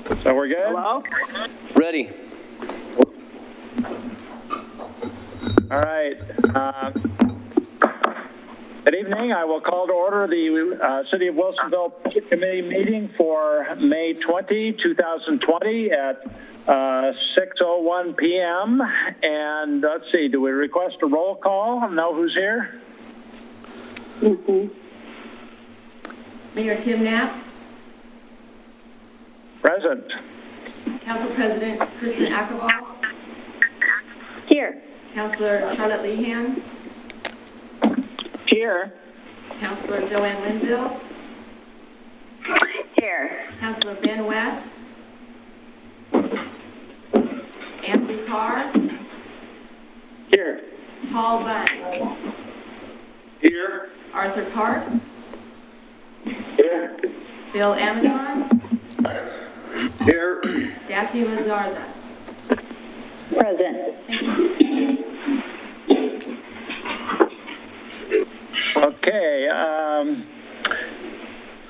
So we're good? Hello? Ready. All right. Good evening. I will call to order the City of Wilsonville Budget Committee meeting for May 20, 2020 at 6:01 p.m. And let's see, do we request a roll call? Know who's here? Mayor Tim Knapp, Present. Council President Kristen Ackervall, Here. Councilor Charlotte Lehan, Here. Councilor Joanne Linville, Here. Councilor Ben West, Andrew Carr, Here. Paul Bunn, Here. Arthur Park, Here. Bill Amadon, Here. Daphne Lizarza. Present. Okay,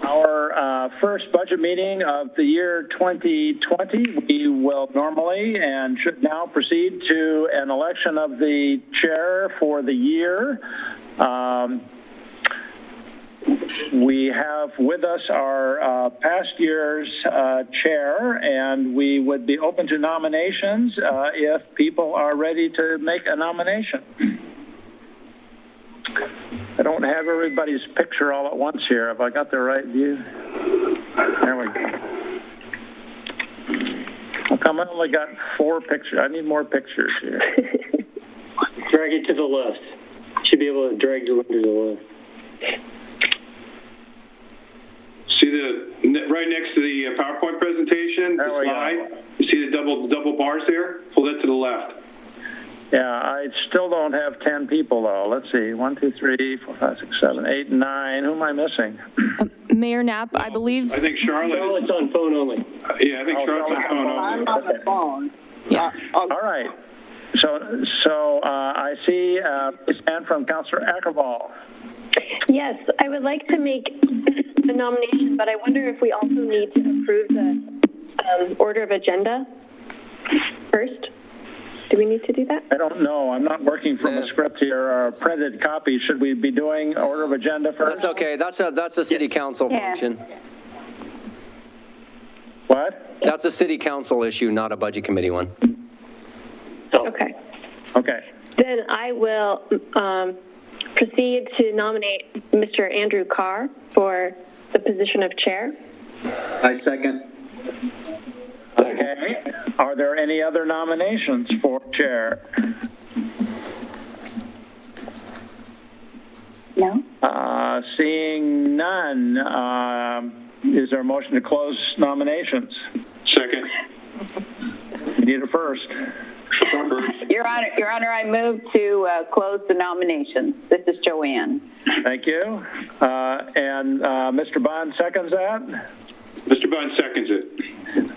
our first budget meeting of the year 2020, we will normally and should now proceed to an election of the chair for the year. We have with us our past year's chair, and we would be open to nominations if people are ready to make a nomination. I don't have everybody's picture all at once here. Have I got the right view? There we go. How come I only got 4 pictures? I need more pictures here. Drag it to the left. Should be able to drag the one to the left. See right next to the PowerPoint presentation, the slide? You see the double bars there? Pull that to the left. Yeah, I still don't have 10 people, though. Let's see. 1, 2, 3, 4, 5, 6, 7, 8, 9. Who am I missing? Mayor Knapp, I believe. I think Charlotte. Charlotte's on phone only. Yeah, I think Charlotte's on phone only. I'm on the phone. Yeah. All right. So I see a stand from Councilor Ackervall. Yes, I would like to make the nomination, but I wonder if we also need to approve the order of agenda first. Do we need to do that? I don't know. I'm not working from a script here or a printed copy. Should we be doing order of agenda first? That's okay. That's a city council function. What? That's a city council issue, not a budget committee one. Okay. Okay. Then I will proceed to nominate Mr. Andrew Carr for the position of chair. I second. Okay. Are there any other nominations for chair? No. Seeing none, is there a motion to close nominations? Second. We need a first. Your Honor, I move to close the nominations. This is Joanne. Thank you. And Mr. Bond seconds that? Mr. Bond seconds it.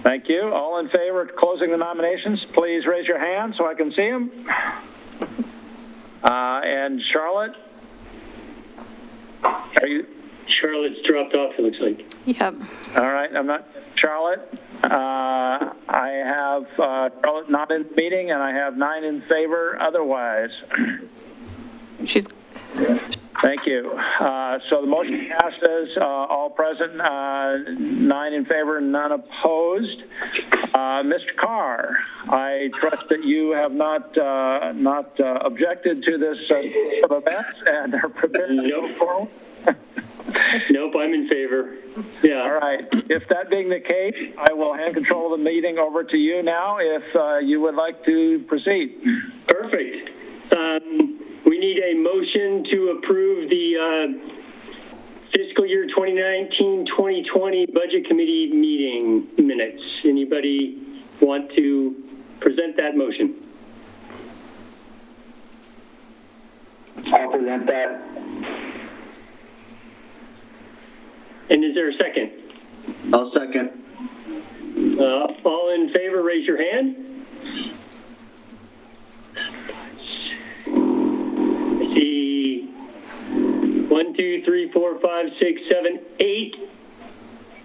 Thank you. All in favor of closing the nominations, please raise your hand so I can see them. And Charlotte? Are you? Charlotte's dropped off, it looks like. Yep. All right, I'm not, Charlotte. I have Charlotte not in the meeting, and I have 9 in favor otherwise. She's. Thank you. So the motion passes, all present, 9 in favor, none opposed. Mr. Carr, I trust that you have not objected to this event and are prepared to go forward. Nope, I'm in favor. Yeah. All right. If that being the case, I will hand control of the meeting over to you now if you would like to proceed. Perfect. We need a motion to approve the fiscal year 2019-2020 Budget Committee meeting minutes. Anybody want to present that motion? I'll present that. And is there a second? I'll second. All in favor, raise your hand. I see 1, 2, 3, 4, 5, 6, 7, 8.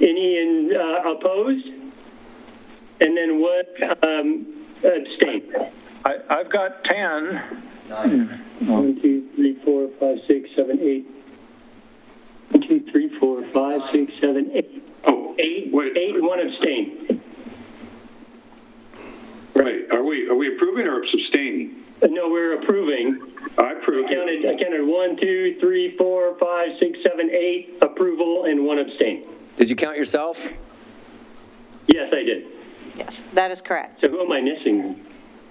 Any opposed? And then what, abstain? I've got 10. 1, 2, 3, 4, 5, 6, 7, 8. 1, 2, 3, 4, 5, 6, 7, 8. Oh, 8, wait. 8, and 1 abstain. Right. Are we approving or abstaining? No, we're approving. I approve. I counted 1, 2, 3, 4, 5, 6, 7, 8 approval and 1 abstain. Did you count yourself? Yes, I did. Yes, that is correct. So who am I missing?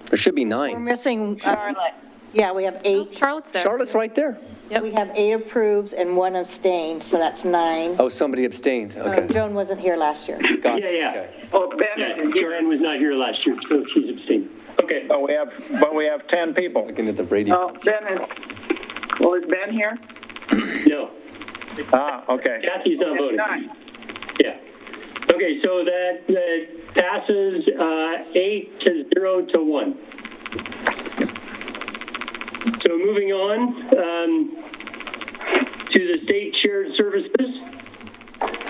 There should be We're 9. missing, Charlotte. yeah, we have 8. Charlotte's there. Charlotte's right there. We have 8 approved and 1 abstained, so that's 9. Oh, somebody abstained. Okay. Joan wasn't here last year. Got it. Yeah. Okay. Oh, Ben Yeah, isn't here. Joanne was not here last year, so she's abstaining. Okay. But we have 10 people. Looking at the Brady. Oh, Ben is, well, is Ben here? No, Okay. Kathy's not voting. Not. Yeah. Okay, so that passes 8 to 0 to 1. So moving on to the state shared services.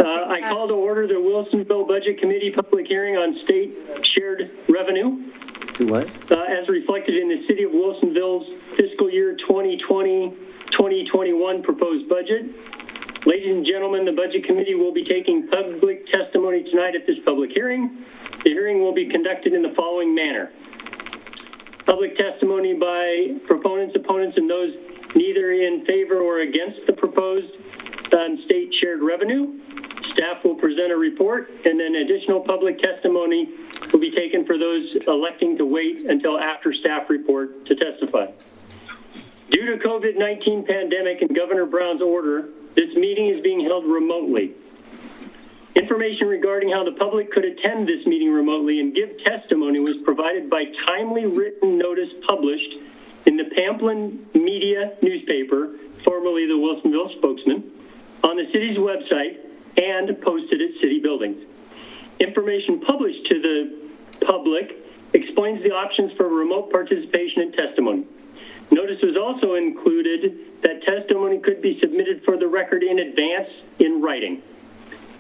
I call to order the Wilsonville Budget Committee public hearing on state shared revenue. Do what? As reflected in the City of Wilsonville's fiscal year 2020-2021 proposed budget. Ladies and gentlemen, the Budget Committee will be taking public testimony tonight at this public hearing. The hearing will be conducted in the following manner. Public testimony by proponents, opponents, and those neither in favor or against the proposed state shared revenue. Staff will present a report, and then additional public testimony will be taken for those electing to wait until after staff report to testify. Due to COVID-19 pandemic and Governor Brown's order, this meeting is being held remotely. Information regarding how the public could attend this meeting remotely and give testimony was provided by timely written notice published in the Pamplin Media newspaper, formerly the Wilsonville Spokesman, on the city's website and posted at city buildings. Information published to the public explains the options for remote participation and testimony. Notice was also included that testimony could be submitted for the record in advance in writing.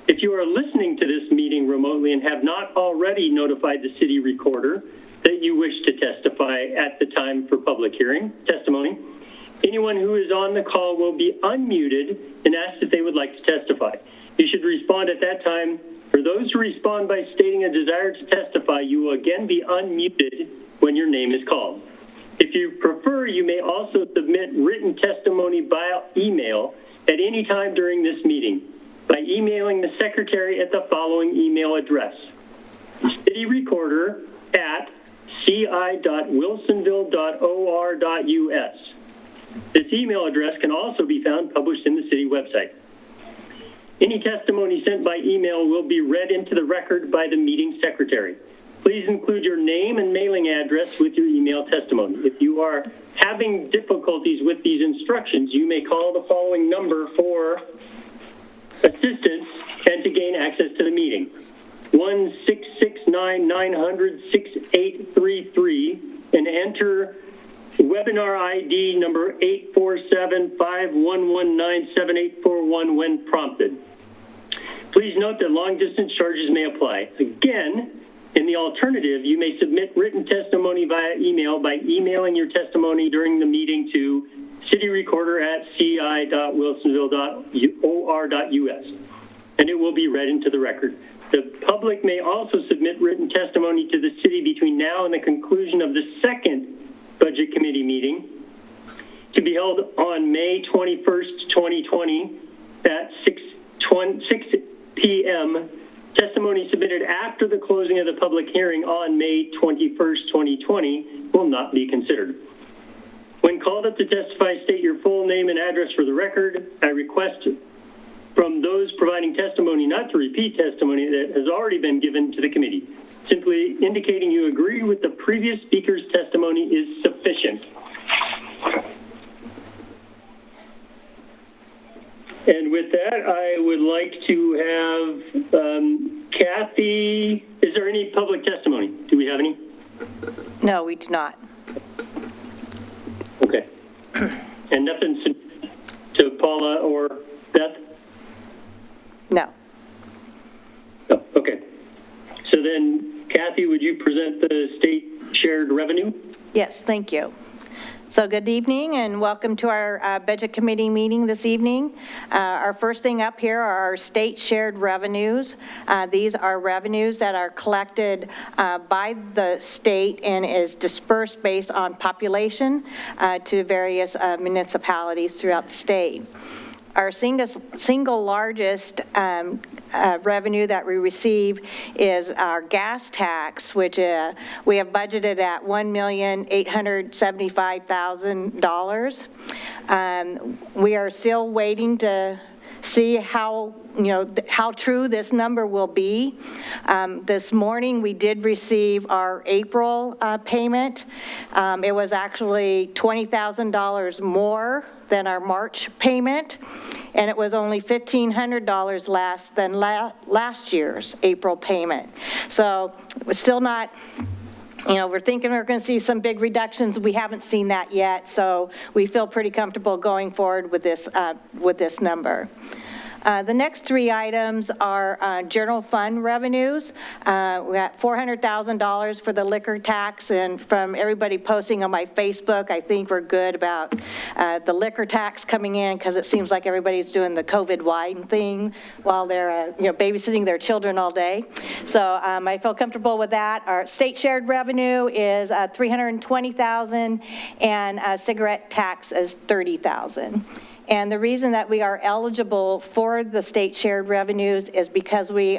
If you are listening to this meeting remotely and have not already notified the city recorder that you wish to testify at the time for public hearing testimony, anyone who is on the call will be unmuted and asked if they would like to testify. You should respond at that time. For those who respond by stating a desire to testify, you will again be unmuted when your name is called. If you prefer, you may also submit written testimony via email at any time during this meeting by emailing the secretary at the following email address: cityrecorder@ci.wilsonville.or.us. This email address can also be found published in the city website. Any testimony sent by email will be read into the record by the meeting secretary. Please include your name and mailing address with your email testimony. If you are having difficulties with these instructions, you may call the following number for assistance and to gain access to the meeting: 1-669-900-6833 and enter webinar ID number 847-5119-7841 when prompted. Please note that long distance charges may apply. Again, in the alternative, you may submit written testimony via email by emailing your testimony during the meeting to cityrecorder@ci.wilsonville.or.us, and it will be read into the record. The public may also submit written testimony to the city between now and the conclusion of the second Budget Committee meeting, to be held on May 21st, 2020 at 6 p.m. Testimony submitted after the closing of the public hearing on May 21st, 2020 will not be considered. When called up to testify, state your full name and address for the record. I request from those providing testimony not to repeat testimony that has already been given to the committee. Simply indicating you agree with the previous speaker's testimony is sufficient. And with that, I would like to have Kathy, is there any public testimony? Do we have any? No, we do not. Okay. And nothing to Paula or Beth? No. No, okay. So then, Kathy, Kathy, would you present the state shared revenue? Yes, thank you. So good evening and welcome to our Budget Committee meeting this evening. Our first thing up here are our state shared revenues. These are revenues that are collected by the state and is dispersed based on population to various municipalities throughout the state. Our single largest revenue that we receive is our gas tax, which we have budgeted at $1,875,000. We are still waiting to see how true this number will be. This morning we did receive our April payment. It was actually $20,000 more than our March payment, and it was only $1,500 less than last year's April payment. So we're still not, we're thinking we're going to see some big reductions. We haven't seen that yet, so we feel pretty comfortable going forward with this number. The next three items are general fund revenues. We got $400,000 for the liquor tax, and from everybody posting on my Facebook, I think we're good about the liquor tax coming in because it seems like everybody's doing the COVID wine thing while they're babysitting their children all day. So I feel comfortable with that. Our state shared revenue is $320,000 and cigarette tax is $30,000. And the reason that we are eligible for the state shared revenues is because we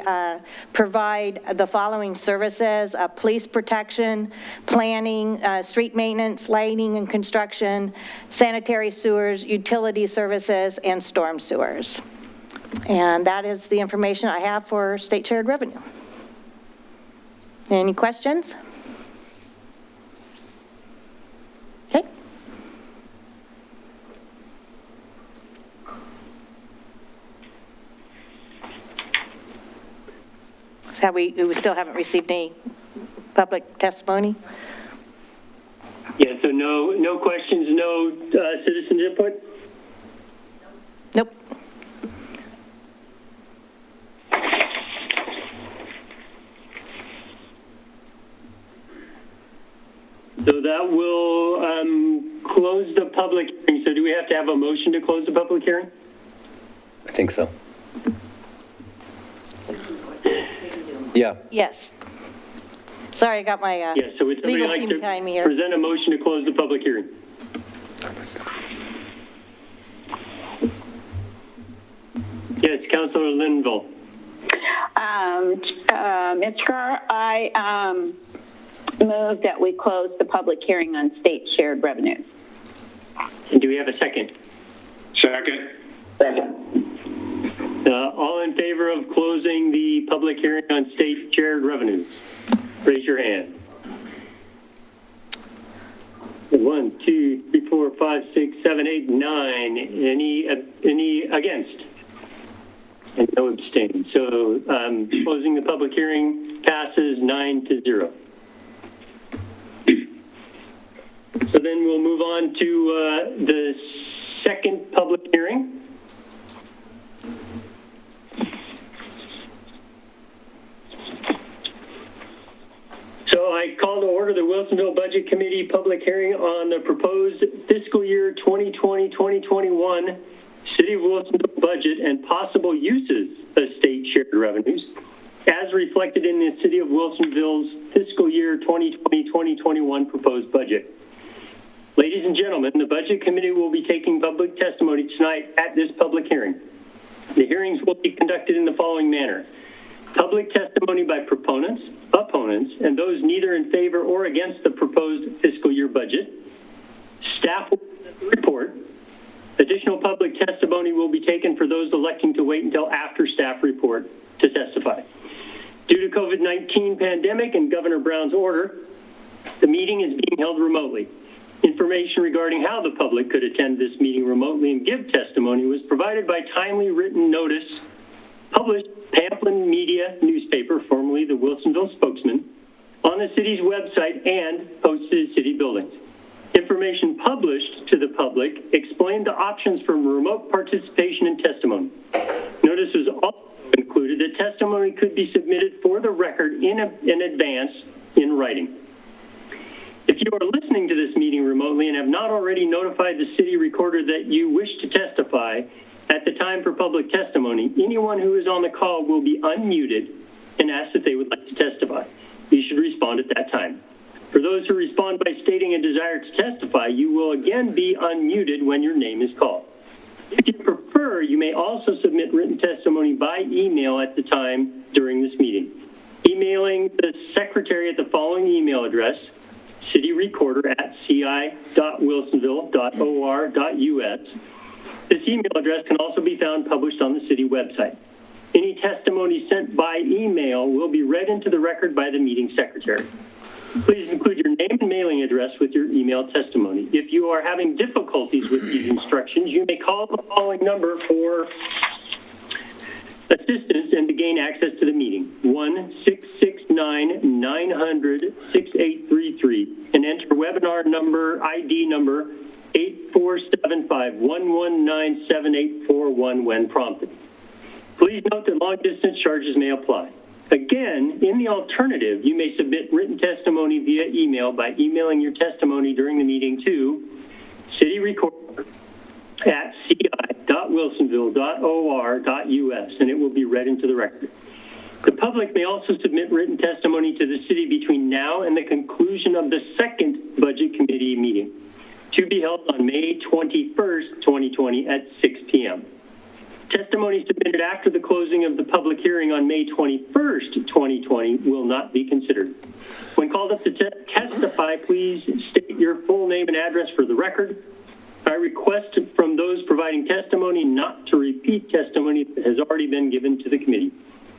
provide the following services: police protection, planning, street maintenance, lighting and construction, sanitary sewers, utility services, and storm sewers. And that is the information I have for state shared revenue. Any questions? Okay. So we still haven't received any public testimony? Yeah, so no questions, no citizens input? Nope. So that will close the public hearing. So do we have to have a motion to close the public hearing? I think so. Yeah. Yes. Sorry, I got my Yes, so would somebody legal like team to behind me here. present a motion to close the public hearing? Yes, Councilor Linville. Mr. Carr, I move that we close the public hearing on state shared revenues. And do we have a second? Second. All in favor of closing the public hearing on state shared revenues? Raise your hand. 1, 2, 3, 4, 5, 6, 7, 8, 9. Any against? And no abstain. So closing the public hearing passes 9-0. So then we'll move on to the second public hearing. So I call to order the Wilsonville Budget Committee public hearing on the proposed fiscal year 2020-2021 City of Wilsonville budget and possible uses of state shared revenues as reflected in the City of Wilsonville's fiscal year 2020-2021 proposed budget. Ladies and gentlemen, the Budget Committee will be taking public testimony tonight at this public hearing. The hearings will be conducted in the following manner. Public testimony by proponents, opponents, and those neither in favor or against the proposed fiscal year budget. Staff will present the report. Additional public testimony will be taken for those electing to wait until after staff report to testify. Due to COVID-19 pandemic and Governor Brown's order, the meeting is being held remotely. Information regarding how the public could attend this meeting remotely and give testimony was provided by timely written notice published Pamplin Media newspaper, formerly the Wilsonville Spokesman, on the city's website and posted at city buildings. Information published to the public explained the options for remote participation and testimony. Notice is also included that testimony could be submitted for the record in advance in writing. If you are listening to this meeting remotely and have not already notified the city recorder that you wish to testify at the time for public testimony, anyone who is on the call will be unmuted and asked if they would like to testify. You should respond at that time. For those who respond by stating a desire to testify, you will again be unmuted when your name is called. If you prefer, you may also submit written testimony by email at the time during this meeting. Emailing the secretary at the following email address, cityrecorder@ci.wilsonville.or.us. This email address can also be found published on the city website. Any testimony sent by email will be read into the record by the meeting secretary. Please include your name and mailing address with your email testimony. If you are having difficulties with these instructions, you may call the following number for assistance and to gain access to the meeting, 1-669-900-6833, and enter webinar number, ID number 8475-119-7841 when prompted. Please note that long-distance charges may apply. Again, in the alternative, you may submit written testimony via email by emailing your testimony during the meeting to cityrecorder@ci.wilsonville.or.us, and it will be read into the record. The public may also submit written testimony to the city between now and the conclusion of the second Budget Committee meeting, to be held on May 21st, 2020 at 6 p.m. Testimony submitted after the closing of the public hearing on May 21st, 2020 will not be considered. When called up to testify, please state your full name and address for the record. I request from those providing testimony not to repeat testimony that has already been given to the committee.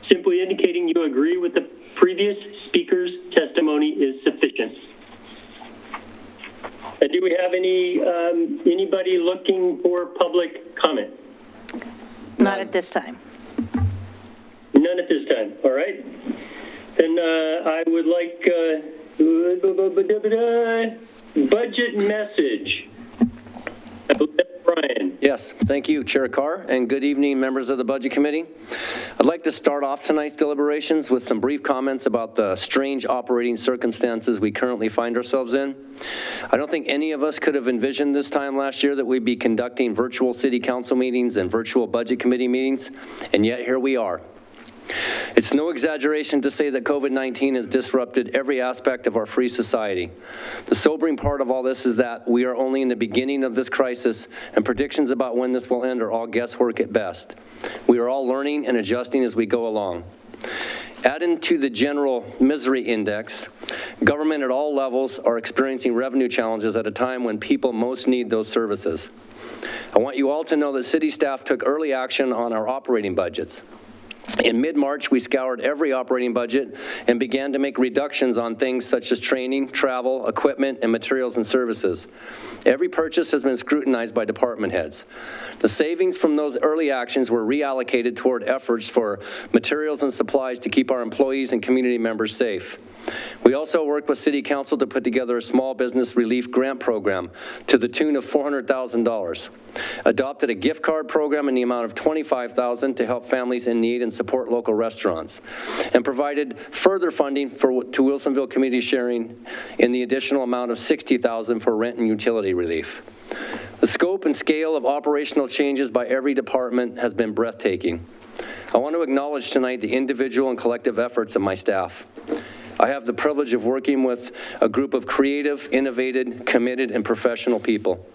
Simply indicating you agree with the previous speaker's testimony is sufficient. Do we have anybody looking for public comment? Not at this time. None at this time. All right. Then I would like budget message. I believe that's Brian. Yes, thank you, Chair Carr, and good evening, members of the Budget Committee. I'd like to start off tonight's deliberations with some brief comments about the strange operating circumstances we currently find ourselves in. I don't think any of us could have envisioned this time last year that we'd be conducting virtual city council meetings and virtual Budget Committee meetings, and yet here we are. It's no exaggeration to say that COVID-19 has disrupted every aspect of our free society. The sobering part of all this is that we are only in the beginning of this crisis, and predictions about when this will end are all guesswork at best. We are all learning and adjusting as we go along. Adding to the general misery index, government at all levels are experiencing revenue challenges at a time when people most need those services. I want you all to know that city staff took early action on our operating budgets. In mid-March, we scoured every operating budget and began to make reductions on things such as training, travel, equipment, and materials and services. Every purchase has been scrutinized by department heads. The savings from those early actions were reallocated toward efforts for materials and supplies to keep our employees and community members safe. We also worked with City Council to put together a small business relief grant program to the tune of $400,000, adopted a gift card program in the amount of $25,000 to help families in need and support local restaurants, and provided further funding to Wilsonville Community Sharing in the additional amount of $60,000 for rent and utility relief. The scope and scale of operational changes by every department has been breathtaking. I want to acknowledge tonight the individual and collective efforts of my staff. I have the privilege of working with a group of creative, innovative, committed, and professional people.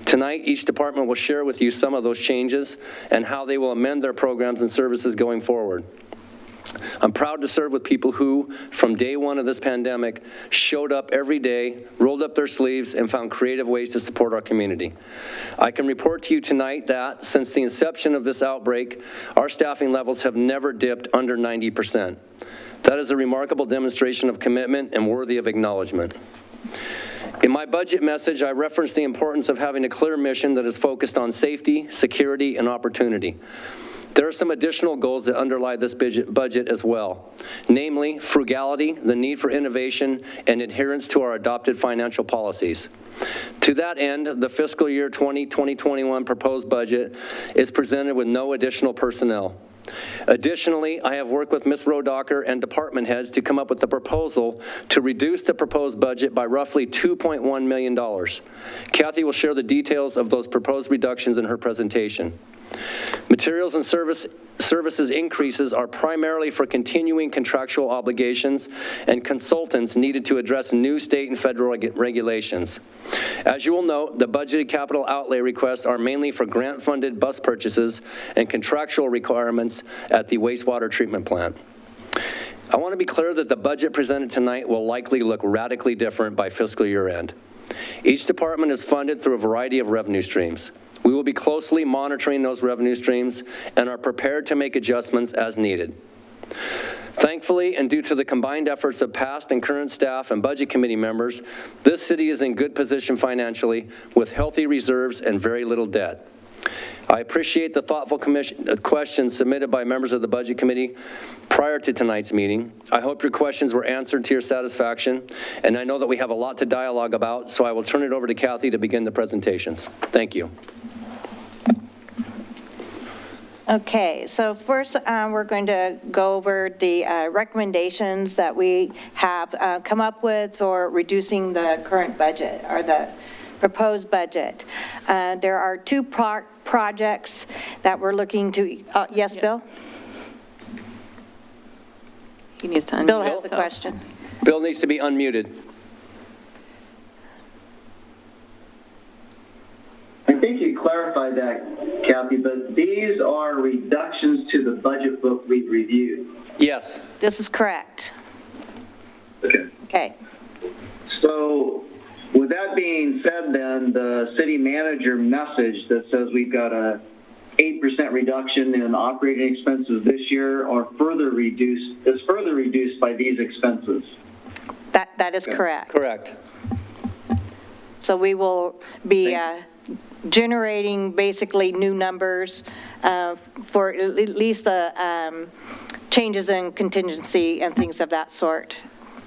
Tonight, each department will share with you some of those changes and how they will amend their programs and services going forward. I'm proud to serve with people who, from day one of this pandemic, showed up every day, rolled up their sleeves, and found creative ways to support our community. I can report to you tonight that since the inception of this outbreak, our staffing levels have never dipped under 90%. That is a remarkable demonstration of commitment and worthy of acknowledgement. In my budget message, I referenced the importance of having a clear mission that is focused on safety, security, and opportunity. There are some additional goals that underlie this budget as well, namely frugality, the need for innovation, and adherence to our adopted financial policies. To that end, the fiscal year 2021 proposed budget is presented with no additional personnel. Additionally, I have worked with Ms. Rodocker and department heads to come up with a proposal to reduce the proposed budget by roughly $2.1 million. Kathy will share the details of those proposed reductions in her presentation. Materials and services increases are primarily for continuing contractual obligations and consultants needed to address new state and federal regulations. As you will note, the budgeted capital outlay requests are mainly for grant-funded bus purchases and contractual requirements at the wastewater treatment plant. I want to be clear that the budget presented tonight will likely look radically different by fiscal year end. Each department is funded through a variety of revenue streams. We will be closely monitoring those revenue streams and are prepared to make adjustments as needed. Thankfully, and due to the combined efforts of past and current staff and budget committee members, this city is in good position financially with healthy reserves and very little debt. I appreciate the thoughtful questions submitted by members of the budget committee prior to tonight's meeting. I hope your questions were answered to your satisfaction, and I know that we have a lot to dialogue about, so I will turn it over to Kathy to begin the presentations. Thank you. Okay, so first we're going to go over the recommendations that we have come up with for reducing the current budget or the proposed budget. There are two projects that we're looking to, yes, Bill? He needs to unmute Bill has a himself. question. Bill needs to be unmuted. I think you clarified that, Kathy, but these are reductions to the budget book we've reviewed. Yes. This is correct. Okay. Okay. So with that being said, then the city manager message that says we've got a 8% reduction in operating expenses this year is further reduced by these expenses. That is correct. Correct. So we will be generating basically new numbers for at least the changes in contingency and things of that sort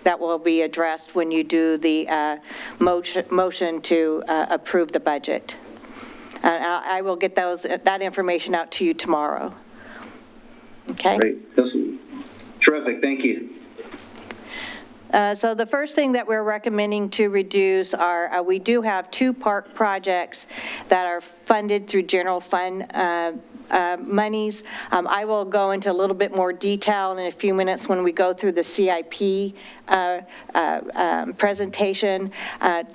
that will be addressed when you do the motion to approve the budget. I will get that information out to you tomorrow. Okay? Great. This is terrific. Thank you. So the first thing that we're recommending to reduce are, we do have two park projects that are funded through general fund monies. I will go into a little bit more detail in a few minutes when we go through the CIP presentation,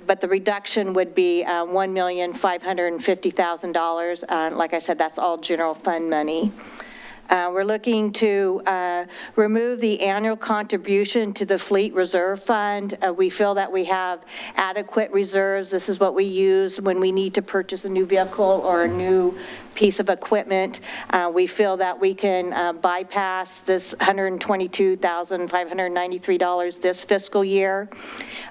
but the reduction would be $1,550,000. Like I said, that's all general fund money. We're looking to remove the annual contribution to the Fleet Reserve Fund. We feel that we have adequate reserves. This is what we use when we need to purchase a new vehicle or a new piece of equipment. We feel that we can bypass this $122,593 this fiscal year.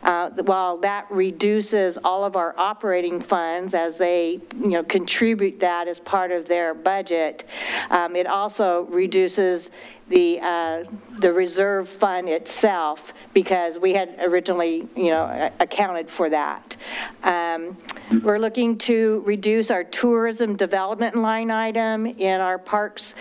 While that reduces all of our operating funds as they, contribute that as part of their budget, it also reduces the reserve fund itself because we had originally, accounted for that. We're looking to reduce our tourism development line item in our parks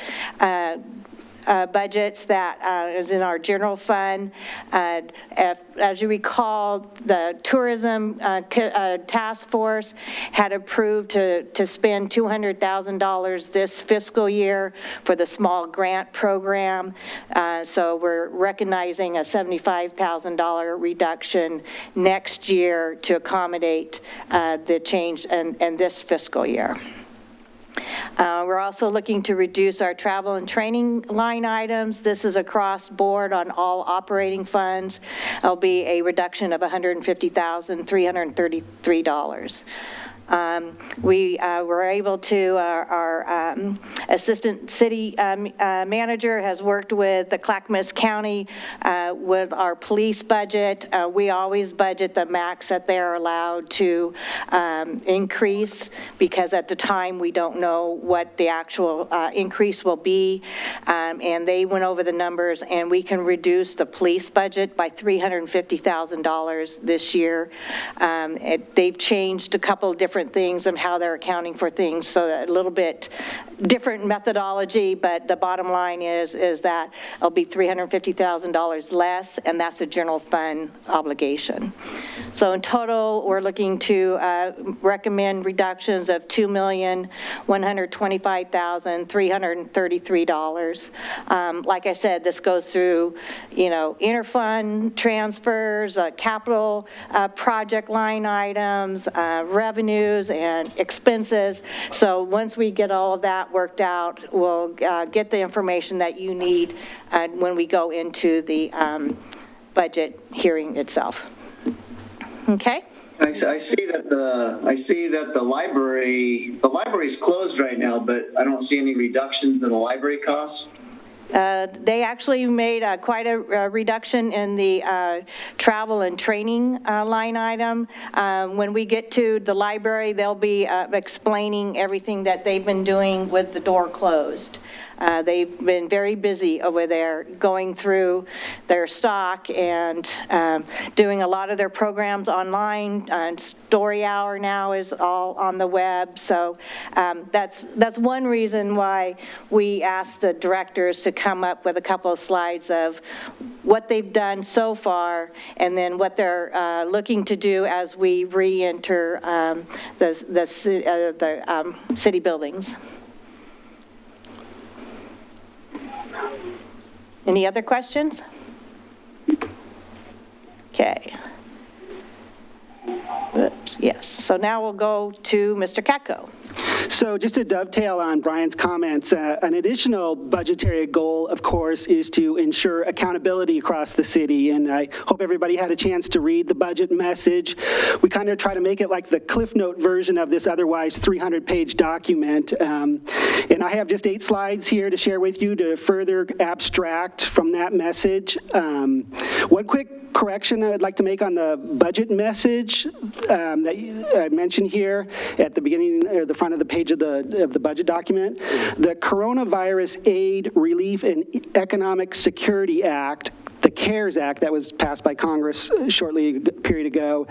budgets that is in our general fund. As you recall, the tourism task force had approved to spend $200,000 this fiscal year for the small grant program. So we're recognizing a $75,000 reduction next year to accommodate the change in this fiscal year. We're also looking to reduce our travel and training line items. This is across board on all operating funds. It'll be a reduction of $150,333. We were able to, our assistant city manager has worked with the Clackamas County with our police budget. We always budget the max that they're allowed to increase, because at the time we don't know what the actual increase will be. And they went over the numbers, and we can reduce the police budget by $350,000 this year. They've changed a couple different things and how they're accounting for things, so that a little bit different methodology, but the bottom line is that it'll be $350,000 less, and that's a general fund obligation. So in total, we're looking to recommend reductions of $2,125,333. Like I said, this goes through, interfund transfers, capital project line items, revenues, and expenses. So once we get all of that worked out, we'll get the information that you need when we go into the budget hearing itself. Okay? I see that the library is closed right now, but I don't see any reductions in the library costs. They actually made quite a reduction in the travel and training line item. When we get to the library, they'll be explaining everything that they've been doing with the door closed. They've been very busy over there going through their stock and doing a lot of their programs online. Story Hour now is all on the web. So that's one reason why we asked the directors to come up with a couple of slides of what they've done so far, and then what they're looking to do as we re-enter the city buildings. Any other questions? Okay. Oops, yes. So now we'll go to Mr. Katko. So just to dovetail on Brian's comments, an additional budgetary goal, of course, is to ensure accountability across the city. And I hope everybody had a chance to read the budget message. We kind of try to make it like the Cliff Note version of this otherwise 300-page document. And I have just 8 slides here to share with you to further abstract from that message. One quick correction I would like to make on the budget message that I mentioned here at the beginning, or the front of the page of the budget document. The Coronavirus Aid, Relief, and Economic Security Act, the CARES Act that was passed by Congress shortly a period ago.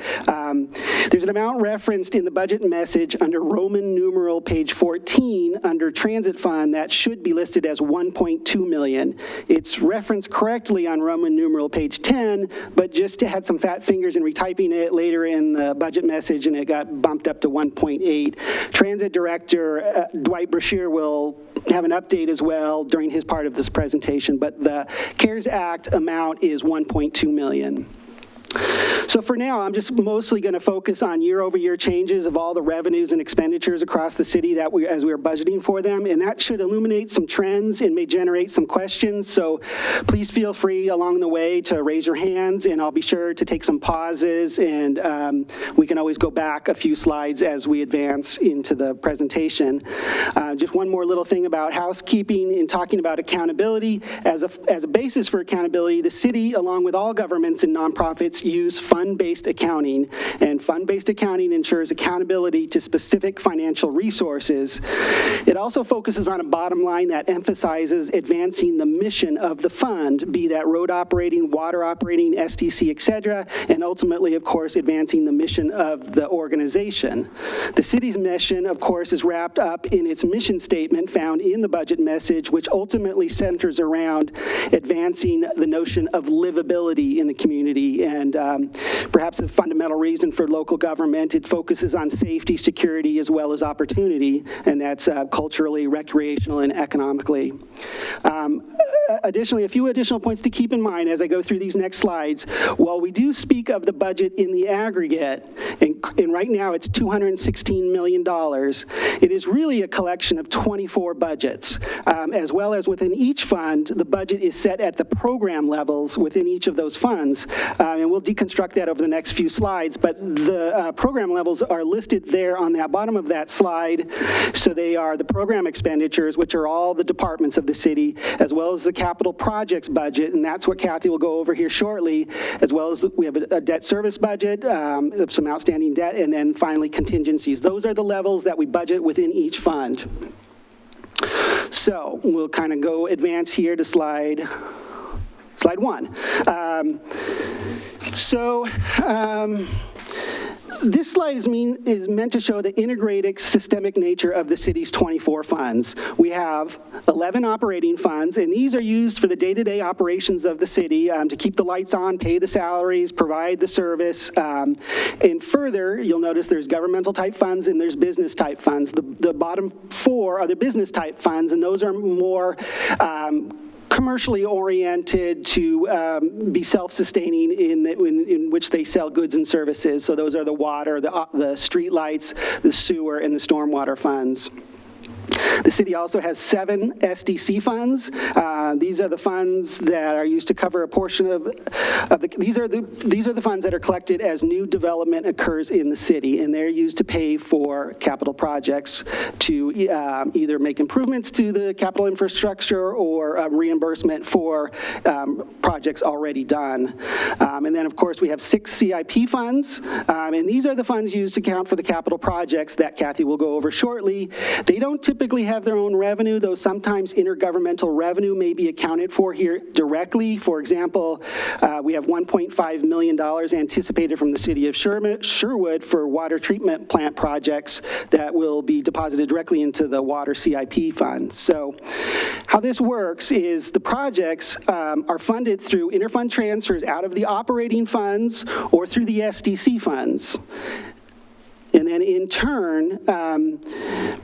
There's an amount referenced in the budget message under Roman numeral page 14 under Transit Fund that should be listed as $1.2 million. It's referenced correctly on Roman numeral page 10, but just had some fat fingers in retyping it later in the budget message, and it got bumped up to 1.8. Transit Director Dwight Brashear will have an update as well during his part of this presentation, but the CARES Act amount is $1.2 million. So for now, I'm just mostly going to focus on year-over-year changes of all the revenues and expenditures across the city that as we are budgeting for them, and that should illuminate some trends and may generate some questions. So please feel free along the way to raise your hands, and I'll be sure to take some pauses, and we can always go back a few slides as we advance into the presentation. Just one more little thing about housekeeping in talking about accountability. As a basis for accountability, the city, along with all governments and nonprofits, use fund-based accounting, and fund-based accounting ensures accountability to specific financial resources. It also focuses on a bottom line that emphasizes advancing the mission of the fund, be that road operating, water operating, SDC, etc., and ultimately, of course, advancing the mission of the organization. The city's mission, of course, is wrapped up in its mission statement found in the budget message, which ultimately centers around advancing the notion of livability in the community. And perhaps a fundamental reason for local government, it focuses on safety, security, as well as opportunity, and that's culturally, recreational, and economically. Additionally, a few additional points to keep in mind as I go through these next slides. While we do speak of the budget in the aggregate, and right now it's $216 million, it is really a collection of 24 budgets, as well as within each fund, the budget is set at the program levels within each of those funds. And we'll we'll deconstruct that over the next few slides, but the program levels are listed there on that bottom of that slide. So they are the program expenditures, which are all the departments of the city, as well as the capital projects budget, and that's what Kathy will go over here shortly, as well as we have a debt service budget, of some outstanding debt, and then finally contingencies. Those are the levels that we budget within each fund. So we'll kind of go advance here to slide 1. This slide is meant to show the integrated systemic nature of the city's 24 funds. We have 11 operating funds, and these are used for the day-to-day operations of the city, to keep the lights on, pay the salaries, provide the service. And further, you'll notice there's governmental type funds and there's business type funds. The bottom 4 are the business type funds, and those are more commercially oriented to be self-sustaining in which they sell goods and services. So those are the water, the street lights, the sewer, and the stormwater funds. The city also has 7 SDC funds. These are the funds that are used to cover a portion of these are the funds that are collected as new development occurs in the city, and they're used to pay for capital projects to either make improvements to the capital infrastructure or reimbursement for projects already done. And then, of course, we have 6 CIP funds, and these are the funds used to account for the capital projects that Kathy will go over shortly. They don't typically have their own revenue, though sometimes intergovernmental revenue may be accounted for here directly. For example, we have $1.5 million anticipated from the city of Sherwood for water treatment plant projects that will be deposited directly into the water CIP fund. So how this works is the projects are funded through interfund transfers out of the operating funds or through the SDC funds. And then in turn,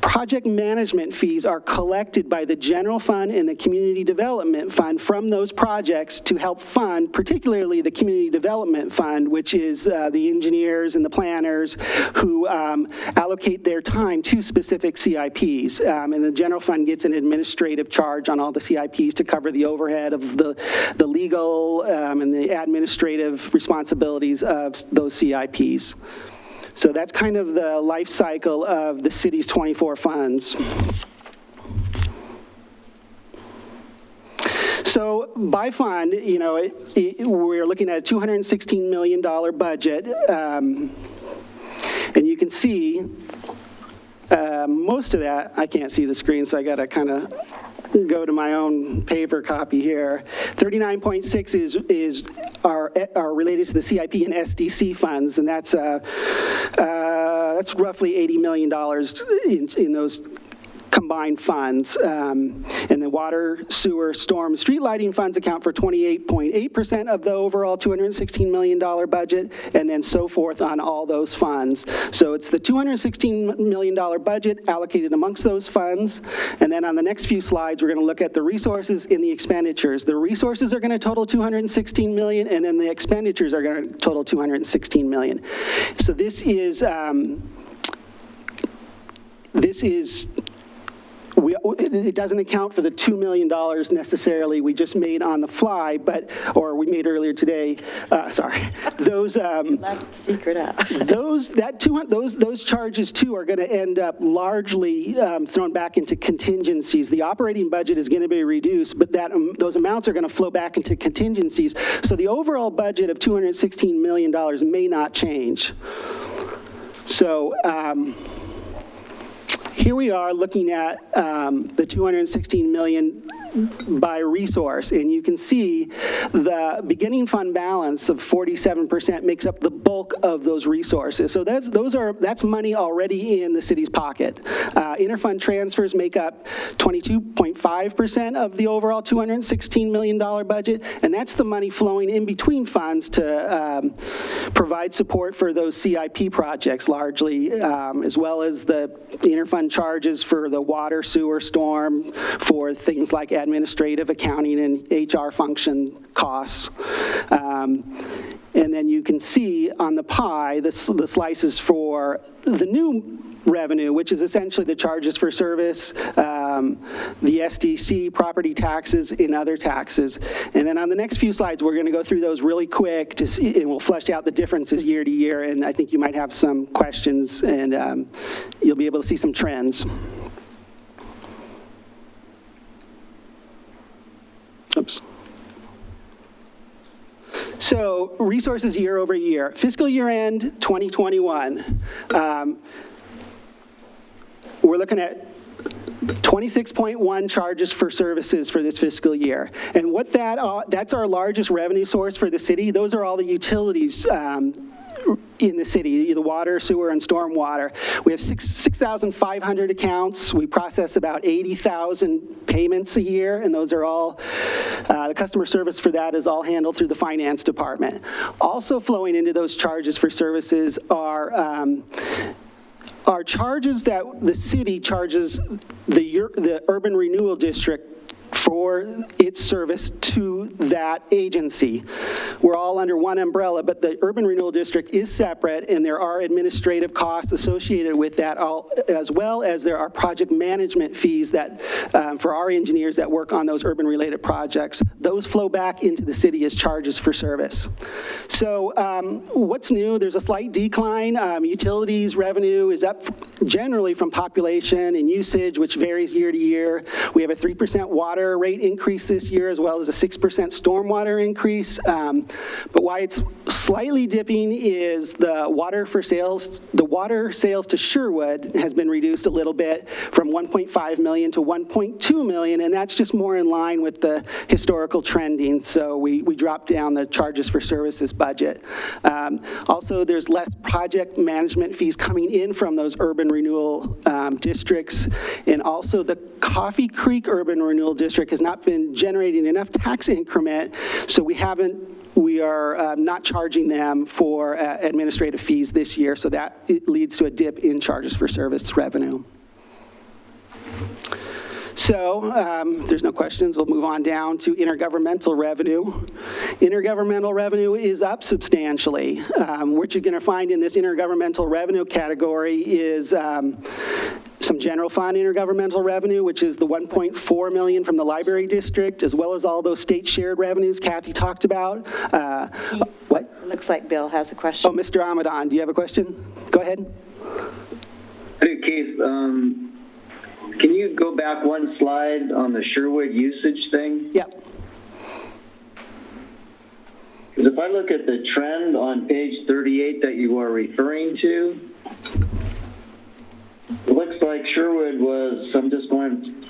project management fees are collected by the general fund and the community development fund from those projects to help fund, particularly the community development fund, which is the engineers and the planners who allocate their time to specific CIPs. And the general fund gets an administrative charge on all the CIPs to cover the overhead of the legal and the administrative responsibilities of those CIPs. So that's kind of the life cycle of the city's 24 funds. So by fund, you know, we're looking at a $216 million budget. And you can see most of that, I can't see the screen, so I got to kind of go to my own paper copy here. 39.6 are related to the CIP and SDC funds, and that's roughly $80 million in those combined funds. And the water, sewer, storm, street lighting funds account for 28.8% of the overall $216 million budget, and then so forth on all those funds. So it's the $216 million budget allocated amongst those funds, and then on the next few slides, we're going to look at the resources in the expenditures. The resources are going to total $216 million, and then the expenditures are going to total $216 million. So this is it doesn't account for the $2 million necessarily we just made on the fly, or we made earlier today. Sorry, those secret out. those charges too are going to end up largely thrown back into contingencies. The operating budget is going to be reduced, but those amounts are going to flow back into contingencies. So the overall budget of $216 million may not change. So. Here we are looking at the $216 million by resource, and you can see the beginning fund balance of 47% makes up the bulk of those resources. So that's money already in the city's pocket. Interfund transfers make up 22.5% of the overall $216 million budget, and that's the money flowing in between funds to provide support for those CIP projects largely, as well as the interfund charges for the water, sewer, storm, for things like administrative, accounting, and HR function costs. And then you can see on the pie the slices for the new revenue, which is essentially the charges for service, the SDC, property taxes, and other taxes. And then on the next few slides, we're going to go through those really quick to see, and we'll flesh out the differences year to year, and I think you might have some questions, and you'll be able to see some trends. Oops. So resources year over year. Fiscal year end 2021, we're looking at 26.1 charges for services for this fiscal year. And what that's our largest revenue source for the city. Those are all the utilities in the city, the water, sewer, and stormwater. We have 6,500 accounts. We process about 80,000 payments a year, and those are all, the customer service for that is all handled through the finance department. Also flowing into those charges for services are charges that the city charges the urban renewal district for its service to that agency. We're all under one umbrella, but the urban renewal district is separate, and there are administrative costs associated with that, as well as there are project management fees that for our engineers that work on those urban related projects. Those flow back into the city as charges for service. So what's new? There's a slight decline. Utilities revenue is up generally from population and usage, which varies year to year. We have a 3% water rate increase this year, as well as a 6% stormwater increase. But why it's slightly dipping is the water sales to Sherwood has been reduced a little bit from 1.5 million to 1.2 million, and that's just more in line with the historical trending. So we dropped down the charges for services budget. Also, there's less project management fees coming in from those urban renewal districts, and also the Coffee Creek Urban Renewal District has not been generating enough tax increment, so we are not charging them for administrative fees this year, so that leads to a dip in charges for service revenue. So if there's no questions, we'll move on down to intergovernmental revenue. Intergovernmental revenue is up substantially. What you're going to find in this intergovernmental revenue category is some general fund intergovernmental revenue, which is the 1.4 million from the library district, as well as all those state shared revenues Kathy talked about. What? Looks like Bill has a question. Oh, Mr. Amadon, do you have a question? Go ahead. Hey, Keith, can you go back one slide on the Sherwood usage thing? Yep. Because if I look at the trend on page 38 that you are referring to, it looks like Sherwood was, I'm just going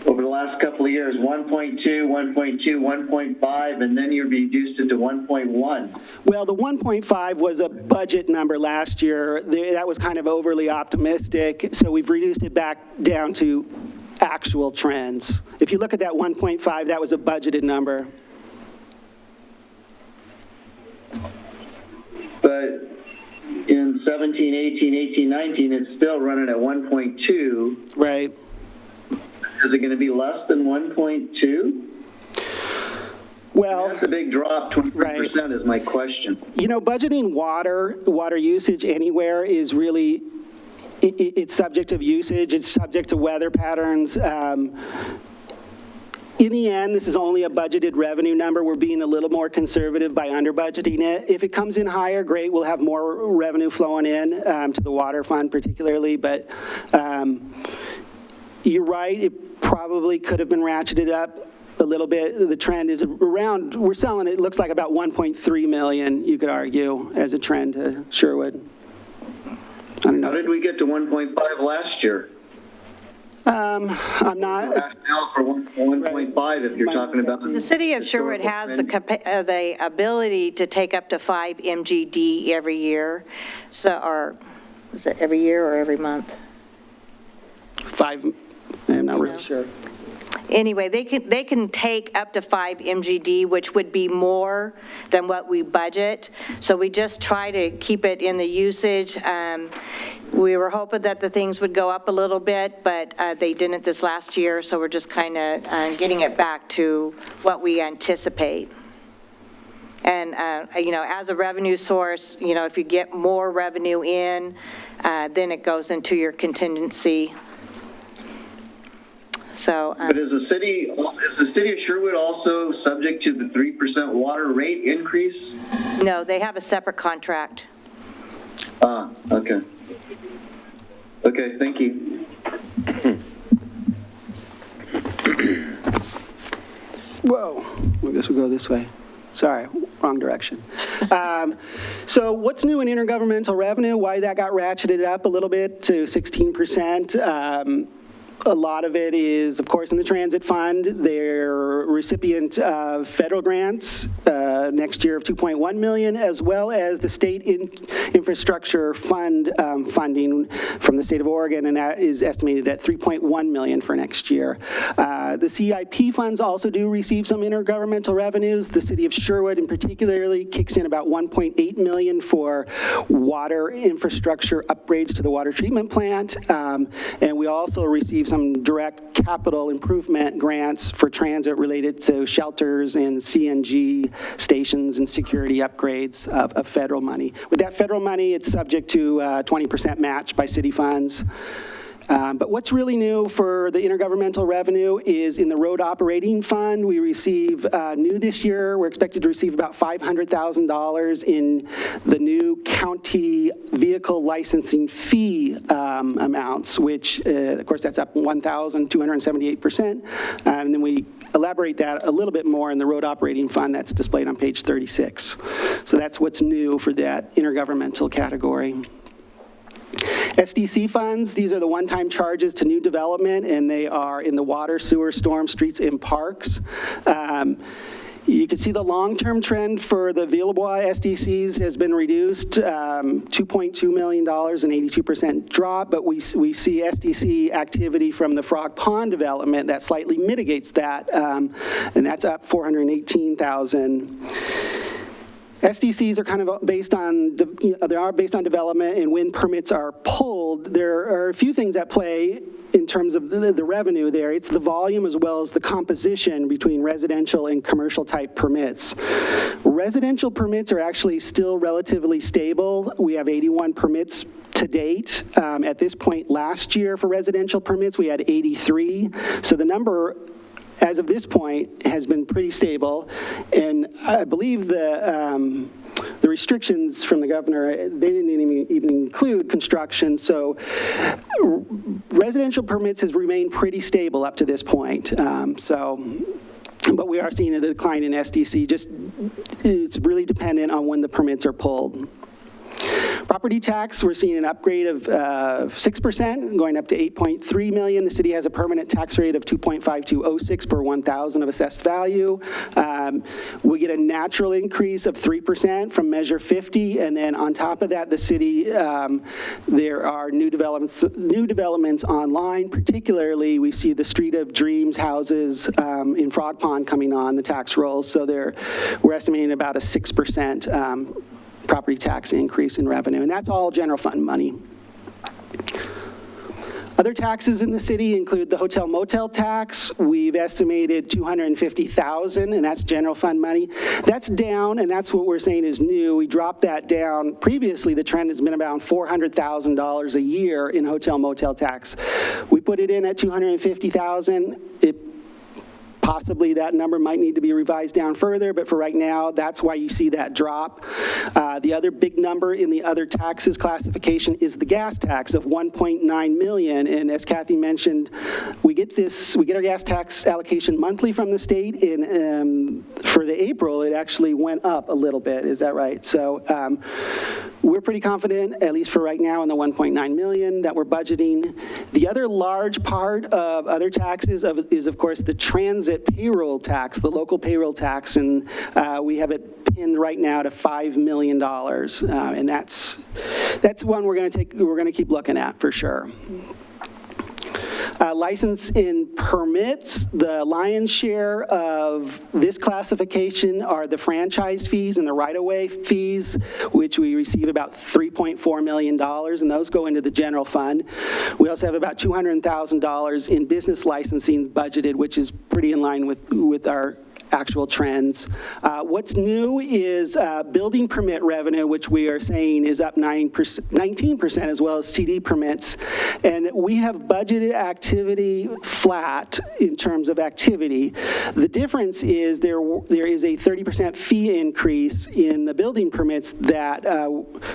over the last couple of years, 1.2, 1.2, 1.5, and then you reduced it to 1.1. Well, the 1.5 was a budget number last year. That was kind of overly optimistic, so we've reduced it back down to actual trends. If you look at that 1.5, that was a budgeted number. But in 17, 18, 18, 19, it's still running at 1.2. Right. Is it going to be less than 1.2? Well, that's a big drop. 23% is my question. You know, budgeting water usage anywhere is really, it's subject of usage. It's subject to weather patterns. In the end, this is only a budgeted revenue number. We're being a little more conservative by under budgeting it. If it comes in higher, great. We'll have more revenue flowing in to the water fund particularly, but you're right, it probably could have been ratcheted up a little bit. The trend is around, we're selling, it looks like about 1.3 million, you could argue, as a trend to Sherwood. I don't know. How did we get to 1.5 last year? I'm not. Now for 1.5 if you're talking about. The city of Sherwood has the ability to take up to 5 MGD every year. So, or is it every year or every month? 5, I'm not really sure. Anyway, they can take up to 5 MGD, which would be more than what we budget. So we just try to keep it in the usage. We were hoping that the things would go up a little bit, but they didn't this last year. So we're just kind of getting it back to what we anticipate. And, you know, as a revenue source, you know, if you get more revenue in, then it goes into your contingency. So, But is the city of Sherwood also subject to the 3% water rate increase? no, they have a separate contract. Ah, okay. Okay, thank you. Whoa, I guess we'll go this way. Sorry, wrong direction. So what's new in intergovernmental revenue? Why that got ratcheted up a little bit to 16%? A lot of it is, of course, in the transit fund. They're recipient of federal grants next year of $2.1 million, as well as the state infrastructure fund funding from the state of Oregon, and that is estimated at $3.1 million for next year. The CIP funds also do receive some intergovernmental revenues. The city of Sherwood, in particularly, kicks in about $1.8 million for water infrastructure upgrades to the water treatment plant, and we also receive some direct capital improvement grants for transit related to shelters and CNG stations and security upgrades of federal money. With that federal money, it's subject to 20% match by city funds. But what's really new for the intergovernmental revenue is in the road operating fund. We receive new this year, we're expected to receive about $500,000 in the new county vehicle licensing fee amounts, which of course that's up 1,278%. And then we elaborate that a little bit more in the road operating fund that's displayed on page 36. So that's what's new for that intergovernmental category. SDC funds, these are the one-time charges to new development, and they are in the water, sewer, storm, streets, and parks. You can see the long-term trend for the available SDCs has been reduced, $2.2 million, an 82% drop, but we see SDC activity from the Frog Pond development that slightly mitigates that, and that's up $418,000. SDCs are kind of based on, they are based on development, and when permits are pulled, there are a few things at play in terms of the revenue there. It's the volume as well as the composition between residential and commercial type permits. Residential permits are actually still relatively stable. We have 81 permits to date. At this point last year for residential permits, we had 83. So the number as of this point has been pretty stable, and I believe the restrictions from the governor, they didn't even include construction, so residential permits has remained pretty stable up to this point. But we are seeing a decline in SDC, just it's really dependent on when the permits are pulled. Property tax, we're seeing an upgrade of 6%, going up to $8.3 million. The city has a permanent tax rate of 2.5206 per 1,000 of assessed value. We get a natural increase of 3% from Measure 50, and then on top of that, the city, there are new developments online. Particularly, we see the Street of Dreams houses in Frog Pond coming on the tax rolls. So we're estimating about a 6% property tax increase in revenue, and that's all general fund money. Other taxes in the city include the hotel motel tax. We've estimated $250,000, and that's general fund money. That's down, and that's what we're saying is new. We dropped that down. Previously, the trend has been about $400,000 a year in hotel motel tax. We put it in at $250,000. Possibly that number might need to be revised down further, but for right now, that's why you see that drop. The other big number in the other taxes classification is the gas tax of $1.9 million, and as Kathy mentioned, we get our gas tax allocation monthly from the state, and for the April, it actually went up a little bit. Is that right? So we're pretty confident, at least for right now, in the $1.9 million that we're budgeting. The other large part of other taxes is, of course, the transit payroll tax, the local payroll tax, and we have it pinned right now to $5 million, and that's one we're going to keep looking at for sure. License in permits, the lion's share of this classification are the franchise fees and the right-of-way fees, which we receive about $3.4 million, and those go into the general fund. We also have about $200,000 in business licensing budgeted, which is pretty in line with our actual trends. What's new is building permit revenue, which we are saying is up 19%, as well as CD permits. And we have budgeted activity flat in terms of activity. The difference is there is a 30% fee increase in the building permits that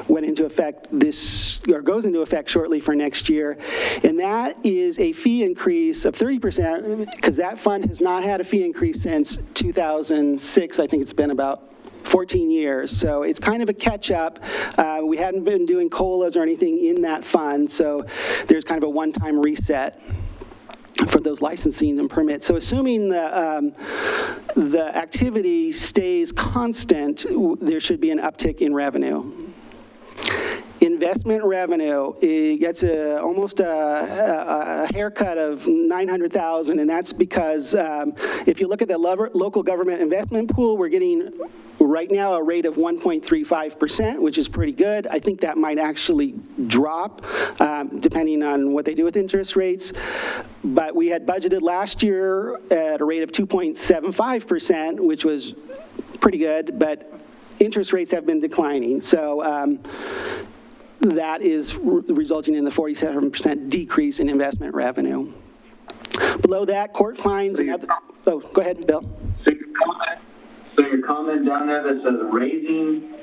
went into effect goes into effect shortly for next year. And that is a fee increase of 30%, because that fund has not had a fee increase since 2006. I think it's been about 14 years. So it's kind of a catch-up. We hadn't been doing COLAs or anything in that fund, so there's kind of a one-time reset for those licensing and permits. So assuming the activity stays constant, there should be an uptick in revenue. Investment revenue, it gets almost a haircut of $900,000, and that's because if you look at the local government investment pool, we're getting right now a rate of 1.35%, which is pretty good. I think that might actually drop depending on what they do with interest rates. But we had budgeted last year at a rate of 2.75%, which was pretty good, but interest rates have been declining. So that is resulting in the 47% decrease in investment revenue. Below that, court fines and other, oh, go ahead, Bill. So your comment down there that says raising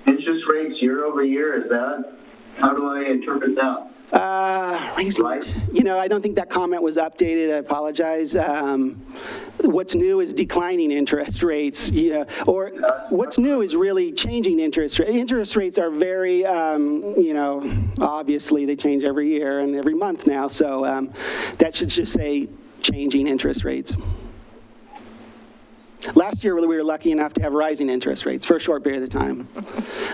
interest rates year over year, is that, how do I interpret that? Right. You know, I don't think that comment was updated. I apologize. What's new is declining interest rates, you know, or what's new is really changing interest rates. Interest rates are very, you know, obviously they change every year and every month now. So that should just say changing interest rates. Last year, we were lucky enough to have rising interest rates for a short period of time.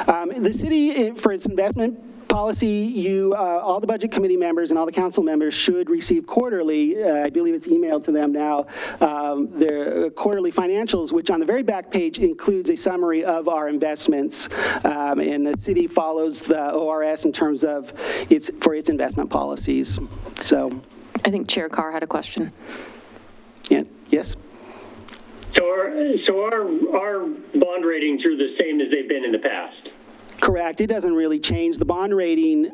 The city, for its investment policy, all the budget committee members and all the council members should receive quarterly, I believe it's emailed to them now, their quarterly financials, which on the very back page includes a summary of our investments. And the city follows the ORS in terms of its investment policies. So I think Chair Carr had a question. Yeah, yes? So our bond ratings are the same as they've been in the past? Correct. It doesn't really change. The bond rating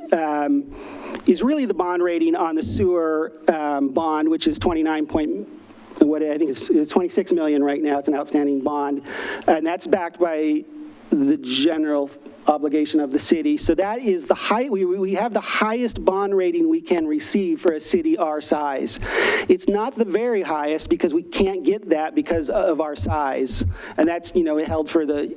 is really the bond rating on the sewer bond, which is 26 million right now. It's an outstanding bond, and that's backed by the general obligation of the city. So that is the high, we have the highest bond rating we can receive for a city our size. It's not the very highest because we can't get that because of our size. And that's, you know, held for the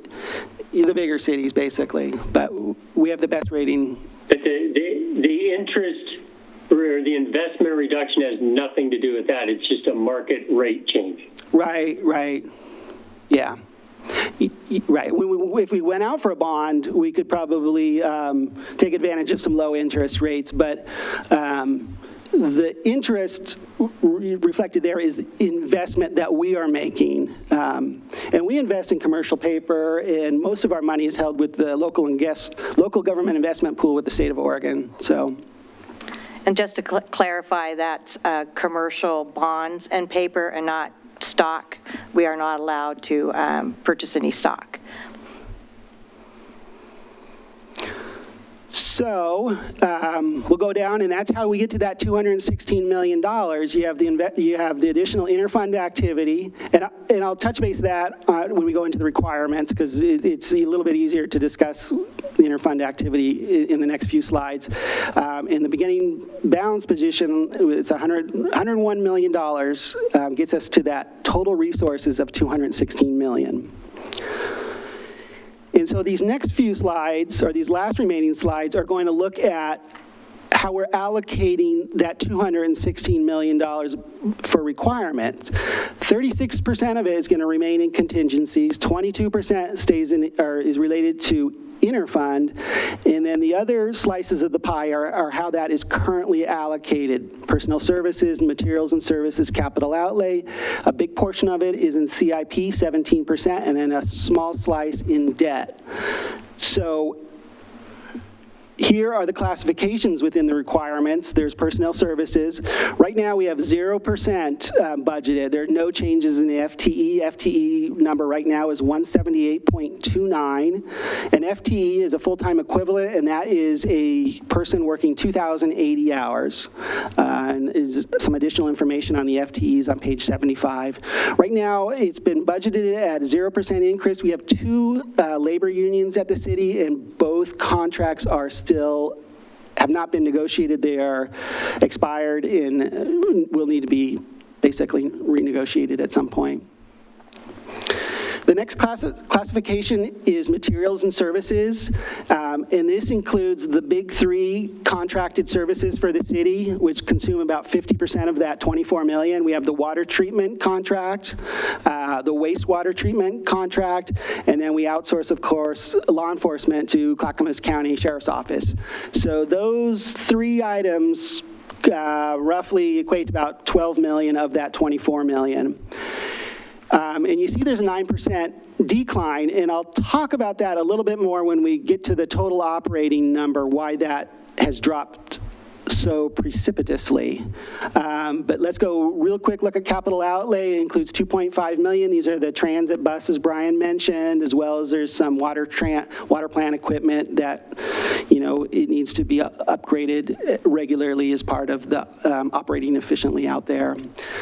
bigger cities basically, but we have the best rating. But the interest or the investment reduction has nothing to do with that. It's just a market rate change. Right. Yeah. Right. If we went out for a bond, we could probably take advantage of some low interest rates, but the interest reflected there is investment that we are making. And we invest in commercial paper, and most of our money is held with the local government investment pool with the state of Oregon. So. And just to clarify, that's commercial bonds and paper and not stock. We are not allowed to purchase any stock. So we'll go down, and that's how we get to that $216 million. You have the additional interfund activity, and I'll touch base that when we go into the requirements, because it's a little bit easier to discuss the interfund activity in the next few slides. In the beginning balance position, it's $101 million, gets us to that total resources of $216 million. And so these next few slides, or these last remaining slides, are going to look at how we're allocating that $216 million for requirements. 36% of it is going to remain in contingencies, 22% stays in, or is related to interfund, and then the other slices of the pie are how that is currently allocated. Personnel services, materials and services, capital outlay. A big portion of it is in CIP, 17%, and then a small slice in debt. So Here are the classifications within the requirements. There's personnel services. Right now, we have 0% budgeted. There are no changes in the FTE. FTE number right now is 178.29. An FTE is a full-time equivalent, and that is a person working 2,080 hours. And is some additional information on the FTEs on page 75. Right now, it's been budgeted at a 0% increase. We have two labor unions at the city, and both contracts are still have not been negotiated. They are expired and will need to be basically renegotiated at some point. The next classification is materials and services, and this includes the big three contracted services for the city, which consume about 50% of that $24 million. We have the water treatment contract, the wastewater treatment contract, and then we outsource, of course, law enforcement to Clackamas County Sheriff's Office. So those three items roughly equate to about 12 million of that 24 million. And you see there's a 9% decline, and I'll talk about that a little bit more when we get to the total operating number, why that has dropped so precipitously. But let's go real quick look at capital outlay. It includes 2.5 million. These are the transit buses Brian mentioned, as well as there's some water plant equipment that, it needs to be upgraded regularly as part of the operating efficiently out there.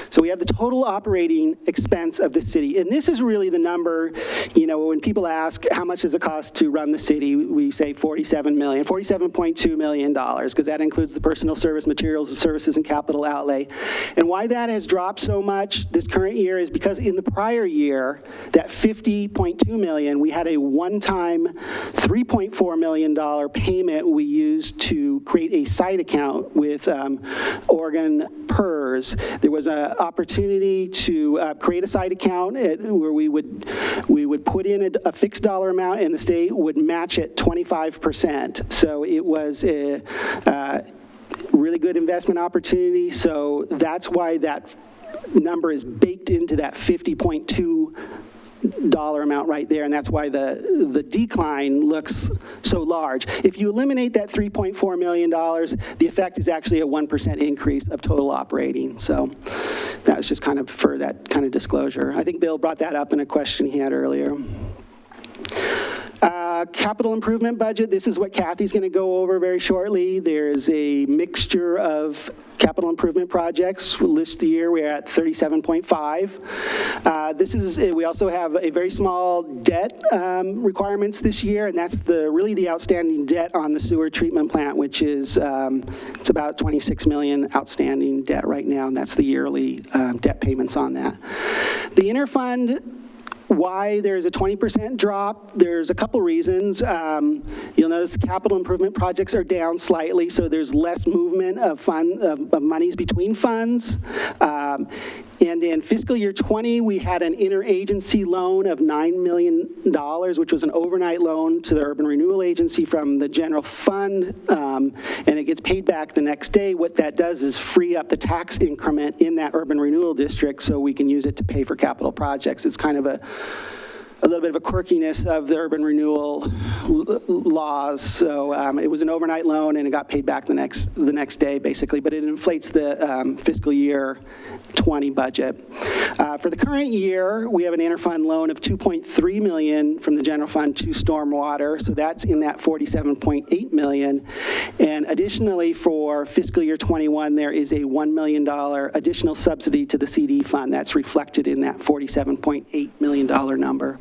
So we have the total operating expense of the city. And this is really the number, when people ask how much does it cost to run the city, we say $47.2 million, because that includes the personnel service, materials and services, and capital outlay. And why that has dropped so much this current year is because in the prior year, that $50.2 million, we had a one-time $3.4 million payment we used to create a site account with Oregon PERS. There was an opportunity to create a site account where we would put in a fixed dollar amount, and the state would match it 25%. So it was a really good investment opportunity. So that's why that number is baked into that $50.2 amount right there, and that's why the decline looks so large. If you eliminate that $3.4 million, the effect is actually a 1% increase of total operating. So that's just kind of for that kind of disclosure. I think Bill brought that up in a question he had earlier. Capital improvement budget, this is what Kathy's going to go over very shortly. There's a mixture of capital improvement projects. List year, we're at 37.5. We also have a very small debt requirements this year, and that's really the outstanding debt on the sewer treatment plant, which is it's about 26 million outstanding debt right now, and that's the yearly debt payments on that. The interfund, why there's a 20% drop, there's a couple reasons. You'll notice capital improvement projects are down slightly, so there's less movement of monies between funds. And in fiscal year 20, we had an interagency loan of $9 million, which was an overnight loan to the Urban Renewal Agency from the general fund, and it gets paid back the next day. What that does is free up the tax increment in that urban renewal district so we can use it to pay for capital projects. It's kind of a little bit of a quirkiness of the urban renewal laws. So it was an overnight loan, and it got paid back the next day, basically. But it inflates the fiscal year 20 budget. For the current year, we have an interfund loan of $2.3 million from the general fund to stormwater. So that's in that $47.8 million. And additionally, for fiscal year 21, there is a $1 million additional subsidy to the CD fund. That's reflected in that $47.8 million number.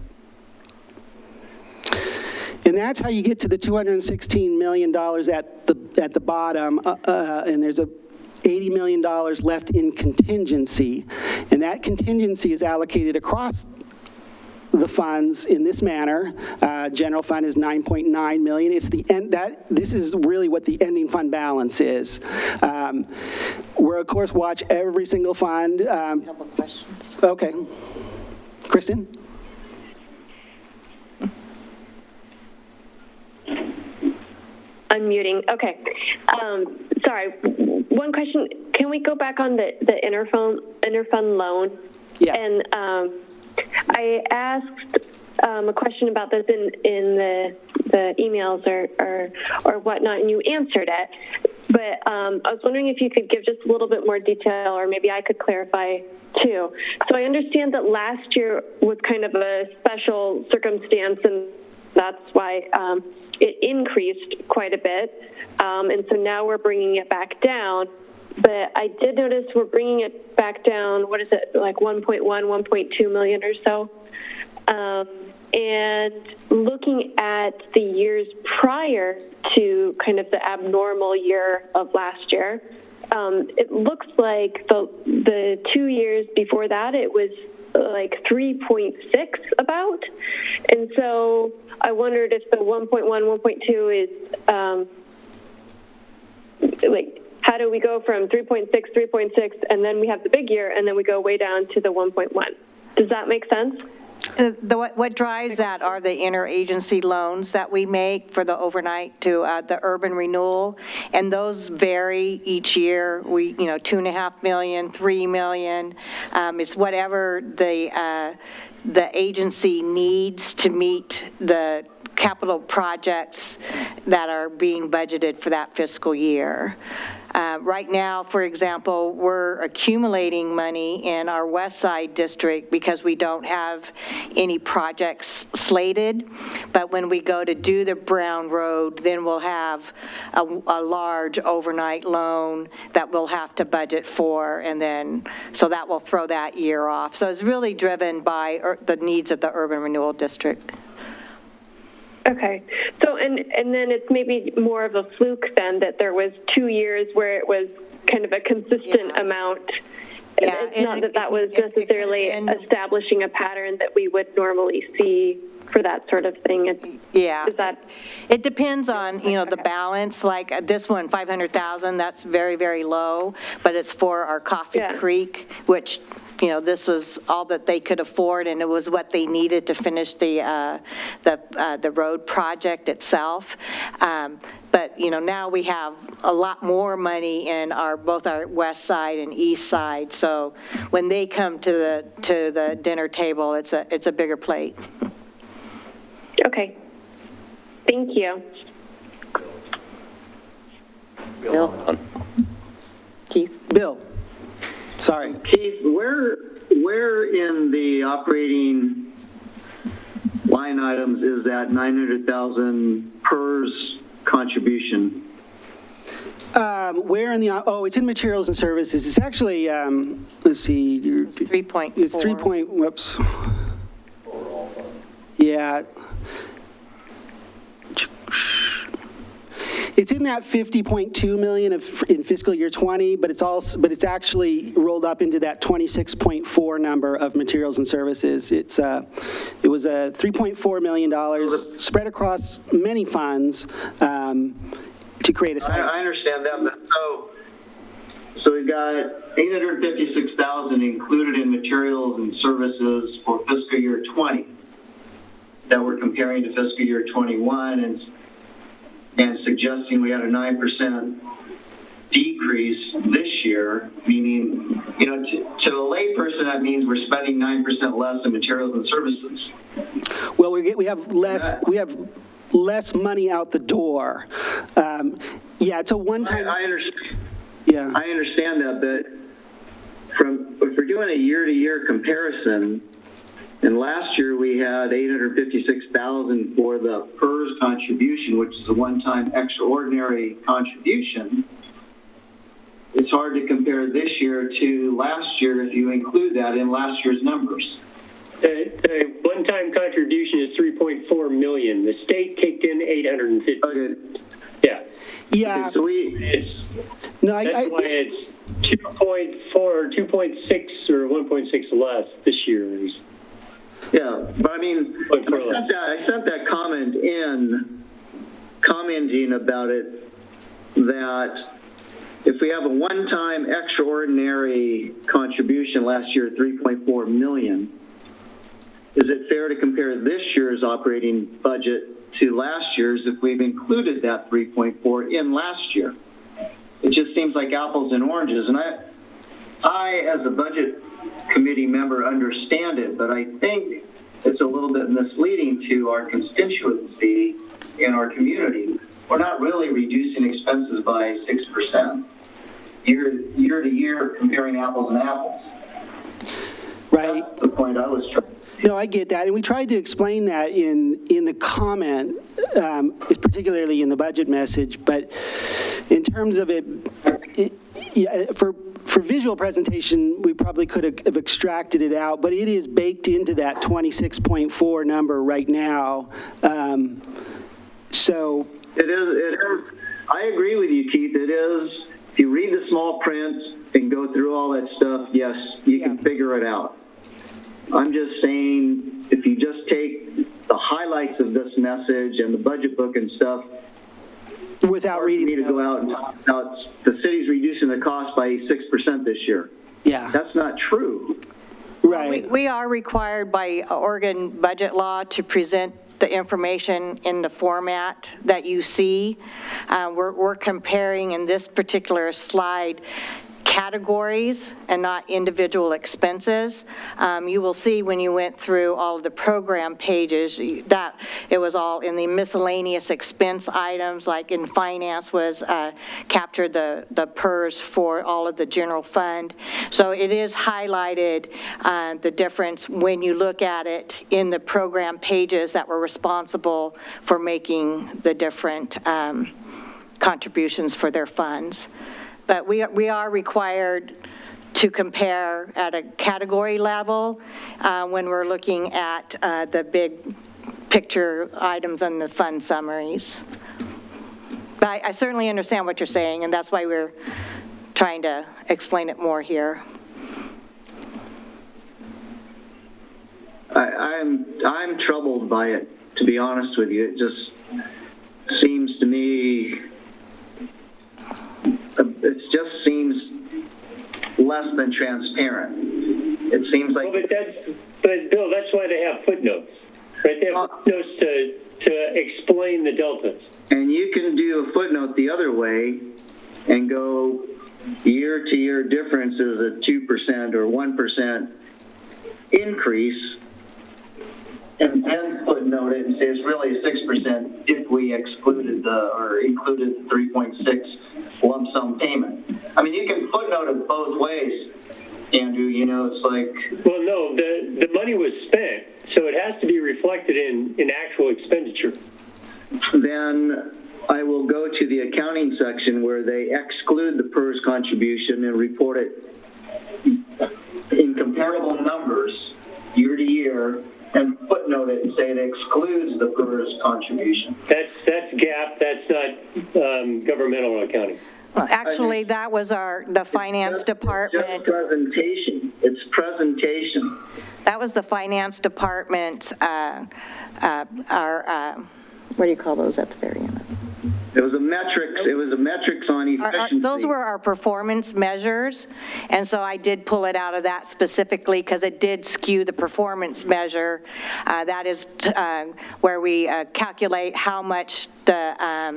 And that's how you get to the $216 million at the bottom, and there's $80 million left in contingency, and that contingency is allocated across the funds in this manner. General fund is $9.9 million. It's the end. This is really what the ending fund balance is. We're of course watch every single fund. A couple questions. Okay, Kristen. Unmuting. Okay. Sorry. One question. Can we go back on the interfund loan? Yeah. And I asked a question about this in the the emails or whatnot, and you answered it. But I was wondering if you could give just a little bit more detail, or maybe I could clarify too. So I understand that last year was kind of a special circumstance, and that's why it increased quite a bit. And so now we're bringing it back down. But I did notice we're bringing it back down, what is it, like 1.1, 1.2 million or so. And looking at the years prior to kind of the abnormal year of last year, it looks like the 2 years before that, it was like 3.6 about. And so I wondered if the 1.1, 1.2 is like, how do we go from 3.6, 3.6, and then we have the big year, and then we go way down to the 1.1? Does that make sense? What drives that are the interagency loans that we make for the overnight to the urban renewal, and those vary each year. We, $2.5 million, $3 million. It's whatever the agency needs to meet the capital projects that are being budgeted for that fiscal year. Right now, for example, we're accumulating money in our West Side district because we don't have any projects slated. But when we go to do the Brown Road, then we'll have a large overnight loan that we'll have to budget for, and then, so that will throw that year off. So it's really driven by the needs of the urban renewal district. Okay. So, and then it's maybe more of a fluke then that there was 2 years where it was kind of a consistent amount. Yeah, it's not that was necessarily establishing a pattern that we would normally see for that sort of thing. It depends on, the balance. Like this one, 500,000, that's very, very low, but it's for our Coffee Creek, which, this was all that they could afford, and it was what they needed to finish the road project itself. But, now we have a lot more money in both our west side and east side. So when they come to the dinner table, it's a bigger plate. Okay. Thank you. Bill. Keith? Bill. Sorry. Keith, where in the operating line items is that 900,000 PERS contribution? Where in the, it's in materials and services. It's actually, let's see. It's 3.4. It's 3 point, whoops. Yeah. It's in that 50.2 million in fiscal year 20, but it's actually rolled up into that 26.4 number of materials and services. It was a $3.4 million spread across many funds to create a site. I understand that, but so we've got 856,000 included in materials and services for fiscal year 20 that we're comparing to fiscal year 21 and suggesting we had a 9% decrease this year, meaning, to a layperson, that means we're spending 9% less in materials and services. Well, we have less money out the door. It's a one-time. I understand. Yeah. I understand that, but if we're doing a year-to-year comparison, and last year we had 856,000 for the PERS contribution, which is a one-time extraordinary contribution. It's hard to compare this year to last year if you include that in last year's numbers. The one-time contribution is 3.4 million. The state kicked in 850. Okay. Yeah. Yeah. Okay, so that's why it's 2.4, 2.6, or 1.6 less this year. Yeah, but I mean, I sent that comment in, commenting about it, that if we have a one-time extraordinary contribution last year, 3.4 million, is it fair to compare this year's operating budget to last year's if we've included that 3.4 in last year? It just seems like apples and oranges, and I, as a budget committee member, understand it, but I think it's a little bit misleading to our constituency in our community, we're not really reducing expenses by 6%. Year to year, comparing apples and apples. Right. That's the point I was trying. No, I get that, and we tried to explain that in the comment, particularly in the budget message, but in terms of for visual presentation, we probably could have extracted it out, but it is baked into that 26.4 number right now. So it is. I agree with you, Keith. It is. If you read the small print and go through all that stuff, yes, you can figure it out. I'm just saying, if you just take the highlights of this message and the budget book and stuff, without reading, me to go out and talk about the city's reducing the cost by 6% this year. Yeah, that's not true. Right. We are required by Oregon budget law to present the information in the format that you see. We're comparing in this particular slide categories and not individual expenses. You will see when you went through all of the program pages that it was all in the miscellaneous expense items, like in finance was captured the PERS for all of the general fund. So it is highlighted the difference when you look at it in the program pages that were responsible for making the different contributions for their funds. But we are required to compare at a category level when we're looking at the big picture items and the fund summaries. But I certainly understand what you're saying, and that's why we're trying to explain it more here. I'm troubled by it, to be honest with you. It just seems to me. It just seems less than transparent. It seems like. Well, but Bill, that's why they have footnotes, right? They have footnotes to explain the deltas. And you can do a footnote the other way and go year-to-year difference is a 2% or 1% increase, and then footnote it and say it's really a 6% if we excluded included the 3.6 lump sum payment. I mean, you can footnote it both ways, Andrew. You know, it's like. Well, no, the money was spent, so it has to be reflected in actual expenditure. Then I will go to the accounting section where they exclude the PERS contribution and report it in comparable numbers year to year, and footnote it and say it excludes the PERS contribution. That's GAAP. That's not governmental accounting. Well, actually, that was the finance department. It's just presentation. It's presentation. That was the finance department's, what do you call those at the very end? It was a metrics. It was a metrics on efficiency. Those were our performance measures, and so I did pull it out of that specifically because it did skew the performance measure. That is where we calculate how much the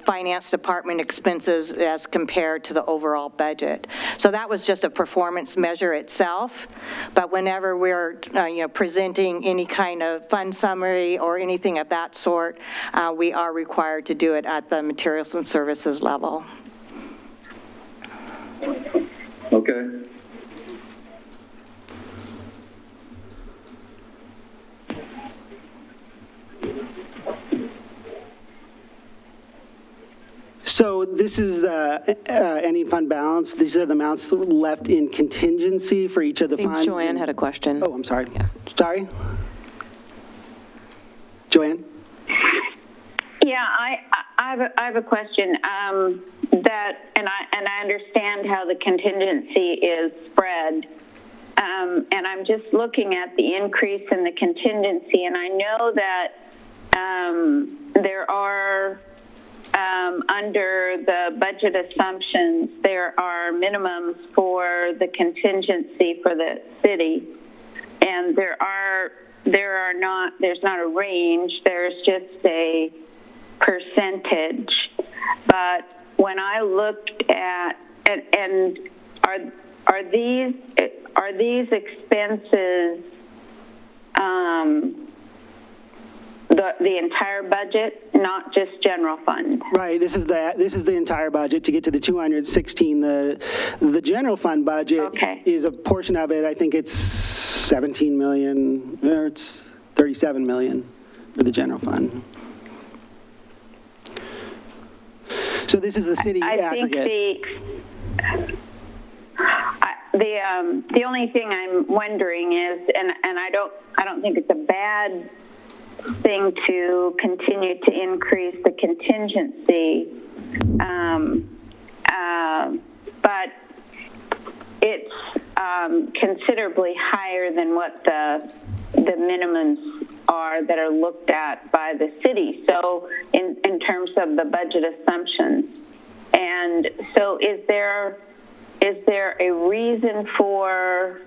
finance department expenses as compared to the overall budget. So that was just a performance measure itself, but whenever we're presenting any kind of fund summary or anything of that sort, we are required to do it at the materials and services level. Okay. So this is any fund balance. These are the amounts left in contingency for each of the funds. Joanne had a question. Oh, I'm sorry. Yeah. Sorry. Joanne? Yeah, I have a question. I understand how the contingency is spread, and I'm just looking at the increase in the contingency, and I know that there are under the budget assumptions there are minimums for the contingency for the city, and there's not a range. There's just a percentage. But when I looked at and are these expenses the entire budget, not just general fund? Right, this is the entire budget to get to the 216. The general fund budget is a portion of it. I think it's 17 million, or it's 37 million for the general fund. So this is the city aggregate. The only thing I'm wondering is, and I don't think it's a bad thing to continue to increase the contingency, but it's considerably higher than what the minimums are that are looked at by the city. So in terms of the budget assumptions, and so is there a reason for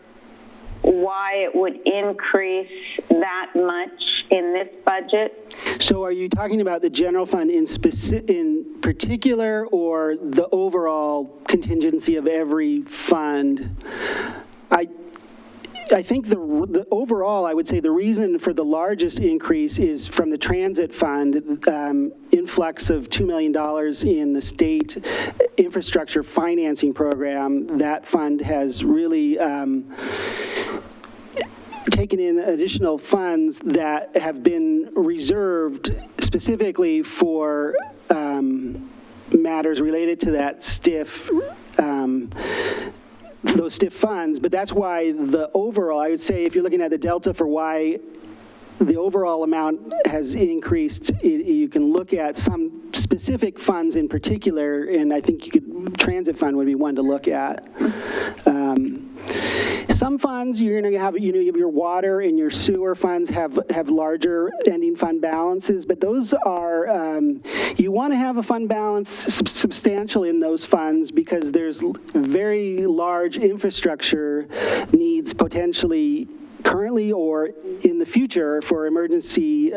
why it would increase that much in this budget? So are you talking about the general fund in particular, or the overall contingency of every fund? I think the overall, I would say the reason for the largest increase is from the transit fund, influx of $2 million in the state infrastructure financing program. That fund has really taken in additional funds that have been reserved specifically for matters related to that those STIF funds, but that's why the overall, I would say if you're looking at the delta for why the overall amount has increased, you can look at some specific funds in particular, and I think transit fund would be one to look at. Some funds you're going to have, your water and your sewer funds have larger ending fund balances, but those are, you want to have a fund balance substantial in those funds because there's very large infrastructure needs potentially currently or in the future for emergency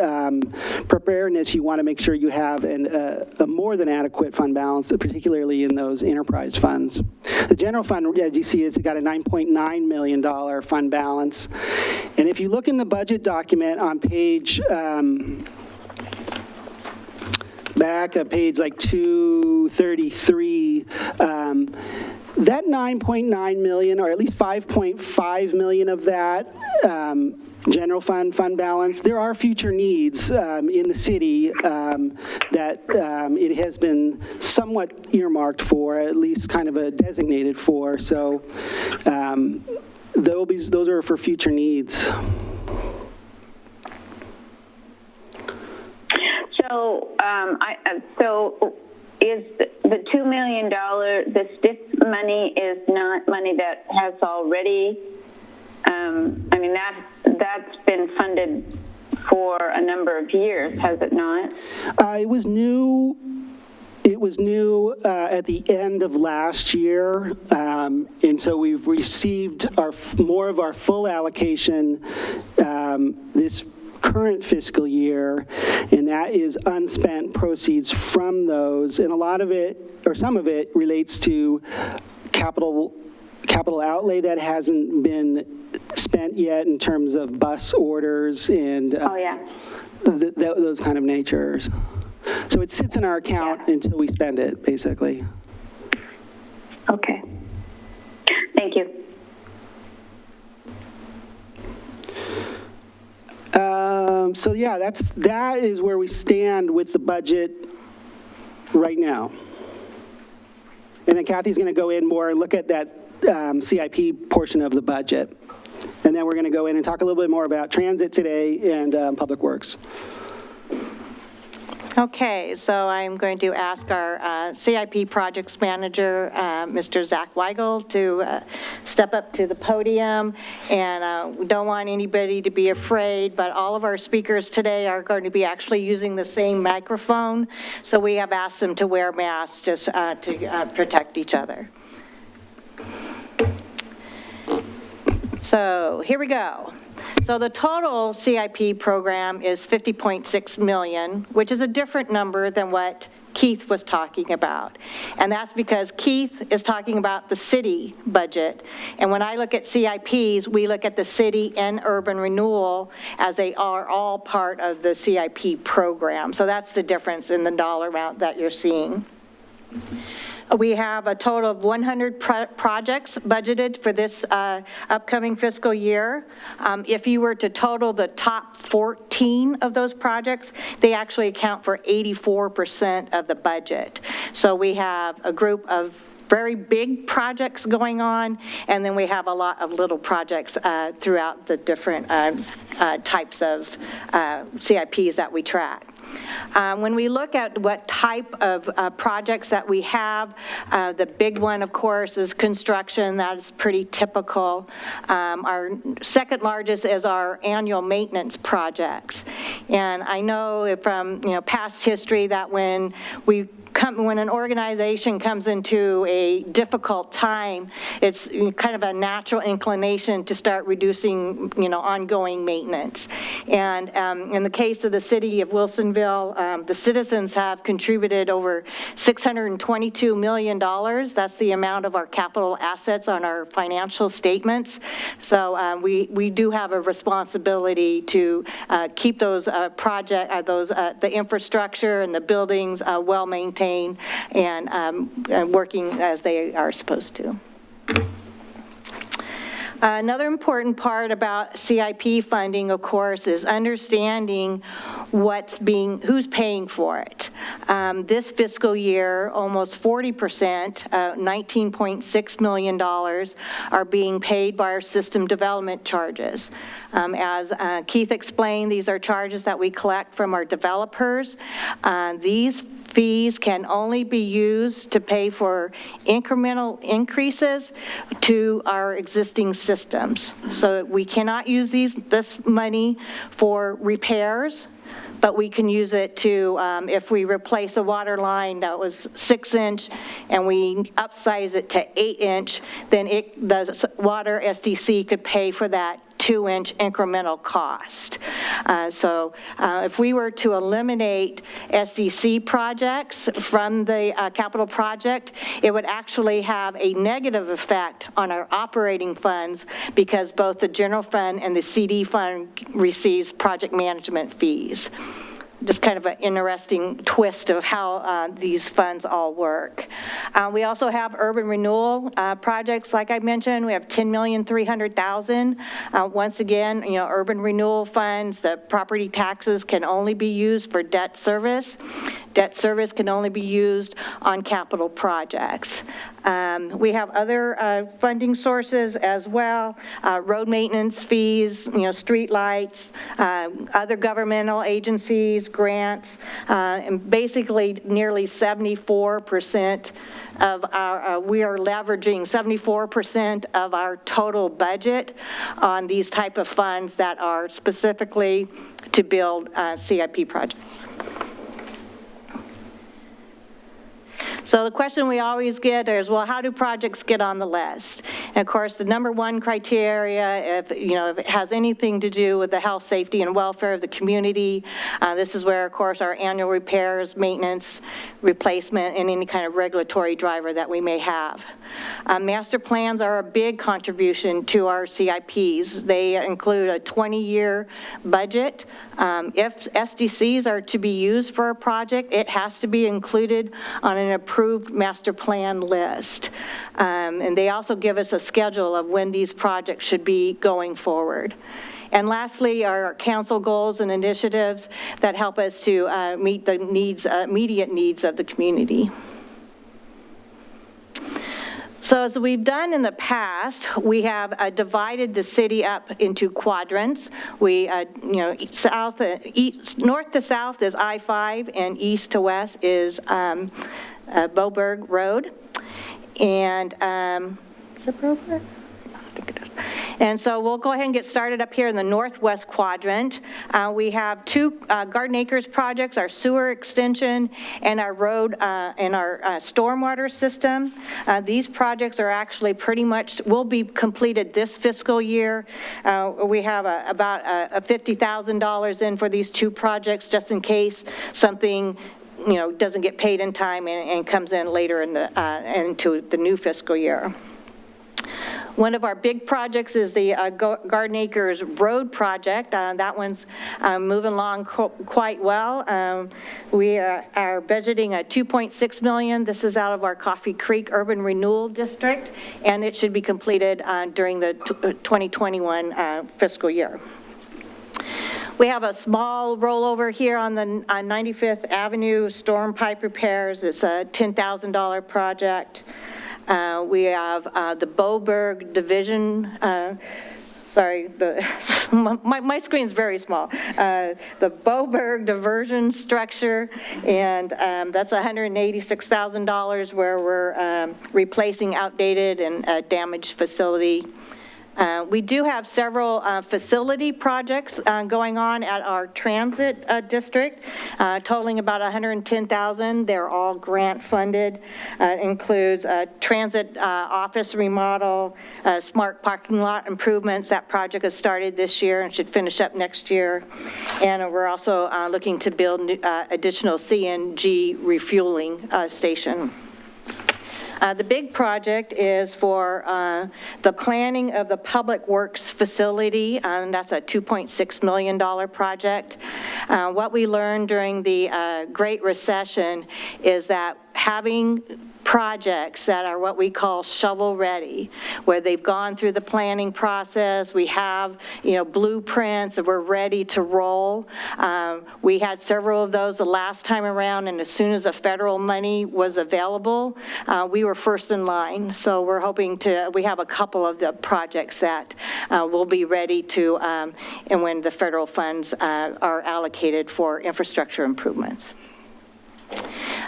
preparedness. You want to make sure you have a more than adequate fund balance, particularly in those enterprise funds. The general fund, as you see, it's got a $9.9 million fund balance. And if you look in the budget document on page, back at page like 233, that 9.9 million, or at least 5.5 million of that general fund balance, there are future needs in the city that it has been somewhat earmarked for, at least kind of a designated for. So those are for future needs. So is the $2 million, the STIF money is not money that has already, that's been funded for a number of years, has it not? It was new at the end of last year, and so we've received more of our full allocation this current fiscal year, and that is unspent proceeds from those, and a lot of it, or some of it, relates to capital outlay that hasn't been spent yet in terms of bus orders and those kind of natures. So it sits in our account until we spend it, basically. Okay. Thank you. So yeah, that is where we stand with the budget right now. And then Kathy's going to go in more and look at that CIP portion of the budget. And then we're going to go in and talk a little bit more about transit today and public works. Okay, so I'm going to ask our CIP projects manager, Mr. Zach Weigel, to step up to the podium. And we don't want anybody to be afraid, but all of our speakers today are going to be actually using the same microphone. So we have asked them to wear masks just to protect each other. So here we go. So the total CIP program is 50.6 million, which is a different number than what Keith was talking about. And that's because Keith is talking about the city budget. And when I look at CIPs, we look at the city and urban renewal as they are all part of the CIP program. So that's the difference in the dollar amount that you're seeing. We have a total of 100 projects budgeted for this upcoming fiscal year. If you were to total the top 14 of those projects, they actually account for 84% of the budget. So we have a group of very big projects going on, and then we have a lot of little projects throughout the different types of CIPs that we track. When we look at what type of projects that we have, the big one, of course, is construction. That's pretty typical. Our second largest is our annual maintenance projects. And I know from past history that when an organization comes into a difficult time, it's kind of a natural inclination to start reducing, ongoing maintenance. And in the case of the city of Wilsonville, the citizens have contributed over $622 million. That's the amount of our capital assets on our financial statements. So we do have a responsibility to keep those the infrastructure and the buildings well maintained and working as they are supposed to. Another important part about CIP funding, of course, is understanding who's paying for it. This fiscal year, almost 40%, $19.6 million, are being paid by our system development charges. As Keith explained, these are charges that we collect from our developers. These fees can only be used to pay for incremental increases to our existing systems. So we cannot use this money for repairs, but we can use it to, if we replace a water line that was 6-inch and we upsize it to 8-inch, then the water SDC could pay for that 2-inch incremental cost. So if we were to eliminate SDC projects from the capital project, it would actually have a negative effect on our operating funds because both the general fund and the CD fund receives project management fees. Just kind of an interesting twist of how these funds all work. We also have urban renewal projects, like I mentioned. We have $10,300,000. Once again, urban renewal funds, the property taxes can only be used for debt service. Debt service can only be used on capital projects. We have other funding sources as well, road maintenance fees, street lights, other governmental agencies, grants, and basically nearly 74% of our, we are leveraging 74% of our total budget on these type of funds that are specifically to build CIP projects. So the question we always get is, well, how do projects get on the list? And of course, the number one criteria, if it has anything to do with the health, safety, and welfare of the community, this is where, of course, our annual repairs, maintenance, replacement, and any kind of regulatory driver that we may have. Master plans are a big contribution to our CIPs. They include a 20-year budget. If SDCs are to be used for a project, it has to be included on an approved master plan list. And they also give us a schedule of when these projects should be going forward. And lastly, our council goals and initiatives that help us to meet the needs, immediate needs of the community. So as we've done in the past, we have divided the city up into quadrants. We, north to south is I-5 and east to west is Boberg Road. And, is it Boberg? I think it is. And so we'll go ahead and get started up here in the northwest quadrant. We have two Garden Acres projects, our sewer extension and our road and our stormwater system. These projects are actually pretty much, will be completed this fiscal year. We have about $50,000 in for these two projects, just in case something doesn't get paid in time and comes in later in into the new fiscal year. One of our big projects is the Garden Acres Road project. That one's moving along quite well. We are budgeting $2.6 million. This is out of our Coffee Creek Urban Renewal District, and it should be completed during the 2021 fiscal year. We have a small rollover here on the 95th Avenue storm pipe repairs. It's a $10,000 project. We have the Boberg Division, my screen's very small. The Boberg Diversion Structure, and that's $186,000 where we're replacing outdated and damaged facility. We do have several facility projects going on at our transit district, totaling about $110,000. They're all grant funded. Includes transit office remodel, smart parking lot improvements. That project has started this year and should finish up next year. And we're also looking to build additional CNG refueling station. The big project is for the planning of the Public Works facility, and that's a $2.6 million project. What we learned during the Great Recession is that having projects that are what we call shovel ready, where they've gone through the planning process, we have, blueprints, and we're ready to roll. We had several of those the last time around, and as soon as the federal money was available, we were first in line. So we're hoping we have a couple of the projects that will be ready to, and when the federal funds are allocated for infrastructure improvements.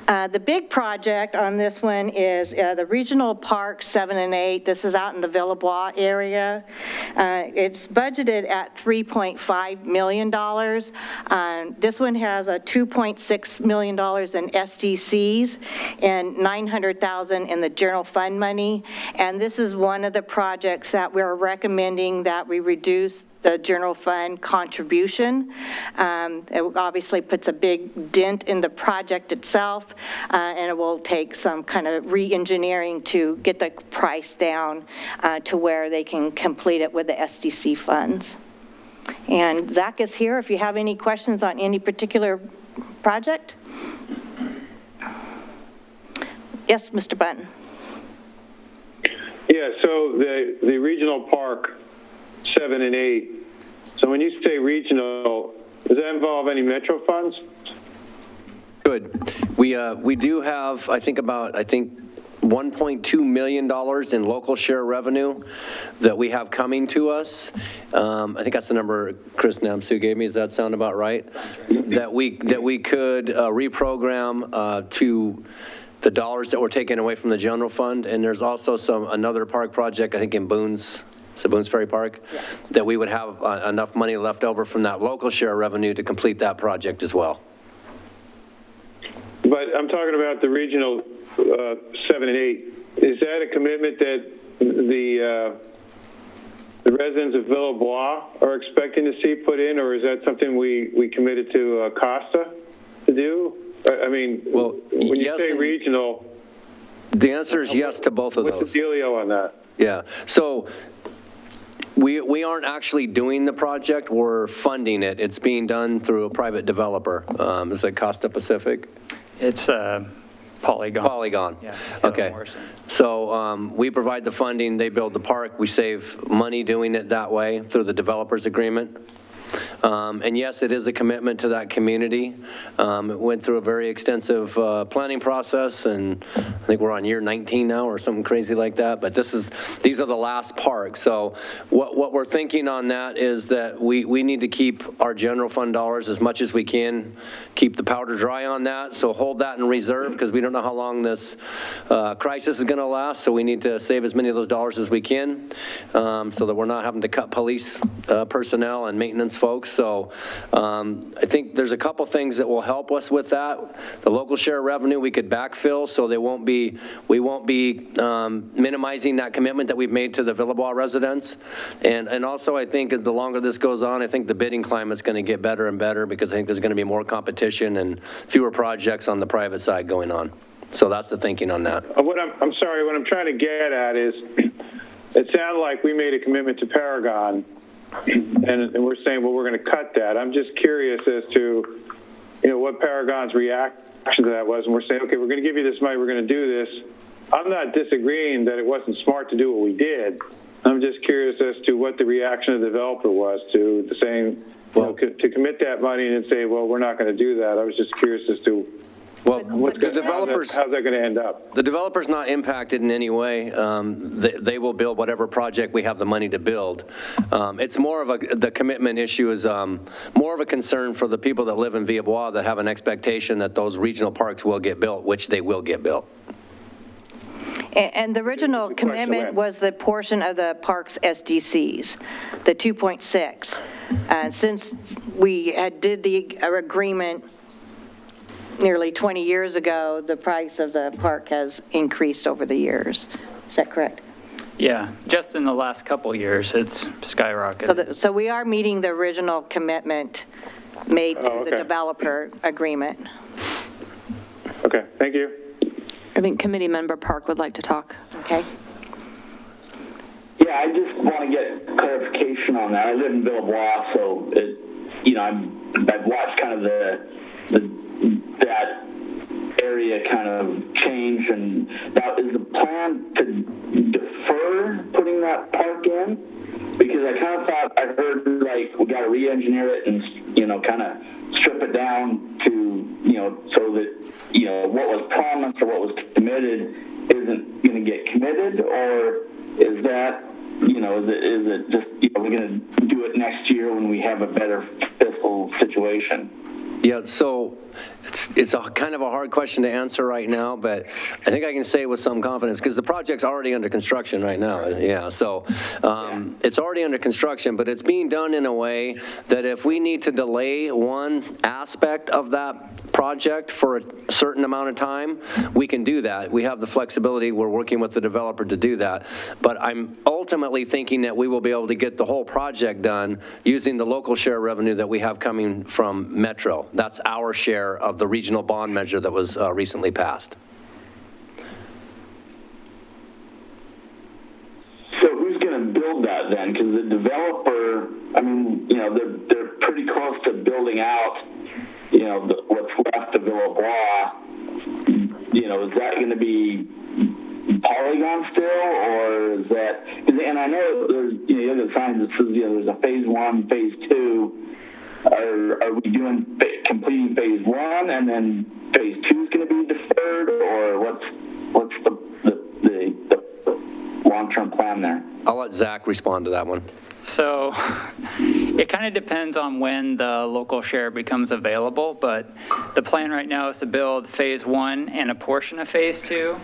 The big project on this one is the Regional Park 7 and 8. This is out in the Villebois area. It's budgeted at $3.5 million. This one has a $2.6 million in SDCs and $900,000 in the general fund money. And this is one of the projects that we're recommending that we reduce the general fund contribution. It obviously puts a big dent in the project itself, and it will take some kind of re-engineering to get the price down to where they can complete it with the SDC funds. And Zach is here if you have any questions on any particular project. Yes, Mr. Button. Yeah, so the regional park 7 and 8. So when you say regional, does that involve any metro funds? Good. We do have, I think $1.2 million in local share revenue that we have coming to us. I think that's the number Chris Namsu gave me. Does that sound about right? That we could reprogram to the dollars that we're taking away from the general fund. And there's also another park project, I think in Boons, so Boons Ferry Park, that we would have enough money left over from that local share revenue to complete that project as well. But I'm talking about the regional 7 and 8. Is that a commitment that the residents of Villebois are expecting to see put in, or is that something we committed to Costa to do? I mean, well, when you say regional, the answer is yes to both of those. What's the dealio on that? Yeah. So we aren't actually doing the project, we're funding it. It's being done through a private developer. Is it Costa Pacific? It's Polygon. Polygon. Yeah. Okay. So we provide the funding, they build the park, we save money doing it that way through the developer's agreement. And yes, it is a commitment to that community. It went through a very extensive planning process, and I think we're on year 19 now or something crazy like that, but these are the last parks. So what we're thinking on that is that we need to keep our general fund dollars as much as we can, keep the powder dry on that, so hold that in reserve because we don't know how long this crisis is going to last, so we need to save as many of those dollars as we can so that we're not having to cut police personnel and maintenance folks. So I think there's a couple things that will help us with that. The local share revenue we could backfill, so we won't be minimizing that commitment that we've made to the Villebois residents. And also I think the longer this goes on, I think the bidding climate's going to get better and better because I think there's going to be more competition and fewer projects on the private side going on. So that's the thinking on that. I'm sorry, what I'm trying to get at is, it sounded like we made a commitment to Paragon, and we're saying, well, we're going to cut that. I'm just curious as to, what Paragon's reaction to that was, and we're saying, okay, we're going to give you this money, we're going to do this. I'm not disagreeing that it wasn't smart to do what we did. I'm just curious as to what the reaction of the developer was to saying, to commit that money and say, well, we're not going to do that. I was just curious as to how's that going to end up? The developer's not impacted in any way. They will build whatever project we have the money to build. It's more of the commitment issue is more of a concern for the people that live in Villebois that have an expectation that those regional parks will get built, which they will get built. And the original commitment was the portion of the park's SDCs, the 2.6. Since we did the agreement nearly 20 years ago, the price of the park has increased over the years. Is that correct? Yeah, just in the last couple years, it's skyrocketed. So we are meeting the original commitment made to the developer agreement. Okay, thank you. I think Committee Member Park would like to talk. Okay. Yeah, I just want to get clarification on that. I live in Villebois, so I've watched kind of that area kind of change, and now is the plan to defer putting that park in? Because I kind of thought I heard like we got to re-engineer it and kind of strip it down to so that what was promised or what was committed isn't going to get committed, or is that is it just we're going to do it next year when we have a better fiscal situation? Yeah, so it's a kind of a hard question to answer right now, but I think I can say with some confidence because the project's already under construction right now. Yeah, so it's already under construction, but it's being done in a way that if we need to delay one aspect of that project for a certain amount of time, we can do that. We have the flexibility. We're working with the developer to do that. But I'm ultimately thinking that we will be able to get the whole project done using the local share revenue that we have coming from Metro. That's our share of the regional bond measure that was recently passed. So who's going to build that then? Because the developer, they're pretty close to building out, what's left of Villebois. Is that going to be Polygon still, or is that? And I know there's the other signs that says there's a phase 1, phase 2. Are we completing phase 1 and then phase 2 is going to be deferred, or what's the long-term plan there? I'll let Zach respond to that one. So it kind of depends on when the local share becomes available, but the plan right now is to build phase 1 and a portion of phase 2.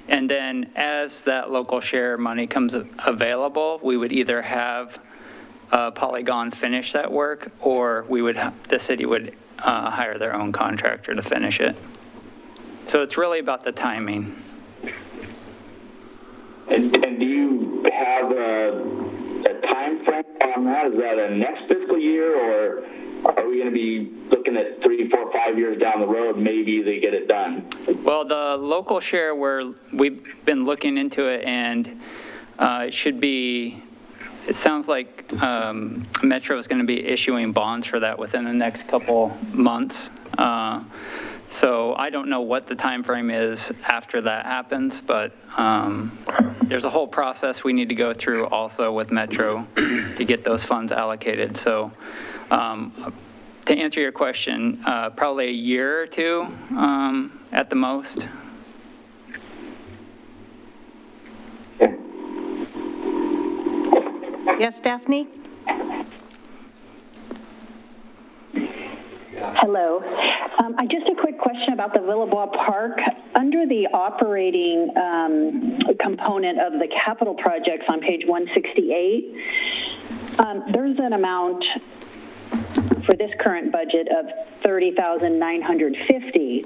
And then as that local share money comes available, we would either have Polygon finish that work, or the city would hire their own contractor to finish it. So it's really about the timing. And do you have a time frame on that? Is that a next fiscal year, or are we going to be looking at 3, 4, 5 years down the road, maybe they get it done? Well, the local share, we've been looking into it, and it sounds like Metro is going to be issuing bonds for that within the next couple months. So I don't know what the time frame is after that happens, but there's a whole process we need to go through also with Metro to get those funds allocated. So To answer your question, probably a year or two at the most. Yes, Daphne? Hello. Just a quick question about the Villebois Park. Under the operating component of the capital projects on page 168, there's an amount for this current budget of $30,950.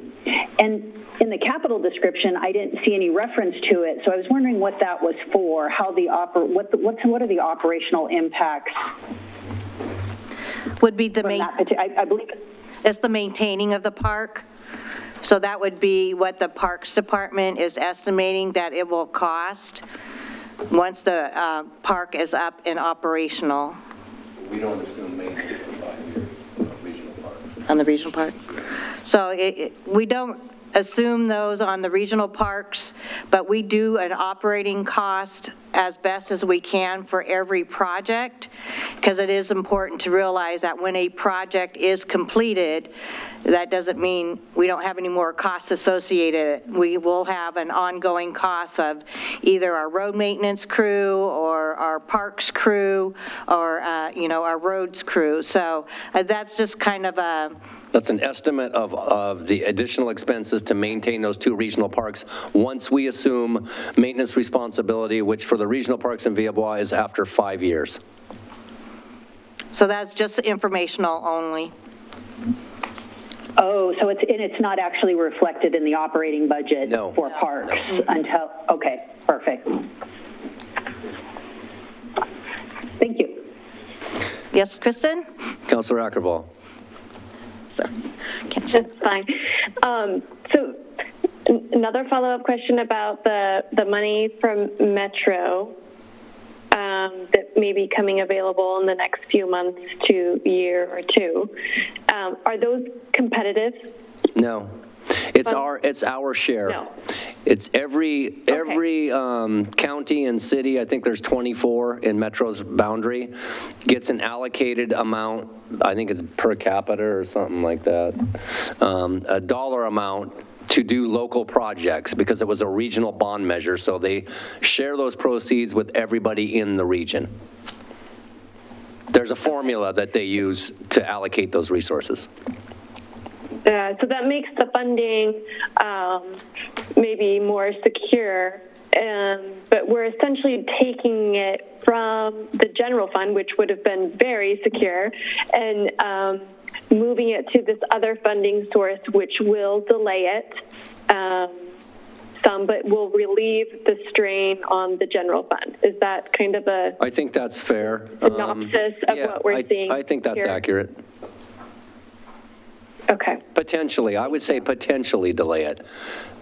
And in the capital description, I didn't see any reference to it. So I was wondering what that was for, how the what are the operational impacts? Would be the I believe it's the maintaining of the park. So that would be what the Parks Department is estimating that it will cost once the park is up and operational. We don't assume maintenance for 5 years on the regional park. On the regional park. So we don't assume those on the regional parks, but we do an operating cost as best as we can for every project, because it is important to realize that when a project is completed, that doesn't mean we don't have any more costs associated. We will have an ongoing cost of either our road maintenance crew or our parks crew or, our roads crew. So that's just kind of a, that's an estimate of the additional expenses to maintain those two regional parks once we assume maintenance responsibility, which for the regional parks in Villebois is after 5 years. so that's just informational only. Oh, so it's not actually reflected in the operating budget for parks until, okay, perfect. Thank you. Yes, Kristen? Councilor Ackerval. Sorry. That's fine. So another follow-up question about the money from Metro that may be coming available in the next few months to year or two. Are those competitive? No. It's our share. No. It's every county and city, I think there's 24 in Metro's boundary, gets an allocated amount, I think it's per capita or something like that, a dollar amount to do local projects because it was a regional bond measure, so they share those proceeds with everybody in the region. There's a formula that they use to allocate those resources. So that makes the funding maybe more secure, but we're essentially taking it from the general fund, which would have been very secure, and moving it to this other funding source, which will delay it some, but will relieve the strain on the general fund. Is that kind of a I think that's fair. synopsis of what we're seeing? I think that's here? accurate. Okay. Potentially, I would say potentially delay it.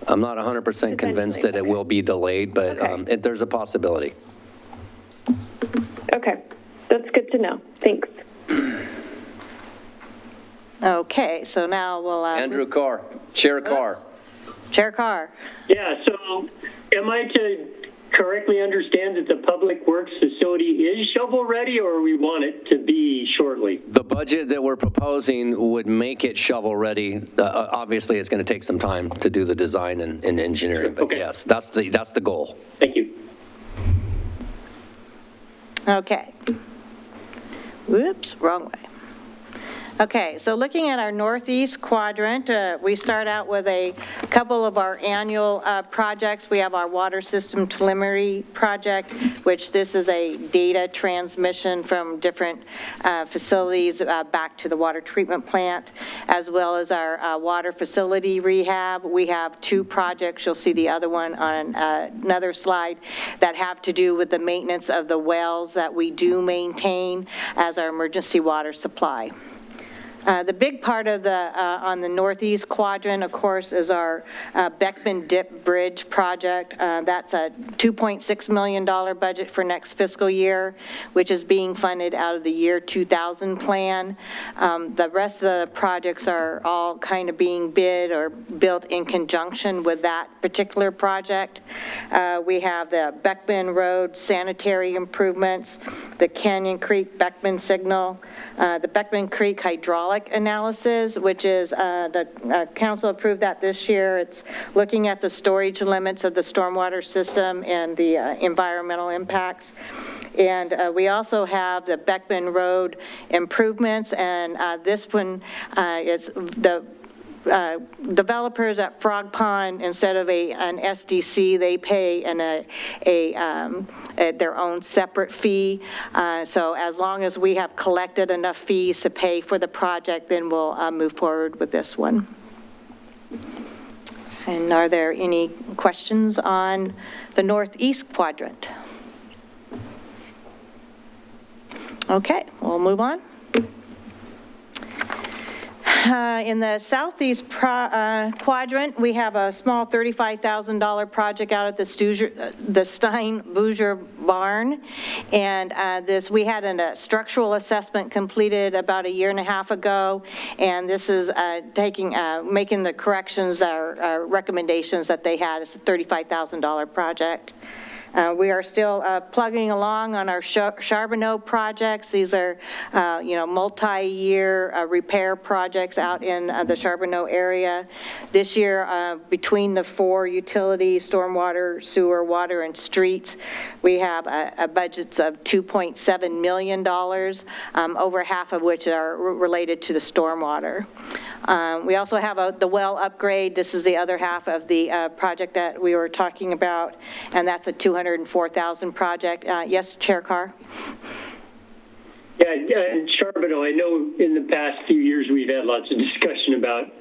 I'm not 100% convinced that it will be delayed, but there's a possibility. Okay, that's good to know. Thanks. Okay, so now we'll... Andrew Carr, Chair Carr. Chair Carr. Yeah, so am I to correctly understand that the Public Works facility is shovel-ready, or we want it to be shortly? The budget that we're proposing would make it shovel-ready. Obviously, it's going to take some time to do the design and engineering, but yes, that's the goal. Thank you. Okay. Whoops, wrong way. Okay, so looking at our northeast quadrant, we start out with a couple of our annual projects. We have our water system telemetry project, which this is a data transmission from different facilities back to the water treatment plant, as well as our water facility rehab. We have two projects, you'll see the other one on another slide, that have to do with the maintenance of the wells that we do maintain as our emergency water supply. The big part of on the northeast quadrant, of course, is our Beckman Dip Bridge project. That's a $2.6 million budget for next fiscal year, which is being funded out of the year 2000 plan. The rest of the projects are all kind of being bid or built in conjunction with that particular project. We have the Beckman Road sanitary improvements, the Canyon Creek Beckman signal, the Beckman Creek hydraulic analysis, which is the council approved that this year. It's looking at the storage limits of the stormwater system and the environmental impacts. And we also have the Beckman Road improvements, and this one is the developers at Frog Pond, instead of an SDC, they pay their own separate fee. So as long as we have collected enough fees to pay for the project, then we'll move forward with this one. And are there any questions on the northeast quadrant? Okay, we'll move on. In the southeast quadrant, we have a small $35,000 project out at the Stein Bouger Barn. And we had a structural assessment completed about 1.5 years ago. And this is making the corrections that are recommendations that they had. It's a $35,000 project. We are still plugging along on our Charbonneau projects. These are, multi-year repair projects out in the Charbonneau area. This year, between the 4 utilities, stormwater, sewer, water, and streets, we have a budgets of $2.7 million, over half of which are related to the stormwater. We also have the well upgrade. This is the other half of the project that we were talking about, and that's a $204,000 project. Yes, Chair Carr? Yeah, in Charbonneau, I know in the past few years we've had lots of discussion about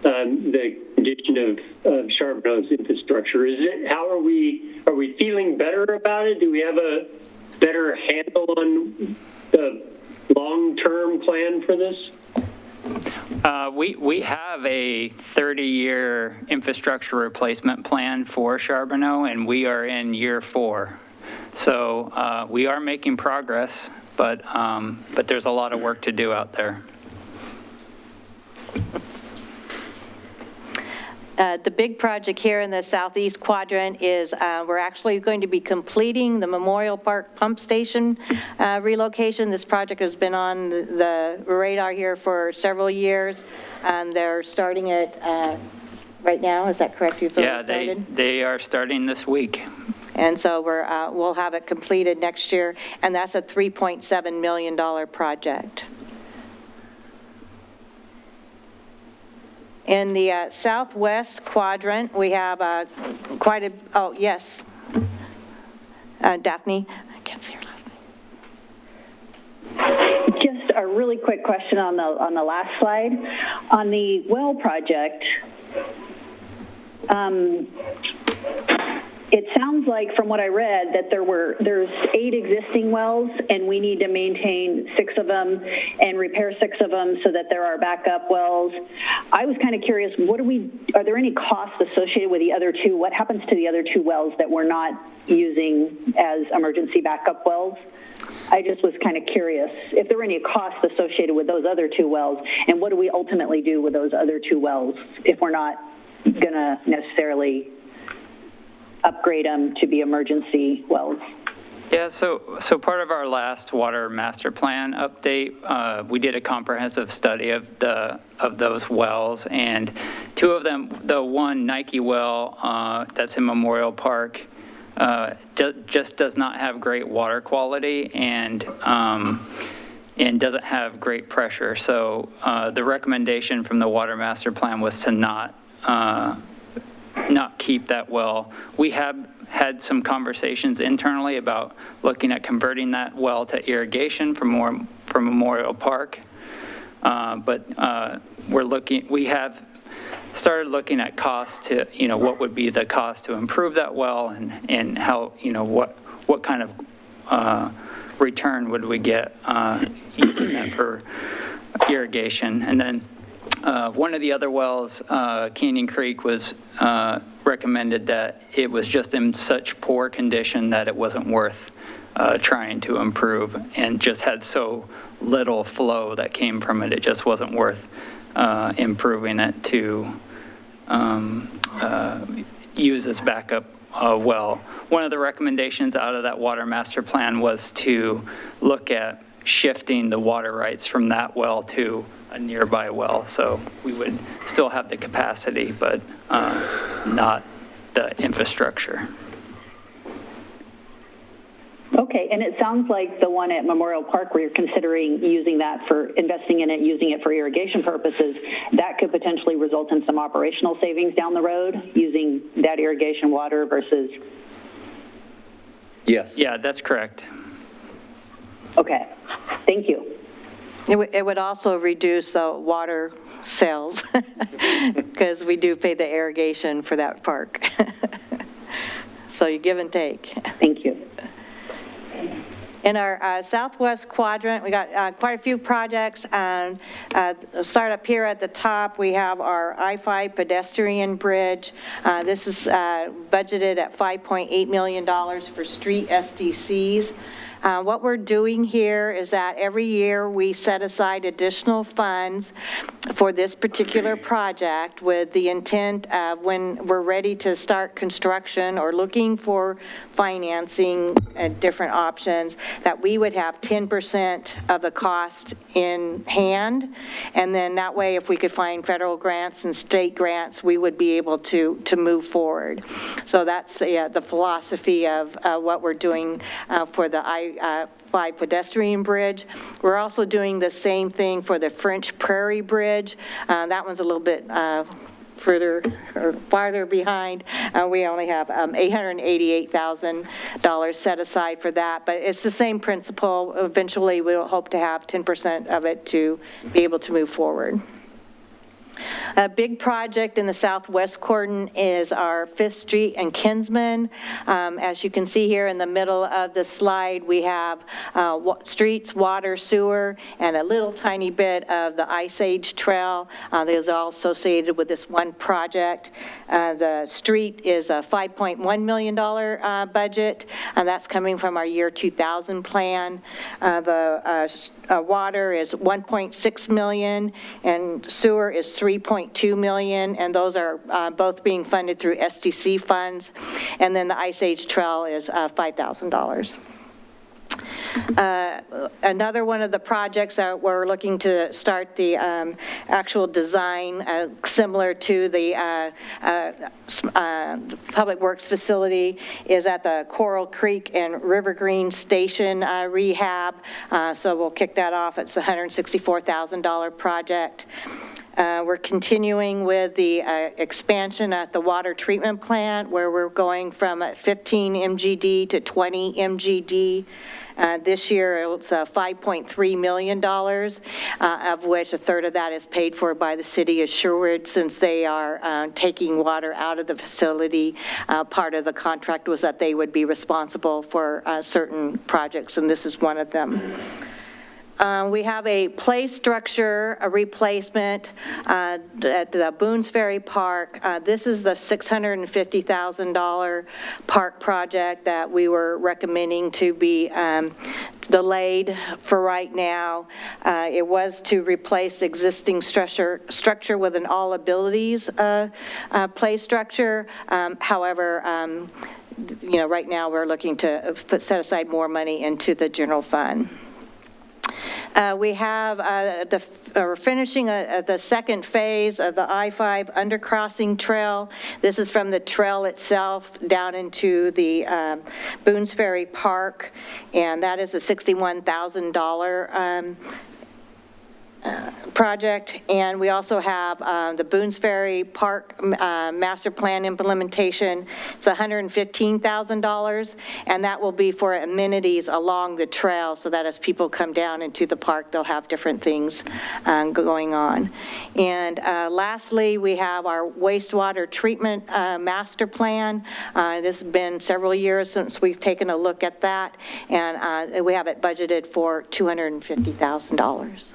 the condition of Charbonneau's infrastructure. How are we feeling better about it? Do we have a better handle on the long-term plan for this? We have a 30-year infrastructure replacement plan for Charbonneau, and we are in year 4. So we are making progress, but there's a lot of work to do out there. The big project here in the southeast quadrant is we're actually going to be completing the Memorial Park pump station relocation. This project has been on the radar here for several years, and they're starting it right now. Is that correct? Yeah, they are starting this week. And so we'll have it completed next year, and that's a $3.7 million project. In the southwest quadrant, we have oh, yes. Daphne, I can't see her last name. Just a really quick question on the last slide. On the well project, it sounds like from what I read that there's 8 existing wells, and we need to maintain 6 of them and repair 6 of them so that there are backup wells. I was kind of curious, are there any costs associated with the other 2? What happens to the other 2 wells that we're not using as emergency backup wells? I just was kind of curious if there were any costs associated with those other 2 wells, and what do we ultimately do with those other 2 wells if we're not going to necessarily upgrade them to be emergency wells? Yeah, so part of our last water master plan update, we did a comprehensive study of those wells, and 2 of them, the one Nike well that's in Memorial Park, just does not have great water quality and doesn't have great pressure. So the recommendation from the water master plan was to not keep that well. We have had some conversations internally about looking at converting that well to irrigation from Memorial Park. But we have started looking at costs to, what would be the cost to improve that well, and how, what kind of return would we get using that for irrigation. And then one of the other wells, Canyon Creek, was recommended that it was just in such poor condition that it wasn't worth trying to improve, and just had so little flow that came from it, it just wasn't worth improving it to use as backup well. One of the recommendations out of that water master plan was to look at shifting the water rights from that well to a nearby well. So we would still have the capacity, but not the infrastructure. Okay, and it sounds like the one at Memorial Park where you're considering using that for, investing in it, using it for irrigation purposes, that could potentially result in some operational savings down the road, using that irrigation water versus... Yes. Yeah, that's correct. Okay, thank you. It would also reduce water sales, because we do pay the irrigation for that park. So you give and take. Thank you. In our southwest quadrant, we got quite a few projects. Start up here at the top, we have our I-5 pedestrian bridge. This is budgeted at $5.8 million for street SDCs. What we're doing here is that every year we set aside additional funds for this particular project with the intent of when we're ready to start construction or looking for financing and different options, that we would have 10% of the cost in hand. And then that way, if we could find federal grants and state grants, we would be able to move forward. So that's the philosophy of what we're doing for the I-5 pedestrian bridge. We're also doing the same thing for the French Prairie Bridge. That one's a little bit farther behind. We only have $888,000 set aside for that, but it's the same principle. Eventually, we'll hope to have 10% of it to be able to move forward. A big project in the southwest quadrant is our 5th Street and Kinsman. As you can see here in the middle of the slide, we have streets, water, sewer, and a little tiny bit of the Ice Age Trail. Those are all associated with this one project. The street is a $5.1 million budget, and that's coming from our year 2000 plan. The water is $1.6 million, and sewer is $3.2 million, and those are both being funded through SDC funds. And then the Ice Age Trail is $5,000. Another one of the projects that we're looking to start the actual design, similar to the Public Works facility, is at the Coral Creek and River Green Station rehab. So we'll kick that off. It's a $164,000 project. We're continuing with the expansion at the water treatment plant, where we're going from 15 MGD to 20 MGD. This year, it's $5.3 million, of which a third of that is paid for by the city of Sherwood, since they are taking water out of the facility. Part of the contract was that they would be responsible for certain projects, and this is one of them. We have a play structure, a replacement at the Boons Ferry Park. This is the $650,000 park project that we were recommending to be delayed for right now. It was to replace the existing structure with an all abilities play structure. However, right now we're looking to set aside more money into the general fund. We have we're finishing the second phase of the I-5 undercrossing trail. This is from the trail itself down into the Boons Ferry Park, and that is a $61,000 project. And we also have the Boons Ferry Park master plan implementation. It's $115,000, and that will be for amenities along the trail, so that as people come down into the park, they'll have different things going on. And lastly, we have our wastewater treatment master plan. This has been several years since we've taken a look at that, and we have it budgeted for $250,000.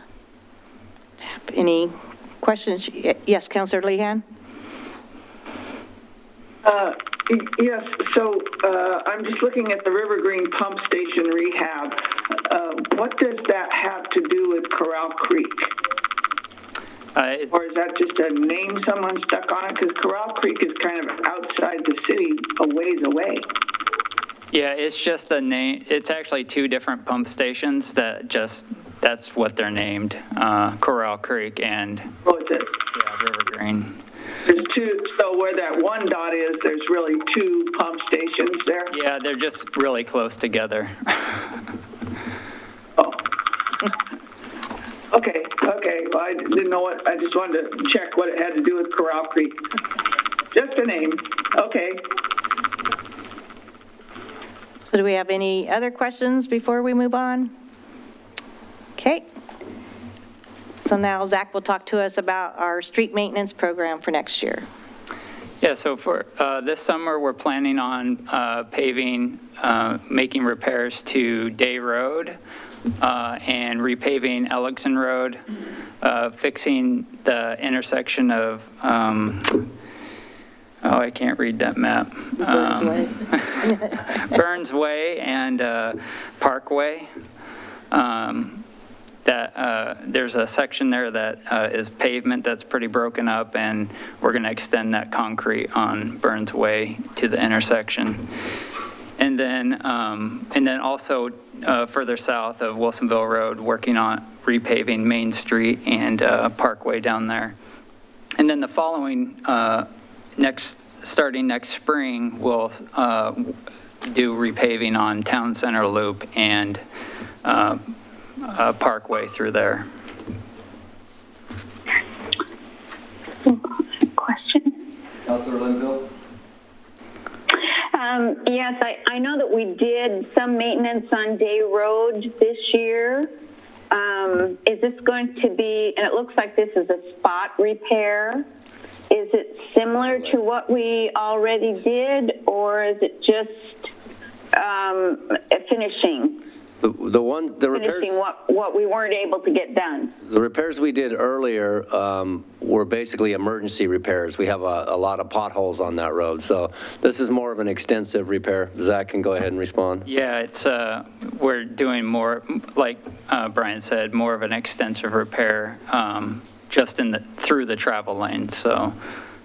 Any questions? Yes, Councilor Lehan? Yes, so I'm just looking at the River Green Pump Station rehab. What does that have to do with Corral Creek? Or is that just a name someone stuck on it? Because Corral Creek is kind of outside the city, a ways away. Yeah, it's just a name. It's actually two different pump stations that's what they're named, Corral Creek and River Green. There's two, so where that one dot is, there's really two pump stations there? Yeah, they're just really close together. Okay. Well, I didn't know what, I just wanted to check what it had to do with Corral Creek. Just a name. Okay. So do we have any other questions before we move on? Okay. So now Zach will talk to us about our street maintenance program for next year. Yeah, so for this summer, we're planning on paving, making repairs to Day Road and repaving Ellington Road, fixing the intersection of, I can't read that map. Burns Way. Burns Way and Parkway. There's a section there that is pavement that's pretty broken up, and we're going to extend that concrete on Burns Way to the intersection. And then also further south of Wilsonville Road, working on repaving Main Street and Parkway down there. And then the following, starting next spring, we'll do repaving on Town Center Loop and Parkway through there. Question? Councilor Linville? Yes, I know that we did some maintenance on Day Road this year. Is this going to be, and it looks like this is a spot repair, is it similar to what we already did, or is it just finishing? The repairs, finishing what we weren't able to get done. the repairs we did earlier were basically emergency repairs. We have a lot of potholes on that road, so this is more of an extensive repair. Zach can go ahead and respond. Yeah, it's we're doing more, like Brian said, more of an extensive repair just through the travel lanes. So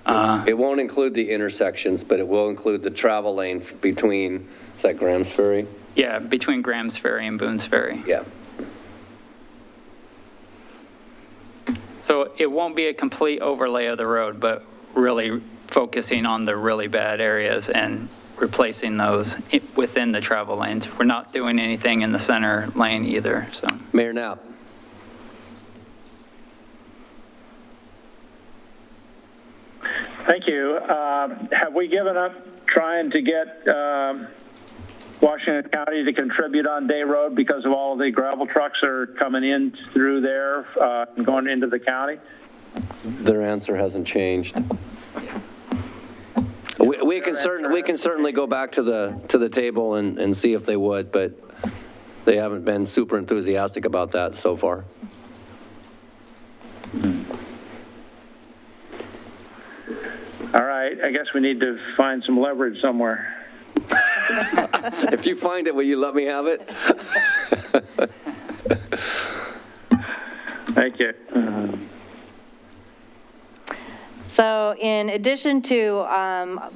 it won't include the intersections, but it will include the travel lane between, is that Graham's Ferry? Yeah, between Graham's Ferry and Boons Ferry. Yeah. So it won't be a complete overlay of the road, but really focusing on the really bad areas and replacing those within the travel lanes. We're not doing anything in the center lane either, so. Mayor Knapp. Thank you. Have we given up trying to get Washington County to contribute on Day Road because of all of the gravel trucks that are coming in through there and going into the county? Their answer hasn't changed. We can certainly go back to the table and see if they would, but they haven't been super enthusiastic about that so far. All right, I guess we need to find some leverage somewhere. If you find it, will you let me have it? Thank you. So in addition to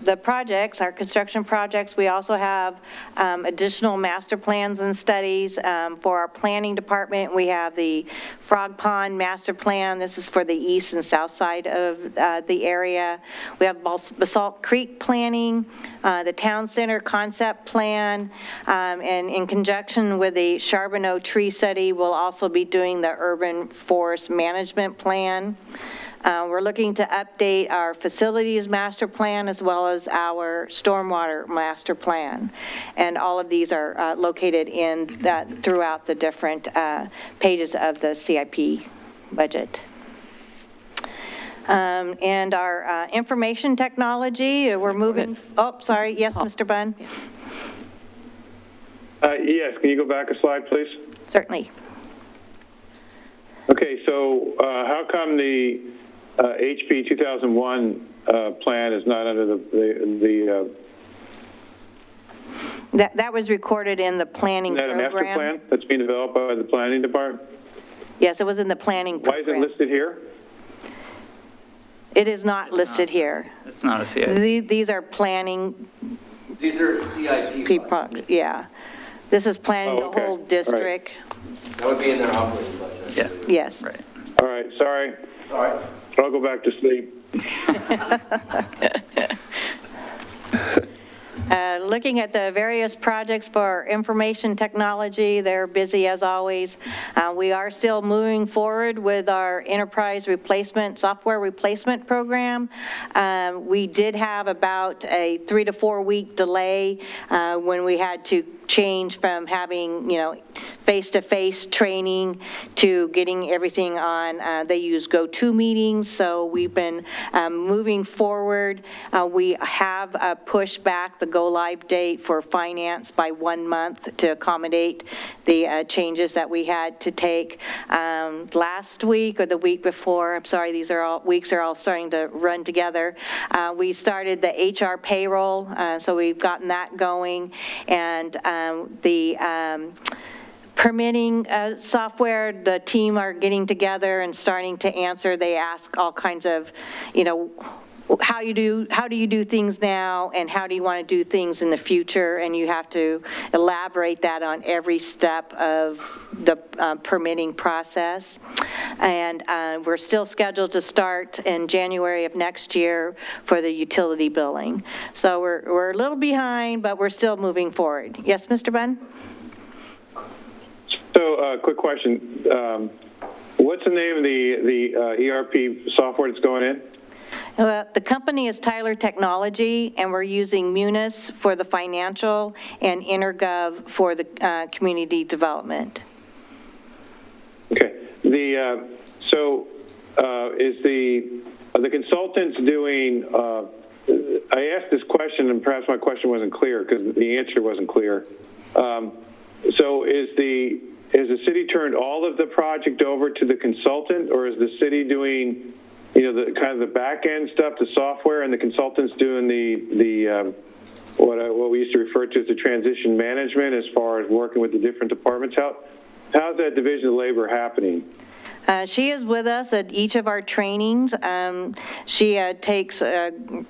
the projects, our construction projects, we also have additional master plans and studies for our planning department. We have the Frog Pond Master Plan. This is for the east and south side of the area. We have Basalt Creek Planning, the Town Center Concept Plan, and in conjunction with the Charbonneau Tree Study, we'll also be doing the Urban Forest Management Plan. We're looking to update our facilities master plan as well as our stormwater master plan. And all of these are located throughout the different pages of the CIP budget. And our information technology, we're moving, sorry, yes, Mr. Bunn? Yes, can you go back a slide, please? Certainly. Okay. Okay, so how come the HB 2001 plan is not under the That was recorded in the planning is that a program. master plan that's being developed by the planning department? Yes, it was in the planning Why is program. it listed here? It is not listed here. It's not a CIP. These are planning, These are CIP funds. yeah. This is planning Oh, the okay. whole All right. district. That would be in their operating budget. Yeah. Yes. Right. All right, sorry. All right. I'll go back to sleep. Looking at the various projects for information technology, they're busy as always. We are still moving forward with our enterprise replacement, software replacement program. We did have about a 3 to 4 week delay when we had to change from having, face-to-face training to getting everything on, they use go-to meetings, so we've been moving forward. We have pushed back the go-live date for finance by 1 month to accommodate the changes that we had to take. Last week or the week before, I'm sorry, weeks are all starting to run together. We started the HR payroll, so we've gotten that going, and the permitting software, the team are getting together and starting to answer. They ask all kinds of, how do you do things now, and how do you want to do things in the future, and you have to elaborate that on every step of the permitting process. And we're still scheduled to start in January of next year for the utility billing. So we're a little behind, but we're still moving forward. Yes, Mr. Bunn? So, quick question. What's the name of the ERP software that's going in? Well, the company is Tyler Technology, and we're using Munis for the financial and Intergov for the community development. Okay. Is the consultants doing, I asked this question, and perhaps my question wasn't clear because the answer wasn't clear. So has the city turned all of the project over to the consultant, or is the city doing, the kind of the back end stuff, the software, and the consultants doing the what we used to refer to as the transition management as far as working with the different departments? How's that division of labor happening? She is with us at each of our trainings. She takes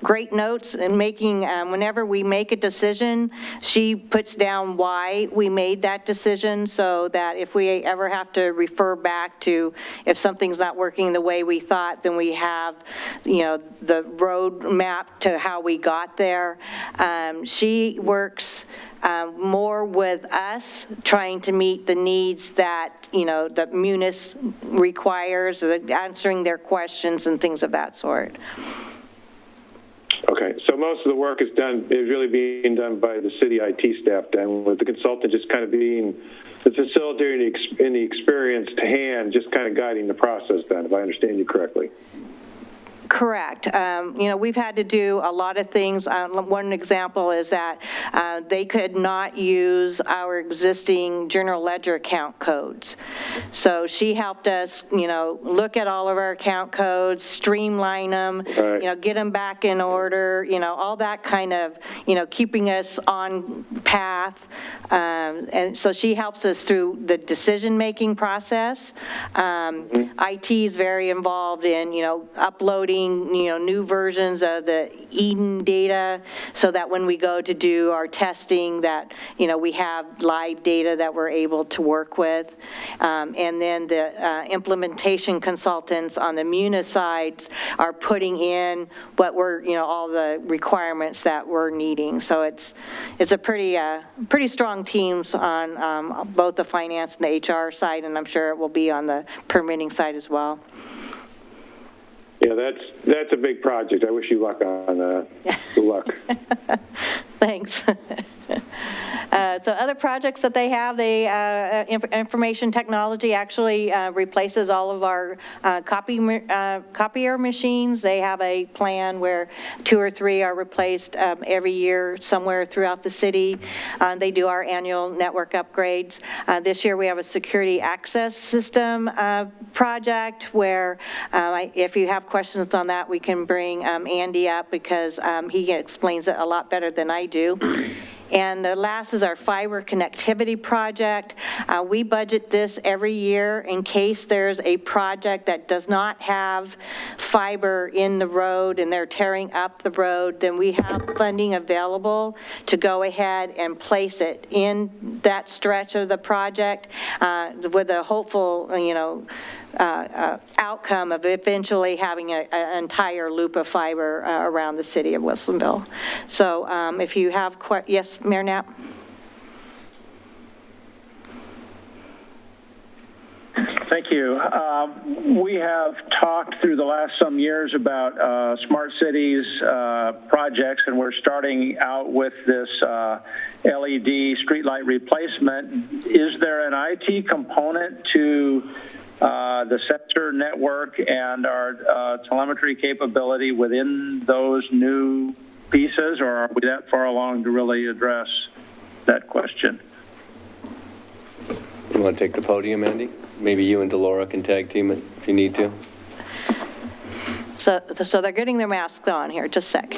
great notes and whenever we make a decision, she puts down why we made that decision, so that if we ever have to refer back to if something's not working the way we thought, then we have, the road map to how we got there. She works more with us, trying to meet the needs that, that Munis requires, answering their questions and things of that sort. Okay, so most of the work is really being done by the city IT staff then, with the consultant just kind of being the facilitator and the experienced hand, just kind of guiding the process then, if I understand you correctly. Correct. We've had to do a lot of things. One example is that they could not use our existing general ledger account codes. So she helped us, look at all of our account codes, streamline them, right. Get them back in order, all that kind of, keeping us on path. And so she helps us through the decision-making process. IT is very involved in, uploading, new versions of the Eden data, so that when we go to do our testing that, we have live data that we're able to work with. And then the implementation consultants on the Munis side are putting in what we're, all the requirements that we're needing. So it's a pretty strong teams on both the finance and the HR side, and I'm sure it will be on the permitting side as well. Yeah, that's a big project. I wish you luck on that. Good luck. Thanks. So other projects that they have, information technology actually replaces all of our copier machines. They have a plan where 2 or 3 are replaced every year somewhere throughout the city. They do our annual network upgrades. This year we have a security access system project where if you have questions on that, we can bring Andy up because he explains it a lot better than I do. And the last is our fiber connectivity project. We budget this every year in case there's a project that does not have fiber in the road and they're tearing up the road, then we have funding available to go ahead and place it in that stretch of the project with a hopeful, outcome of eventually having an entire loop of fiber around the city of Wilsonville. So if you have, yes, Mayor Knapp? Thank you. We have talked through the last some years about smart cities projects, and we're starting out with this LED streetlight replacement. Is there an IT component to the sensor network and our telemetry capability within those new pieces, or are we that far along to really address that question? You want to take the podium, Andy? Maybe you and Delora can tag team it if you need to. So they're getting their masks on here, just a sec.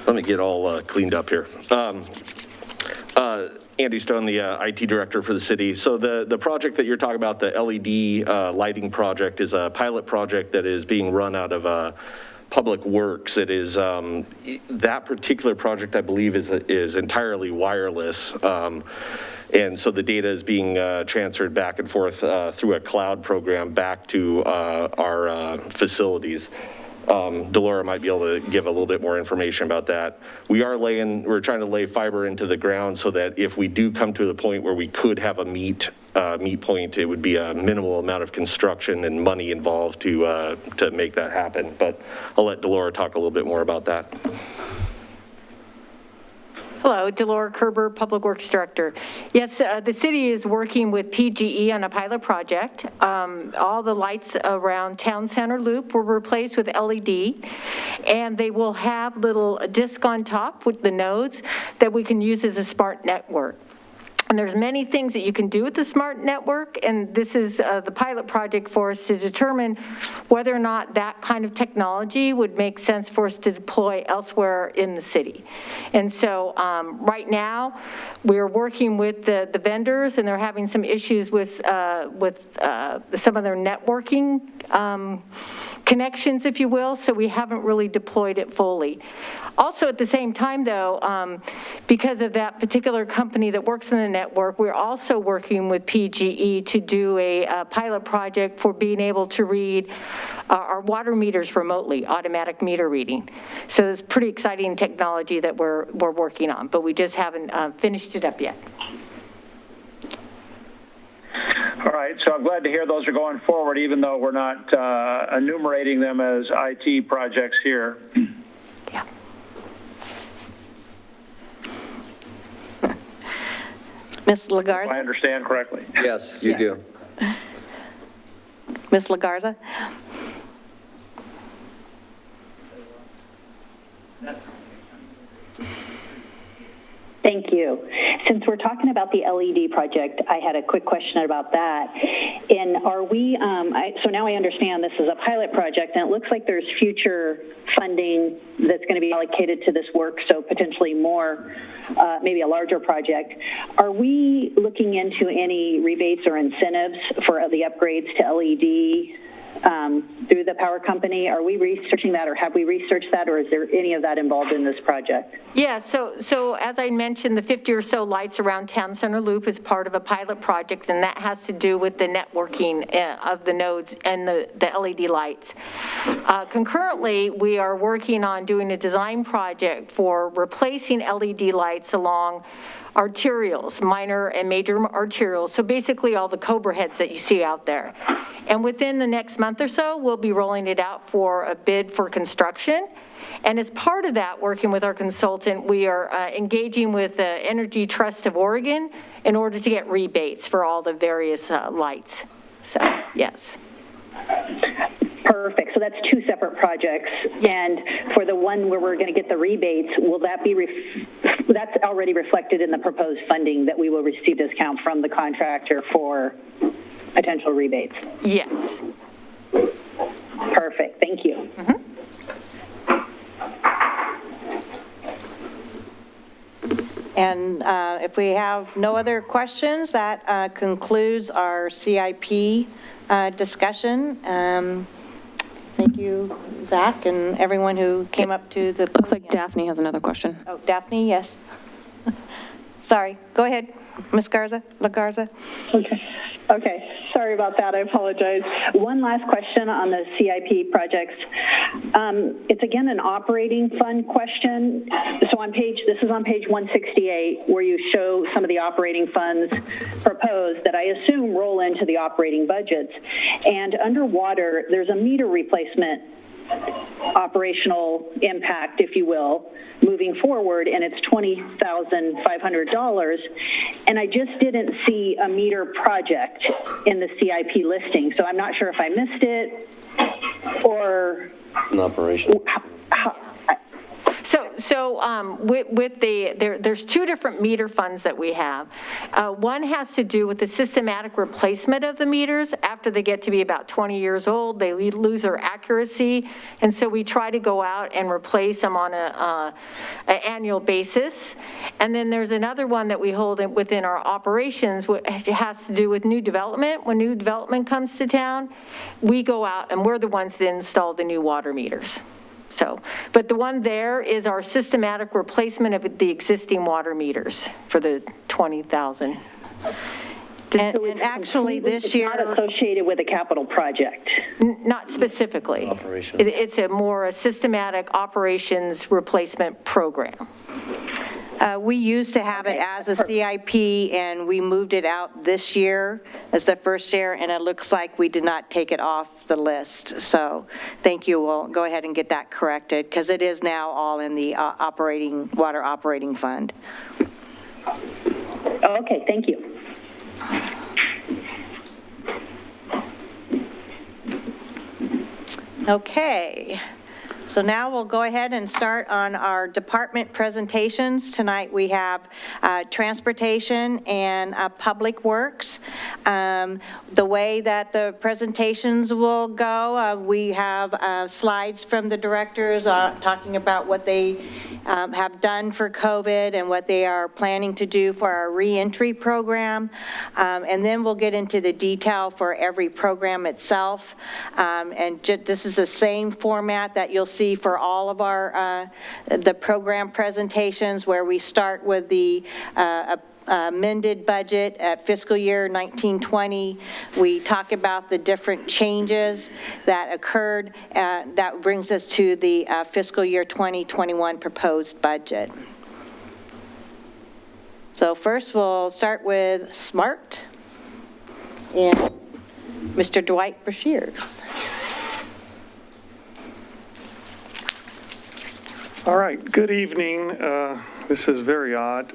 Let me get all cleaned up here. Andy Stone, the IT director for the city. So the project that you're talking about, the LED lighting project, is a pilot project that is being run out of Public Works. It is, that particular project, I believe, is entirely wireless. And so the data is being transferred back and forth through a cloud program back to our facilities. Delora might be able to give a little bit more information about that. We're trying to lay fiber into the ground so that if we do come to the point where we could have a meet point, it would be a minimal amount of construction and money involved to make that happen. But I'll let Delora talk a little bit more about that. Hello, Delora Kerber, Public Works Director. Yes, the city is working with PGE on a pilot project. All the lights around Town Center Loop were replaced with LED, and they will have little disc on top with the nodes that we can use as a smart network. And there's many things that you can do with the smart network, and this is the pilot project for us to determine whether or not that kind of technology would make sense for us to deploy elsewhere in the city. And so right now, we're working with the vendors, and they're having some issues with some of their networking connections, if you will, so we haven't really deployed it fully. Also, at the same time, though, because of that particular company that works in the network, we're also working with PGE to do a pilot project for being able to read our water meters remotely, automatic meter reading. So it's pretty exciting technology that we're working on, but we just haven't finished it up yet. All right, so I'm glad to hear those are going forward, even though we're not enumerating them as IT projects here. Yeah. Ms. LaGarza? If I understand correctly. Yes, you do. Ms. LaGarza? Thank you. Since we're talking about the LED project, I had a quick question about that. And are we, so now I understand this is a pilot project, and it looks like there's future funding that's going to be allocated to this work, so potentially more, maybe a larger project. Are we looking into any rebates or incentives for the upgrades to LED through the power company? Are we researching that, or have we researched that, or is there any of that involved in this project? Yeah, so as I mentioned, the 50 or so lights around Town Center Loop is part of a pilot project, and that has to do with the networking of the nodes and the LED lights. Concurrently, we are working on doing a design project for replacing LED lights along arterials, minor and major arterials, so basically all the Cobra heads that you see out there. And within the next month or so, we'll be rolling it out for a bid for construction. And as part of that, working with our consultant, we are engaging with the Energy Trust of Oregon in order to get rebates for all the various lights. So, yes. Perfect. So that's two separate projects. Yes. And for the one where we're going to get the rebates, will that be, that's already reflected in the proposed funding that we will receive discount from the contractor for potential rebates? Yes. Perfect. Thank you. Mm-hmm. And if we have no other questions, that concludes our CIP discussion. Thank you, Zach, and everyone who came up to the podium. Looks like Daphne has another question. Oh, Daphne, yes. Sorry, go ahead, Ms. LaGarza. Okay, sorry about that, I apologize. One last question on the CIP projects. It's again an operating fund question. So this is on page 168, where you show some of the operating funds proposed that I assume roll into the operating budgets. And underwater, there's a meter replacement operational impact, if you will, moving forward, and it's $20,500. And I just didn't see a meter project in the CIP listing, so I'm not sure if I missed it or An operation. There's two different meter funds that we have. One has to do with the systematic replacement of the meters. After they get to be about 20 years old, they lose their accuracy, and so we try to go out and replace them on an annual basis. And then there's another one that we hold within our operations, which has to do with new development. When new development comes to town, we go out and we're the ones that install the new water meters. So, but the one there is our systematic replacement of the existing water meters for the 20,000. And actually this year, not associated with a capital project. Not specifically. It's a systematic operations replacement program. We used to have it as a CIP, and we moved it out this year as the first year, and it looks like we did not take it off the list. So thank you. We'll go ahead and get that corrected, because it is now all in the water operating fund. Okay, thank you. Okay. So now we'll go ahead and start on our department presentations. Tonight we have transportation and public works. The way that the presentations will go, we have slides from the directors talking about what they have done for COVID and what they are planning to do for our reentry program. And then we'll get into the detail for every program itself. And this is the same format that you'll see for all of our the program presentations, where we start with the amended budget at fiscal year 1920. We talk about the different changes that occurred. That brings us to the fiscal year 2021 proposed budget. So first we'll start with SMART and Mr. Dwight Brashears. All right, good evening. This is very odd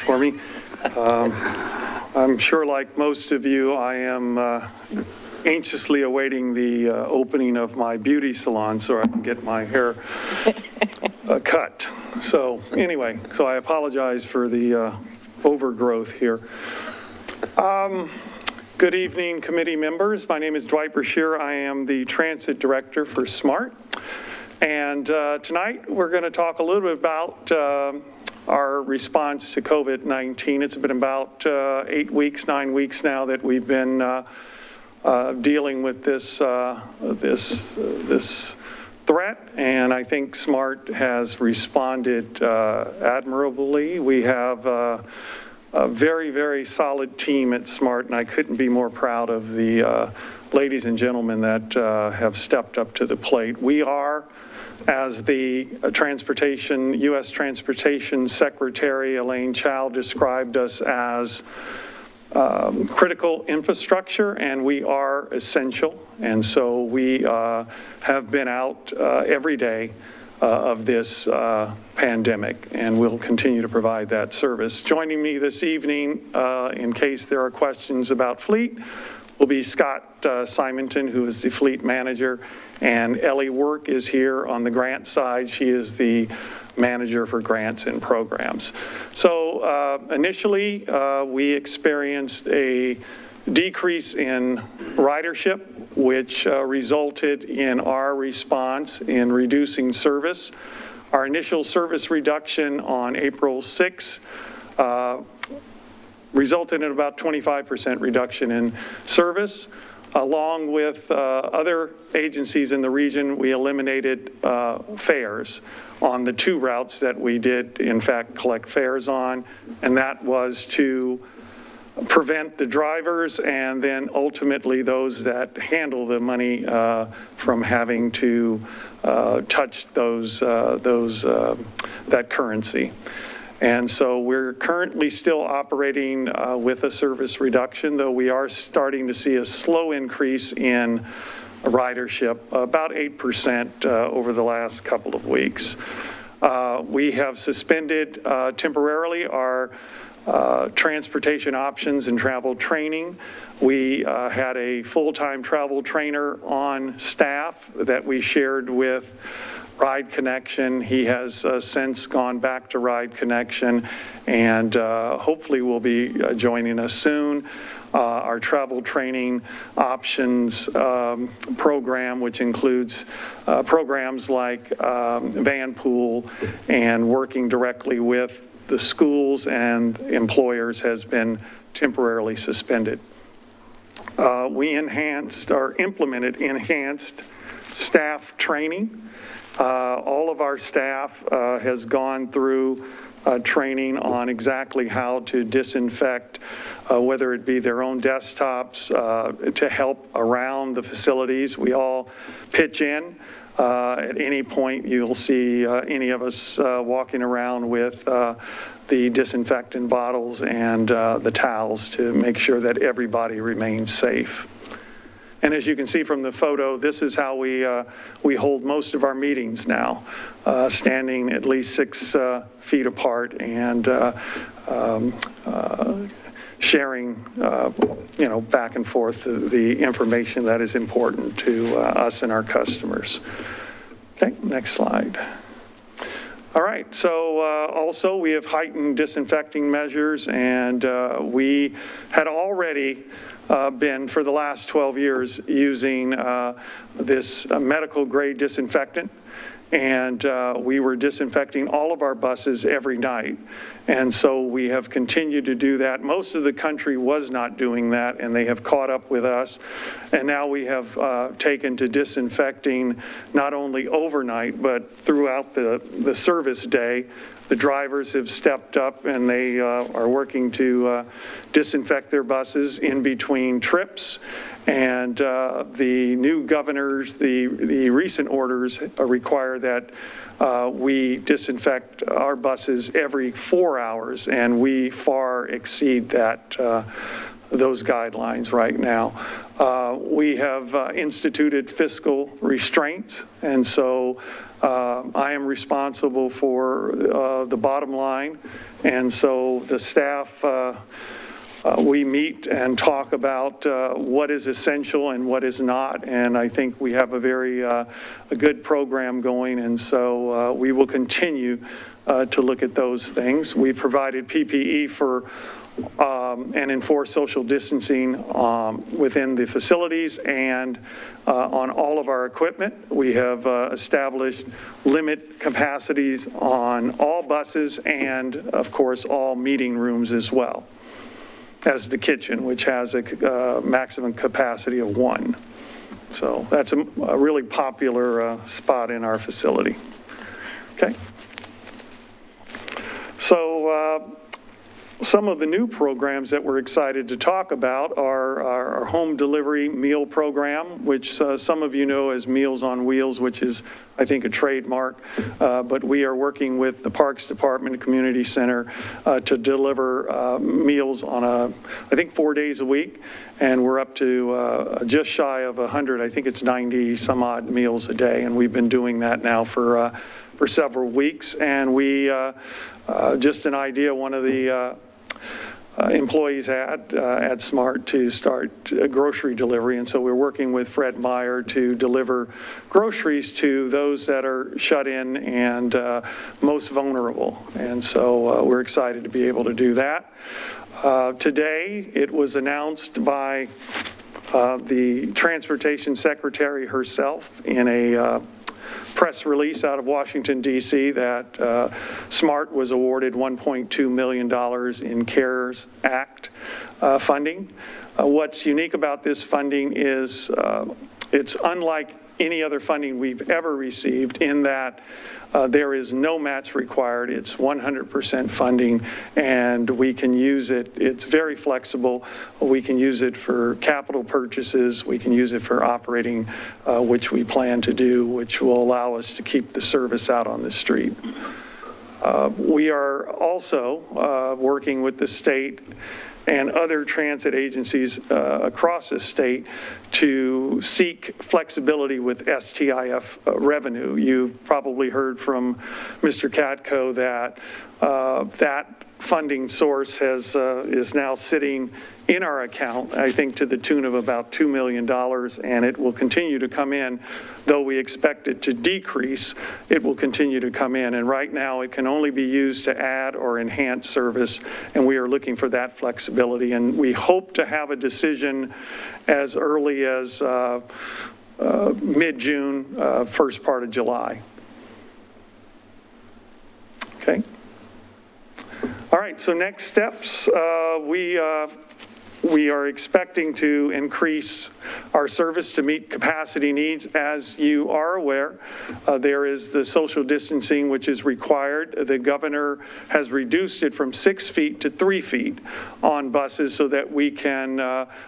for me. I'm sure, like most of you, I am anxiously awaiting the opening of my beauty salon so I can get my hair cut. So anyway, so I apologize for the overgrowth here. Good evening, committee members. My name is Dwight Brashear. I am the Transit Director for SMART. And tonight we're going to talk a little bit about our response to COVID-19. It's been about 9 weeks now that we've been dealing with this threat, and I think SMART has responded admirably. We have a very, very solid team at SMART, and I couldn't be more proud of the ladies and gentlemen that have stepped up to the plate. We are As the U.S. Transportation Secretary Elaine Chao described us as critical infrastructure, and we are essential. And so we have been out every day of this pandemic, and we'll continue to provide that service. Joining me this evening, in case there are questions about fleet, will be Scott Simonton, who is the fleet manager, and Ellie Work is here on the grant side. She is the manager for grants and programs. So initially, we experienced a decrease in ridership, which resulted in our response in reducing service. Our initial service reduction on April 6 resulted in about 25% reduction in service. Along with other agencies in the region, we eliminated fares on the 2 routes that we did, in fact, collect fares on, and that was to prevent the drivers and then ultimately those that handle the money from having to touch that currency. And so we're currently still operating with a service reduction, though we are starting to see a slow increase in ridership, about 8% over the last couple of weeks. We have suspended temporarily our transportation options and travel training. We had a full-time travel trainer on staff that we shared with Ride Connection. He has since gone back to Ride Connection and hopefully will be joining us soon. Our travel training options program, which includes programs like van pool and working directly with the schools and employers, has been temporarily suspended. We implemented enhanced staff training. All of our staff has gone through training on exactly how to disinfect, whether it be their own desktops, to help around the facilities. We all pitch in. At any point, you'll see any of us walking around with the disinfectant bottles and the towels to make sure that everybody remains safe. And as you can see from the photo, this is how we hold most of our meetings now, standing at least 6 feet apart and sharing, back and forth the information that is important to us and our customers. Okay, next slide. All right, so also we have heightened disinfecting measures, and we had already been, for the last 12 years, using this medical grade disinfectant, and we were disinfecting all of our buses every night. And so we have continued to do that. Most of the country was not doing that, and they have caught up with us. And now we have taken to disinfecting not only overnight, but throughout the service day. The drivers have stepped up, and they are working to disinfect their buses in between trips. And the new governors, the recent orders require that we disinfect our buses every 4 hours, and we far exceed that those guidelines right now. We have instituted fiscal restraints, and so I am responsible for the bottom line, and so the staff, we meet and talk about what is essential and what is not, and I think we have a very a good program going, and so we will continue to look at those things. We provided PPE for and enforce social distancing within the facilities and on all of our equipment. We have established limit capacities on all buses and, of course, all meeting rooms as well as the kitchen, which has a maximum capacity of 1. So that's a really popular spot in our facility. Okay. So Some of the new programs that we're excited to talk about are our home delivery meal program, which some of you know as Meals on Wheels, which is, I think, a trademark. But we are working with the Parks Department and Community Center to deliver meals on I think 4 days a week. And we're up to just shy of 100, I think it's 90 some odd meals a day. And we've been doing that now for several weeks. And we, just an idea, one of the employees had at Smart to start a grocery delivery. And so we're working with Fred Meyer to deliver groceries to those that are shut in and most vulnerable. And so we're excited to be able to do that. Today, it was announced by the Transportation Secretary herself in a press release out of Washington, D.C. that SMART was awarded $1.2 million in CARES Act funding. What's unique about this funding is it's unlike any other funding we've ever received in that there is no match required. It's 100% funding, and we can use it. It's very flexible. We can use it for capital purchases. We can use it for operating, which we plan to do, which will allow us to keep the service out on the street. We are also working with the state and other transit agencies across the state to seek flexibility with STIF revenue. You've probably heard from Mr. Katko that that funding source is now sitting in our account, I think to the tune of about $2 million, and it will continue to come in. Though we expect it to decrease, it will continue to come in. And right now it can only be used to add or enhance service, and we are looking for that flexibility. And we hope to have a decision as early as mid-June, first part of July. Okay. All right, so next steps, we are expecting to increase our service to meet capacity needs. As you are aware, there is the social distancing which is required. The governor has reduced it from 6 feet to 3 feet on buses so that we can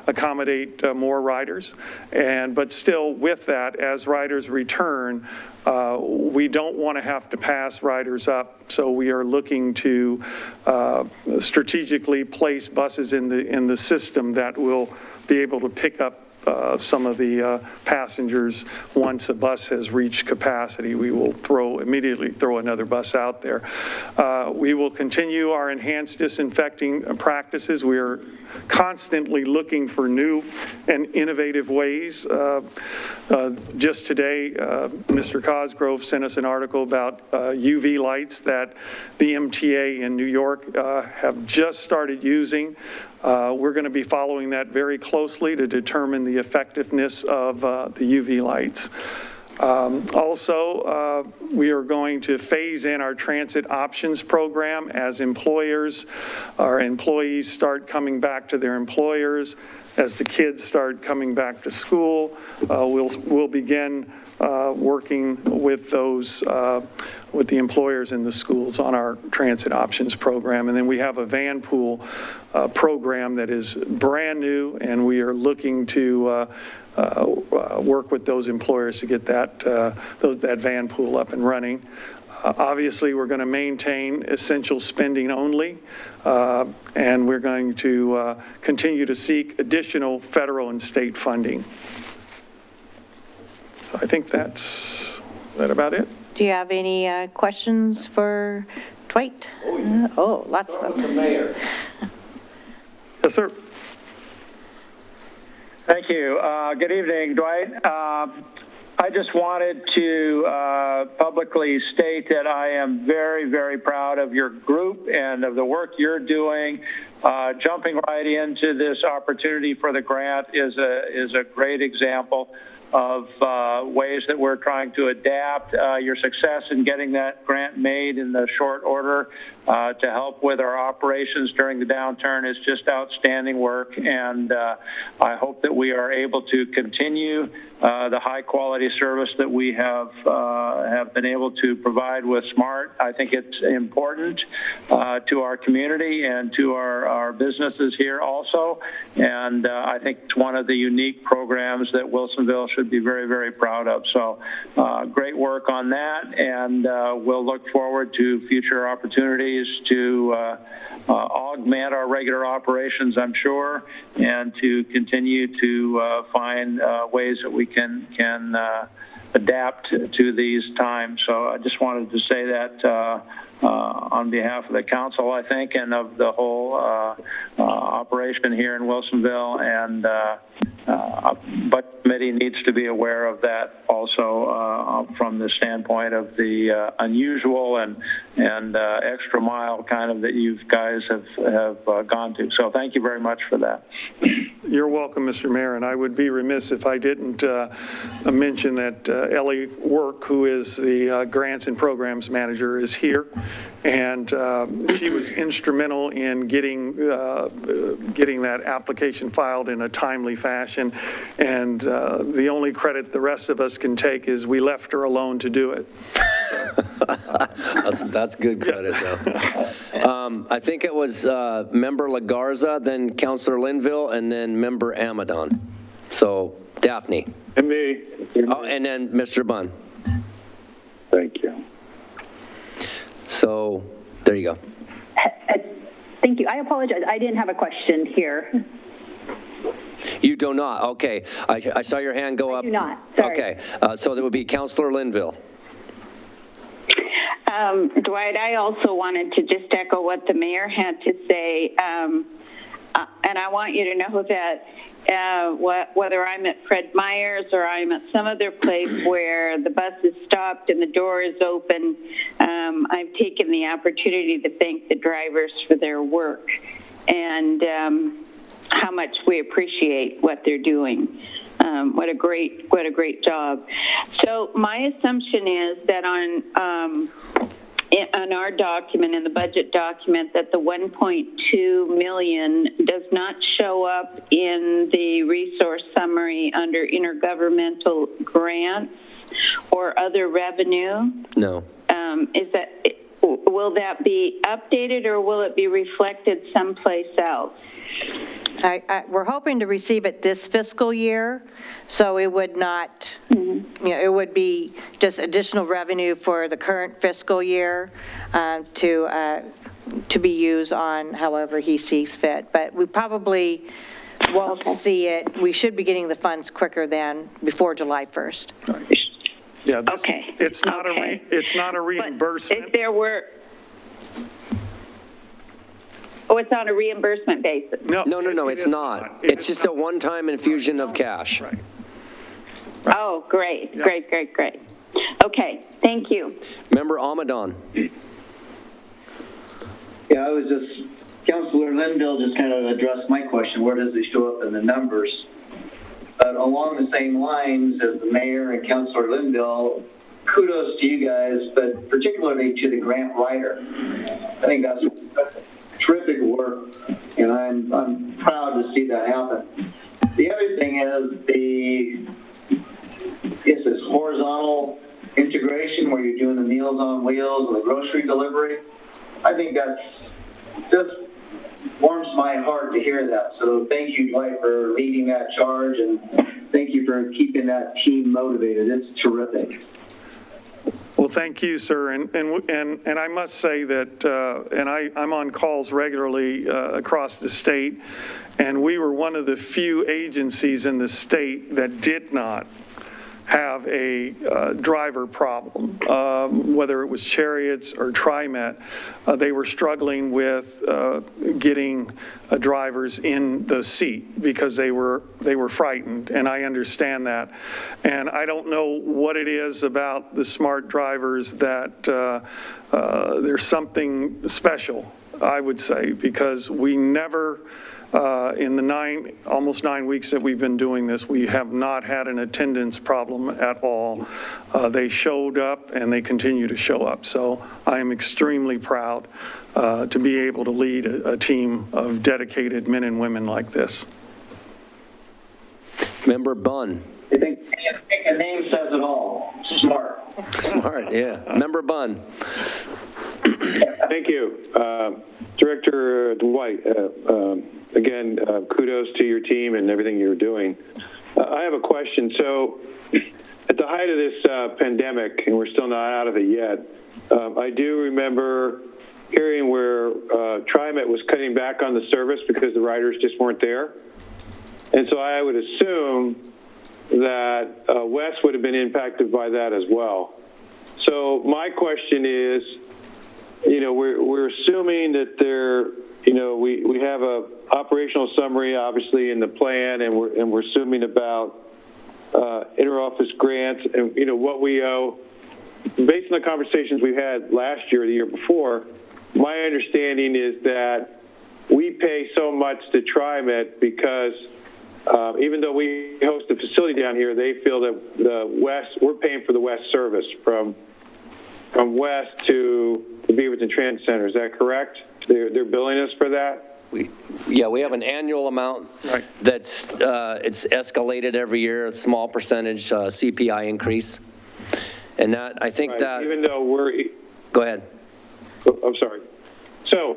accommodate more riders. But still with that, as riders return, we don't want to have to pass riders up. So we are looking to strategically place buses in the system that will be able to pick up some of the passengers. Once a bus has reached capacity, we will immediately throw another bus out there. We will continue our enhanced disinfecting practices. We are constantly looking for new and innovative ways. Just today, Mr. Cosgrove sent us an article about UV lights that the MTA in New York have just started using. We're going to be following that very closely to determine the effectiveness of the UV lights. Also, we are going to phase in our transit options program as our employees start coming back to their employers. As the kids start coming back to school, we'll begin working with with the employers in the schools on our transit options program. And then we have a van pool program that is brand new, and we are looking to work with those employers to get that van pool up and running. Obviously, we're going to maintain essential spending only, and we're going to continue to seek additional federal and state funding. So I think is that about it? Do you have any questions for Dwight? Oh, lots of them. The mayor. Yes, sir. Thank you. Good evening, Dwight. I just wanted to publicly state that I am very, very proud of your group and of the work you're doing. Jumping right into this opportunity for the grant is a great example. ways that we're trying to adapt. Your success in getting that grant made in the short order to help with our operations during the downturn is just outstanding work, and I hope that we are able to continue the high-quality service that we have been able to provide with SMART. I think it's important to our community and to our businesses here also, and I think it's one of the unique programs that Wilsonville should be very, very proud of. So great work on that, and we'll look forward to future opportunities to augment our regular operations, I'm sure, and to continue to find ways that we can adapt to these times. So I just wanted to say that on behalf of the council, I think, and of the whole operation here in Wilsonville, and but committee needs to be aware of that also from the standpoint of the unusual and extra mile kind of that you guys have gone to. So thank you very much for that. You're welcome, Mr. Mayor, and I would be remiss if I didn't mention that Ellie Work, who is the Grants and Programs Manager, is here, and she was instrumental in getting that application filed in a timely fashion, and the only credit the rest of us can take is we left her alone to do it. That's good credit, though. I think it was Member LaGarza, then Councilor Linville, and then Member Amadon. So, Daphne. And me. Oh, and then Mr. Bunn. Thank you. So, there you go. Thank you. I apologize. I didn't have a question here. You do not. Okay. I saw your hand go up. I do not. Sorry. Okay. So there would be Councilor Linville. Dwight, I also wanted to just echo what the mayor had to say, and I want you to know that whether I'm at Fred Meyer's or I'm at some other place where the bus is stopped and the door is open, I've taken the opportunity to thank the drivers for their work and how much we appreciate what they're doing. What a great job. So my assumption is that on our document, in the budget document, that the 1.2 million does not show up in the resource summary under intergovernmental grants or other revenue. No. Will that be updated or will it be reflected someplace else? We're hoping to receive it this fiscal year, so it would not, it would be just additional revenue for the current fiscal year to be used on however he sees fit. But we probably won't see it. We should be getting the funds quicker than before July 1st. Yeah. It's not a reimbursement. But if there were. Oh, it's on a reimbursement basis. No, it's not. It's just a one-time infusion of cash. Right. Oh, great, yeah. Great. Okay, thank you. Member Amadon. Yeah, Councilor Linville just kind of addressed my question, where does it show up in the numbers? But along the same lines as the mayor and Councilor Linville, kudos to you guys, but particularly to the grant writer. I think that's terrific work, and I'm proud to see that happen. The other thing is this horizontal integration where you're doing the Meals on Wheels and the grocery delivery. I think that's just warms my heart to hear that. So thank you, Dwight, for leading that charge, and thank you for keeping that team motivated. It's terrific. Well, thank you, sir. And I must say that, I'm on calls regularly across the state, and we were one of the few agencies in the state that did not have a driver problem, whether it was Chariots or TriMet. They were struggling with getting drivers in the seat because they were frightened, and I understand that. And I don't know what it is about the smart drivers that there's something special I would say, because we never, in the almost 9 weeks that we've been doing this, we have not had an attendance problem at all. They showed up and they continue to show up. So I am extremely proud to be able to lead a team of dedicated men and women like this. Member Bunn. I think a name says it all. Smart. Smart, yeah. Member Bunn. Thank you. Director Dwight, again, kudos to your team and everything you're doing. I have a question. So at the height of this pandemic, and we're still not out of it yet, I do remember hearing where TriMet was cutting back on the service because the riders just weren't there. And so I would assume that West would have been impacted by that as well. So my question is, we're assuming that we have a operational summary, obviously, in the plan, and we're assuming about interoffice grants and, what we owe. Based on the conversations we had last year or the year before, my understanding is that we pay so much to TriMet because even though we host a facility down here, they feel that we're paying for the West service from West to the Beaverton Transit Center. Is that correct? They're billing us for that? We have an annual amount that's it's escalated every year, a small percentage CPI increase. And that, I think that... Even though we're... Go ahead. I'm sorry. So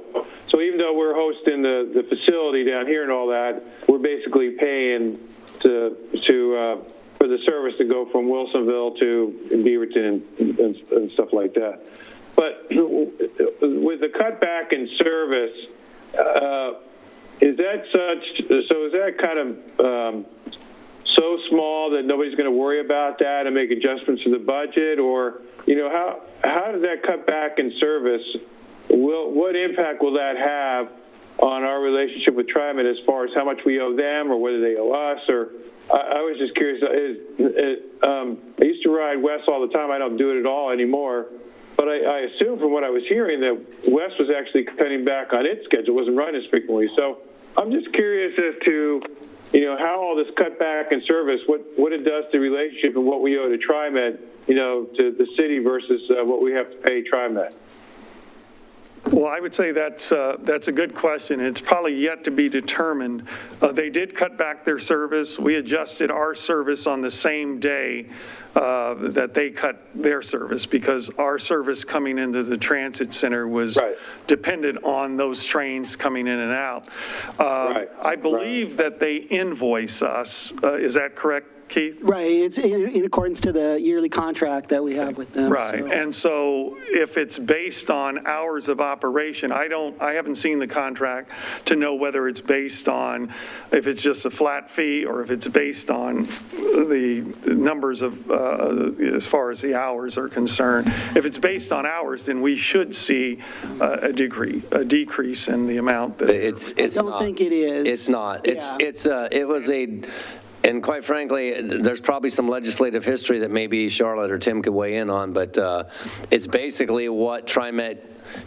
even though we're hosting the facility down here and all that, we're basically paying for the service to go from Wilsonville to Beaverton and stuff like that. But with the cutback in service, is that kind of so small that nobody's going to worry about that and make adjustments to the budget? Or, how does that cutback in service, what impact will that have on our relationship with TriMet as far as how much we owe them or whether they owe us? Or I was just curious. I used to ride West all the time. I don't do it at all anymore. But I assume from what I was hearing that West was actually cutting back on its schedule, wasn't running as frequently. So I'm just curious as to, how all this cutback in service, what it does to the relationship and what we owe to TriMet, to the city versus what we have to pay TriMet. Well, I would say that's a good question. It's probably yet to be determined. They did cut back their service. We adjusted our service on the same day that they cut their service because our service coming into the transit center was dependent on those trains coming in and out. I believe that they invoice us. Is that correct, Keith? Right, it's in accordance to the yearly contract that we have with them. Right, so. And so if it's based on hours of operation, I haven't seen the contract to know whether it's based on, if it's just a flat fee or if it's based on the numbers of, as far as the hours are concerned. If it's based on hours, then we should see a decrease in the amount that. I don't think it is. It's not. It was a... And quite frankly, there's probably some legislative history that maybe Charlotte or Tim could weigh in on, but it's basically what TriMet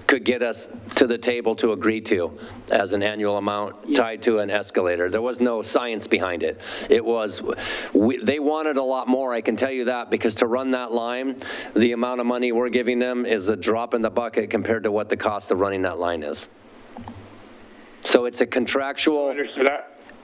could get us to the table to agree to as an annual amount tied to an escalator. There was no science behind it. It was, they wanted a lot more, I can tell you that, because to run that line, the amount of money we're giving them is a drop in the bucket compared to what the cost of running that line is. So it's a contractual...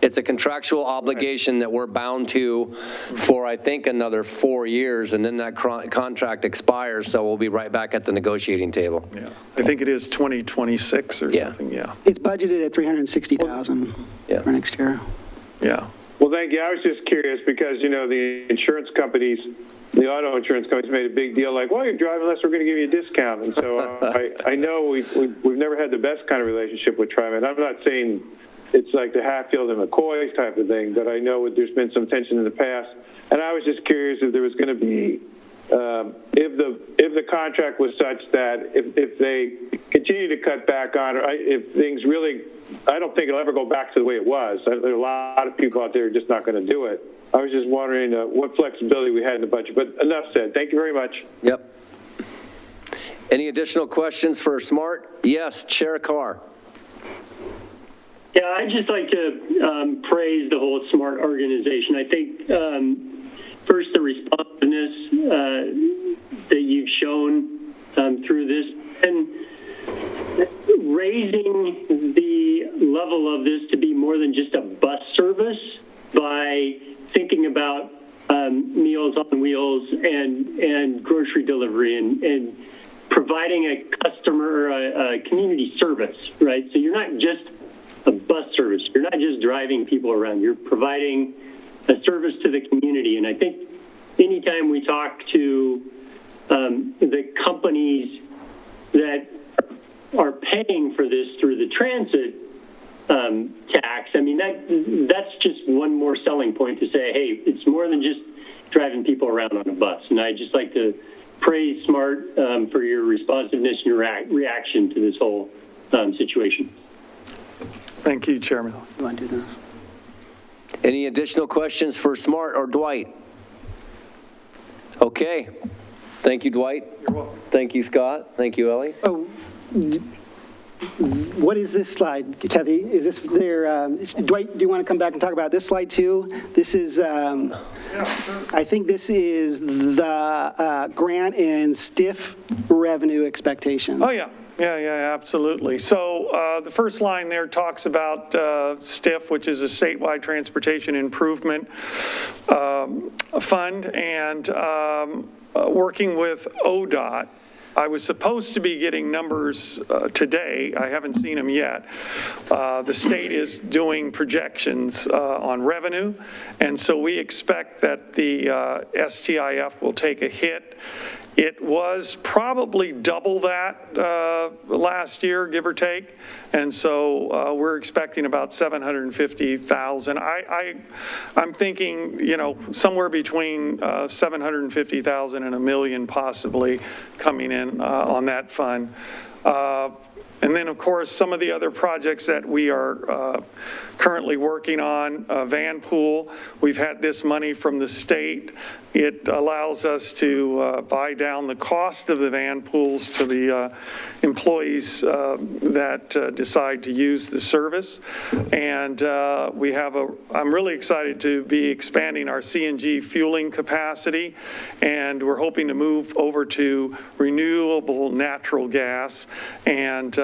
It's a contractual obligation that we're bound to for, I think, another 4 years, and then that contract expires, so we'll be right back at the negotiating table. Yeah, I think it is 2026 or something, yeah. It's budgeted at $360,000 for next year. Yeah. Well, thank you. I was just curious because, the insurance companies, the auto insurance companies made a big deal like, well, you're driving less, we're going to give you a discount. And so I know we've never had the best kind of relationship with TriMet. I'm not saying it's like the Hatfield and McCoy's type of thing, but I know there's been some tension in the past. And I was just curious if there was going to be, if the contract was such that if they continue to cut back on, or if things really, I don't think it'll ever go back to the way it was. There are a lot of people out there who are just not going to do it. I was just wondering what flexibility we had in the budget. But enough said. Thank you very much. Yep. Any additional questions for SMART? Yes, Chair Carr. Yeah, I'd just like to praise the whole SMART organization. I think, first, the responsiveness that you've shown through this, and raising the level of this to be more than just a bus service by thinking about Meals on Wheels and grocery delivery and providing a customer, a community service, right? So you're not just a bus service. You're not just driving people around. You're providing a service to the community. And I think anytime we talk to the companies that are paying for this through the transit tax, I mean, that's just one more selling point to say, hey, it's more than just driving people around on a bus. And I'd just like to praise SMART for your responsiveness and your reaction to this whole situation. Thank you, Chairman. You want to do this? Any additional questions for SMART or Dwight? Okay. Thank you, Dwight. You're welcome. Thank you, Scott. Thank you, Ellie. Oh, what is this slide, Kathy? Is this there? Dwight, do you want to come back and talk about this slide too? This is, I think this is the grant and STIF revenue expectations. Oh, yeah. Yeah, absolutely. So the first line there talks about STIF, which is a statewide transportation improvement fund, and working with ODOT. I was supposed to be getting numbers today. I haven't seen them yet. The state is doing projections on revenue, and so we expect that the STIF will take a hit. It was probably double that last year, give or take, and so we're expecting about 750,000. I'm thinking, somewhere between 750,000 and $1 million possibly coming in on that fund. And then, of course, some of the other projects that we are currently working on, van pool, we've had this money from the state. It allows us to buy down the cost of the van pools to the employees that decide to use the service. And I'm really excited to be expanding our CNG fueling capacity, and we're hoping to move over to renewable natural gas. And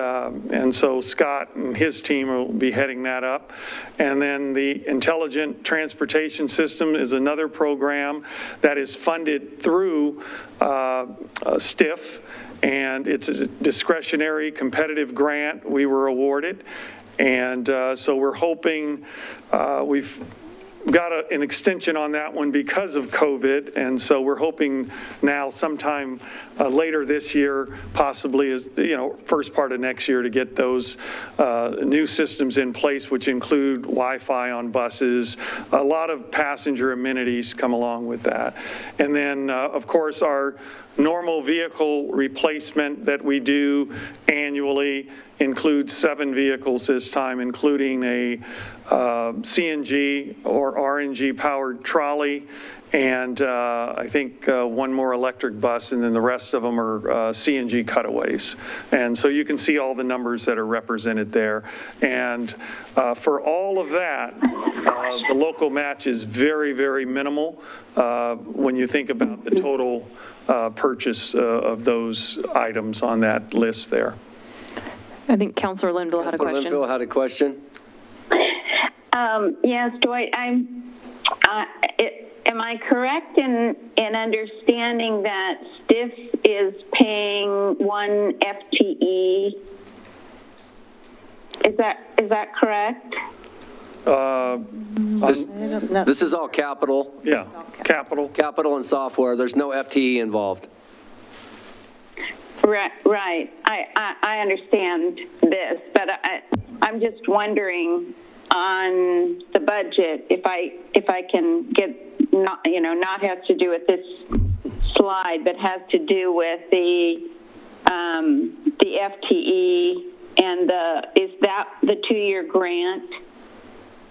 so Scott and his team will be heading that up. And then the Intelligent Transportation System is another program that is funded through STIF, and it's a discretionary competitive grant we were awarded. And so we're hoping we've got an extension on that one because of COVID, and so we're hoping now sometime later this year, possibly first part of next year, to get those new systems in place, which include Wi-Fi on buses. A lot of passenger amenities come along with that. And then, of course, our normal vehicle replacement that we do annually includes 7 vehicles this time, including a CNG or RNG powered trolley, and I think one more electric bus, and then the rest of them are CNG cutaways. And so you can see all the numbers that are represented there. And for all of that, the local match is very, very minimal when you think about the total purchase of those items on that list there. I think Councilor Linville had a question. Linville had a question. Yes, Dwight, am I correct in understanding that STIF is paying 1 FTE? Is that correct? This is all capital. Yeah, capital. Capital and software. There's no FTE involved. Right. I understand this, but I'm just wondering on the budget if I can get not have to do with this slide, but has to do with the FTE and is that the 2-year grant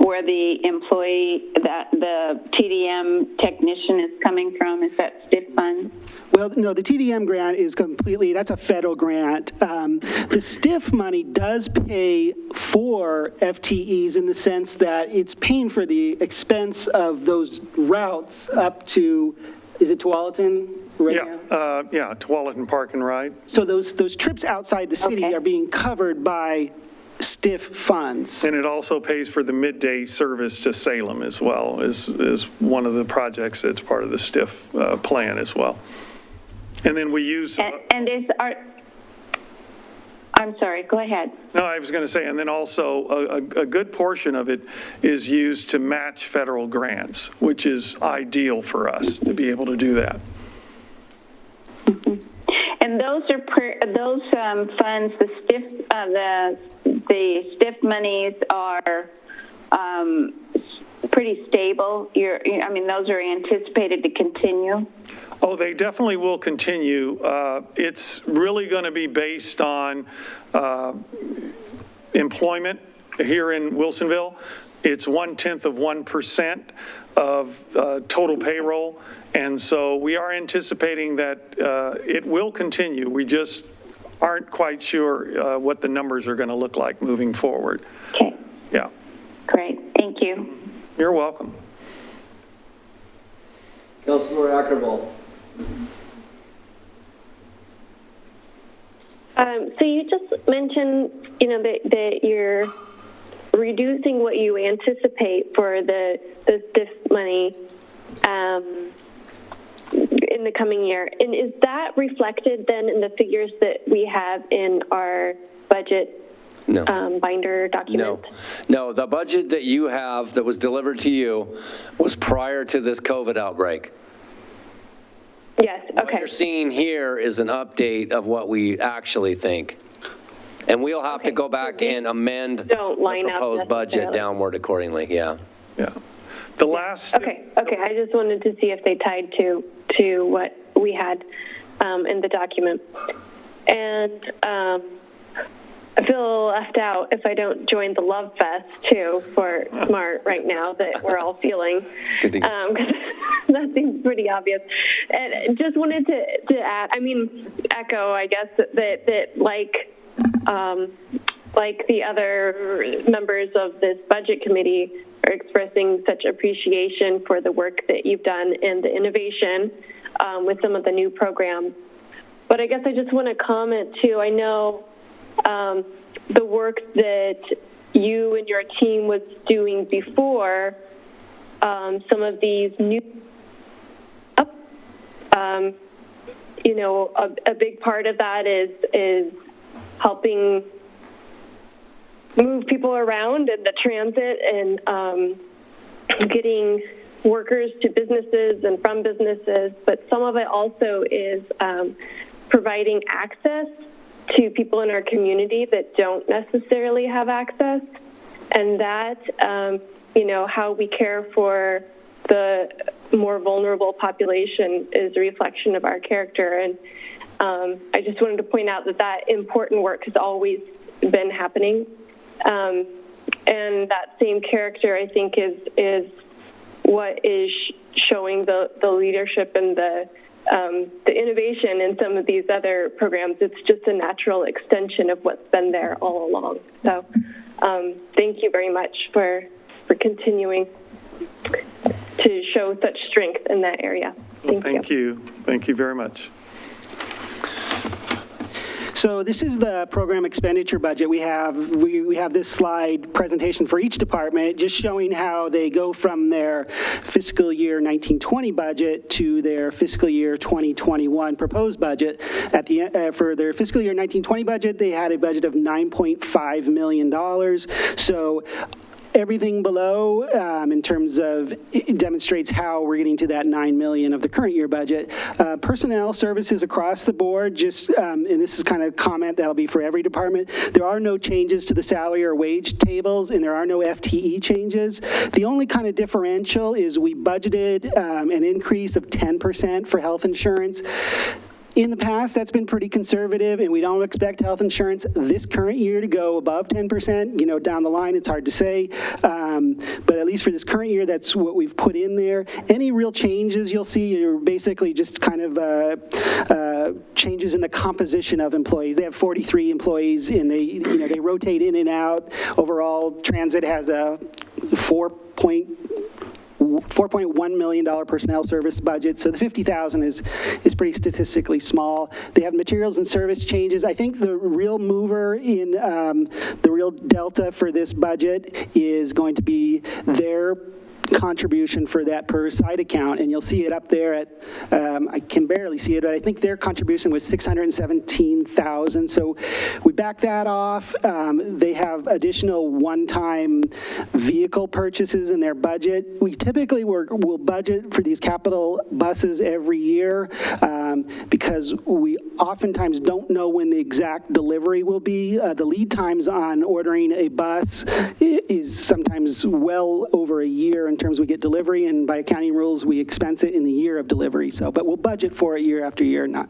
where the employee, that the TDM technician is coming from? Is that STIF funds? Well, no, the TDM grant is completely, that's a federal grant. The STIF money does pay for FTEs in the sense that it's paying for the expense of those routes up to, is it Tualatin? Right now? Yeah, Tualatin Park and Ride. So those trips outside the city are being covered by STIF funds. And it also pays for the midday service to Salem as well, is one of the projects that's part of the STIF plan as well. And then we use... And is our... I'm sorry, go ahead. No, I was going to say, and then also a good portion of it is used to match federal grants, which is ideal for us to be able to do that. And those are funds, the STIF monies are pretty stable. I mean, those are anticipated to continue. Oh, they definitely will continue. It's really going to be based on employment here in Wilsonville. It's 0.1% of total payroll. And so we are anticipating that it will continue. We just aren't quite sure what the numbers are going to look like moving forward. Okay. Yeah. Great. Thank you. You're welcome. Councilor Ackervall. So you just mentioned, that you're reducing what you anticipate for the STIF money in the coming year. And is that reflected then in the figures that we have in our budget binder document? No, the budget that you have that was delivered to you was prior to this COVID outbreak. Yes, okay. What you're seeing here is an update of what we actually think. And we'll have to go back and amend the proposed budget downward accordingly, yeah. Yeah. The last... Okay, I just wanted to see if they tied to what we had in the document. And I feel left out if I don't join the love fest, too, for SMART right now that we're all feeling. That seems pretty obvious. And just wanted to add, echo, I guess, that like the other members of this budget committee are expressing such appreciation for the work that you've done and the innovation with some of the new programs. But I guess I just want to comment, too. I know the work that you and your team was doing before some of these new, a big part of that is helping move people around in the transit and getting workers to businesses and from businesses, but some of it also is providing access to people in our community that don't necessarily have access, and that, how we care for the more vulnerable population is a reflection of our character. And I just wanted to point out that important work has always been happening. And that same character, I think, is what is showing the leadership and the innovation in some of these other programs. It's just a natural extension of what's been there all along. So thank you very much for continuing to show such strength in that area. Thank you. Thank you very much. So this is the program expenditure budget. We have this slide presentation for each department, just showing how they go from their fiscal year 1920 budget to their fiscal year 2021 proposed budget. For their fiscal year 1920 budget, they had a budget of $9.5 million. So everything below in terms of, it demonstrates how we're getting to that $9 million of the current year budget. Personnel services across the board, just, and this is kind of comment that'll be for every department, there are no changes to the salary or wage tables, and there are no FTE changes. The only kind of differential is we budgeted an increase of 10% for health insurance. In the past, that's been pretty conservative, and we don't expect health insurance this current year to go above 10%. You know, down the line, it's hard to say, but at least for this current year, that's what we've put in there. Any real changes you'll see are basically just kind of changes in the composition of employees. They have 43 employees, and they rotate in and out. Overall, transit has a $4.1 million personnel service budget, so the $50,000 is pretty statistically small. They have materials and service changes. I think the real mover in the real delta for this budget is going to be their contribution for that per site account, and you'll see it up there at, I can barely see it, but I think their contribution was $617,000. So we back that off. They have additional one-time vehicle purchases in their budget. We typically will budget for these capital buses every year because we oftentimes don't know when the exact delivery will be. The lead times on ordering a bus is sometimes well over a year in terms we get delivery, and by accounting rules, we expense it in the year of delivery. So, but we'll budget for it year after year, not,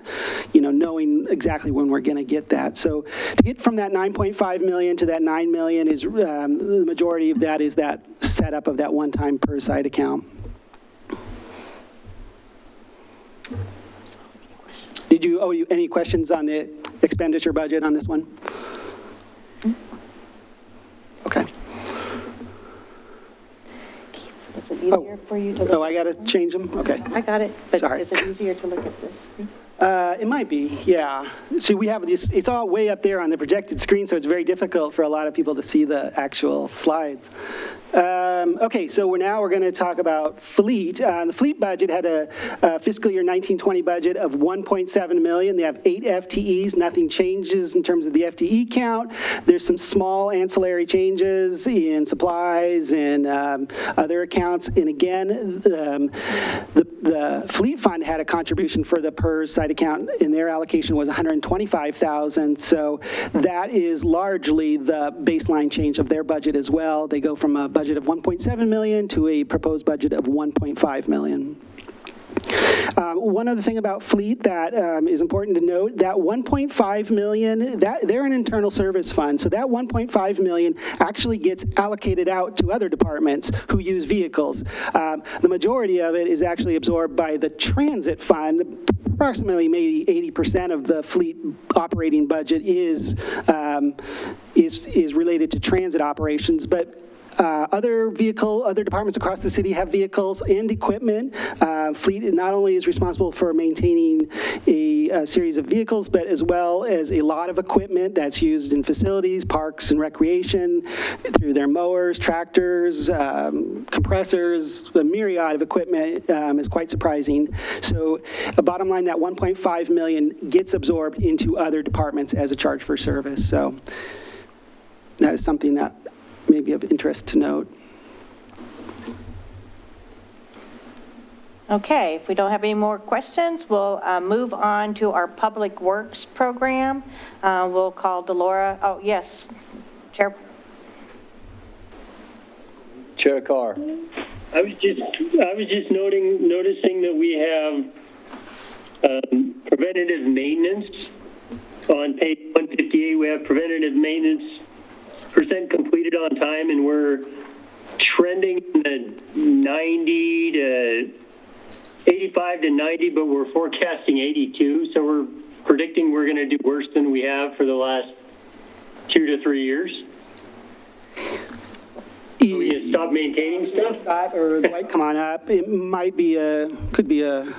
knowing exactly when we're going to get that. So to get from that 9.5 million to that 9 million is, the majority of that is that setup of that one-time per site account. Did you any questions on the expenditure budget on this one? Okay. Is it easier for you to look? Oh, I got to change them? Okay. I got it, but Sorry. is it easier to look at this? It might be, yeah. See, we have this, it's all way up there on the projected screen, so it's very difficult for a lot of people to see the actual slides. Okay, so we're going to talk about fleet. The fleet budget had a fiscal year 1920 budget of 1.7 million. They have 8 FTEs. Nothing changes in terms of the FTE count. There's some small ancillary changes in supplies and other accounts. And again, the fleet fund had a contribution for the per site account, and their allocation was $125,000. So that is largely the baseline change of their budget as well. They go from a budget of 1.7 million to a proposed budget of 1.5 million. One other thing about fleet that is important to note, that 1.5 million, they're an internal service fund, so that 1.5 million actually gets allocated out to other departments who use vehicles. The majority of it is actually absorbed by the transit fund. Approximately maybe 80% of the fleet operating budget is related to transit operations, but other departments across the city have vehicles and equipment. Fleet not only is responsible for maintaining a series of vehicles, but as well as a lot of equipment that's used in facilities, parks, and recreation through their mowers, tractors, compressors. A myriad of equipment is quite surprising. So bottom line, that 1.5 million gets absorbed into other departments as a charge for service. So that is something that may be of interest to note. Okay, if we don't have any more questions, we'll move on to our Public Works program. We'll call Delora. Oh, yes, Chair. Chair Carr. I was just noticing that we have preventative maintenance on page 158. We have preventative maintenance percent completed on time, and we're trending in the 90 to 85 to 90, but we're forecasting 82. So we're predicting we're going to do worse than we have for the last 2 to 3 years. Are we going to stop maintaining stuff? Scott or Dwight, come on up. It might be could be an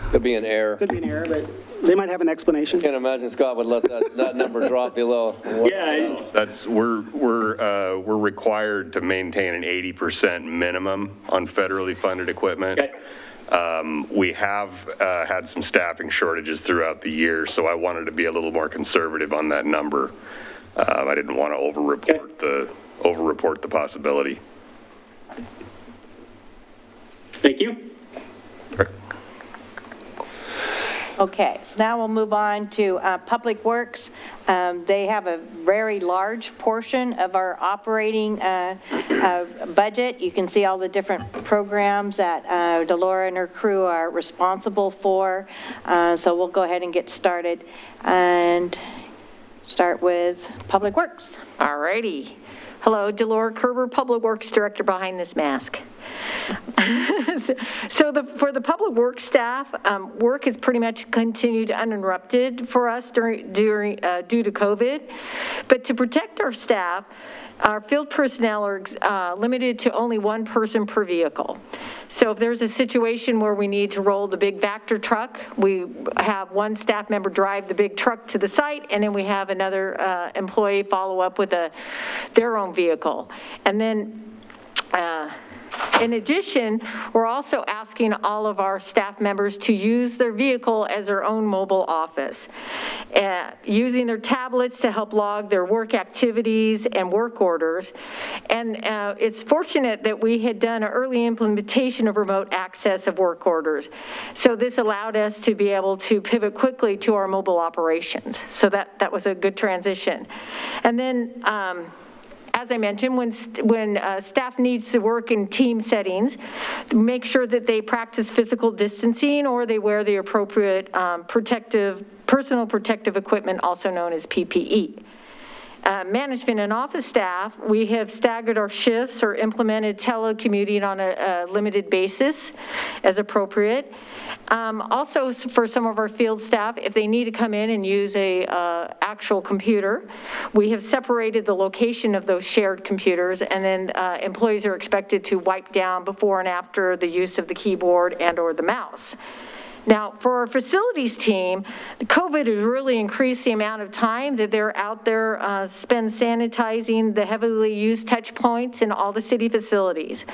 error. Could be an error, but they might have an explanation. I can't imagine Scott would let that number drop below. Yeah, we're required to maintain an 80% minimum on federally funded equipment. Okay. We have had some staffing shortages throughout the year, so I wanted to be a little more conservative on that number. I didn't want to overreport the possibility. Thank you. Okay, so now we'll move on to Public Works. They have a very large portion of our operating budget. You can see all the different programs that Delora and her crew are responsible for. So we'll go ahead and get started and start with Public Works. All righty. Hello, Delora Kerber, Public Works Director behind this mask. For the Public Works staff, work has pretty much continued uninterrupted for us due to COVID. But to protect our staff, our field personnel are limited to only one person per vehicle. So if there's a situation where we need to roll the big Vector truck, we have one staff member drive the big truck to the site, and then we have another employee follow up with their own vehicle. And then in addition, we're also asking all of our staff members to use their vehicle as their own mobile office, using their tablets to help log their work activities and work orders. And it's fortunate that we had done an early implementation of remote access of work orders. So this allowed us to be able to pivot quickly to our mobile operations. So that was a good transition. And then, as I mentioned, when staff needs to work in team settings, make sure that they practice physical distancing or they wear the appropriate personal protective equipment, also known as PPE. Management and office staff, we have staggered our shifts or implemented telecommuting on a limited basis as appropriate. Also, for some of our field staff, if they need to come in and use a actual computer, we have separated the location of those shared computers, and then employees are expected to wipe down before and after the use of the keyboard and or the mouse. Now, for our facilities team, COVID has really increased the amount of time that they're out there spend sanitizing the heavily used touch points in all the city facilities.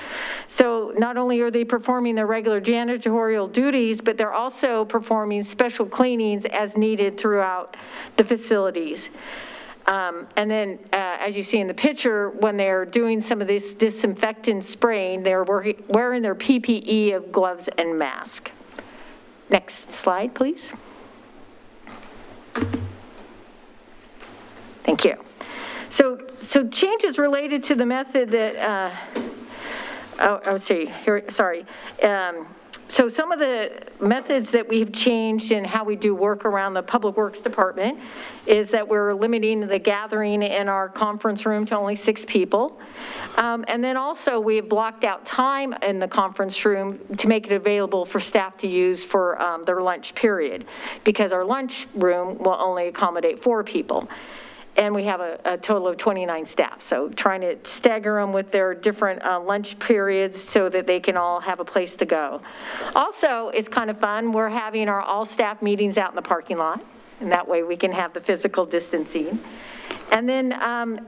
So not only are they performing their regular janitorial duties, but they're also performing special cleanings as needed throughout the facilities. And then, as you see in the picture, when they're doing some of this disinfectant spraying, they're wearing their PPE of gloves and mask. Next slide, please. Thank you. So changes related to the method that, so some of the methods that we've changed in how we do work around the Public Works Department is that we're limiting the gathering in our conference room to only 6 people. And then also we have blocked out time in the conference room to make it available for staff to use for their lunch period, because our lunch room will only accommodate 4 people. And we have a total of 29 staff. So trying to stagger them with their different lunch periods so that they can all have a place to go. Also, it's kind of fun. We're having our all staff meetings out in the parking lot, and that way we can have the physical distancing. And then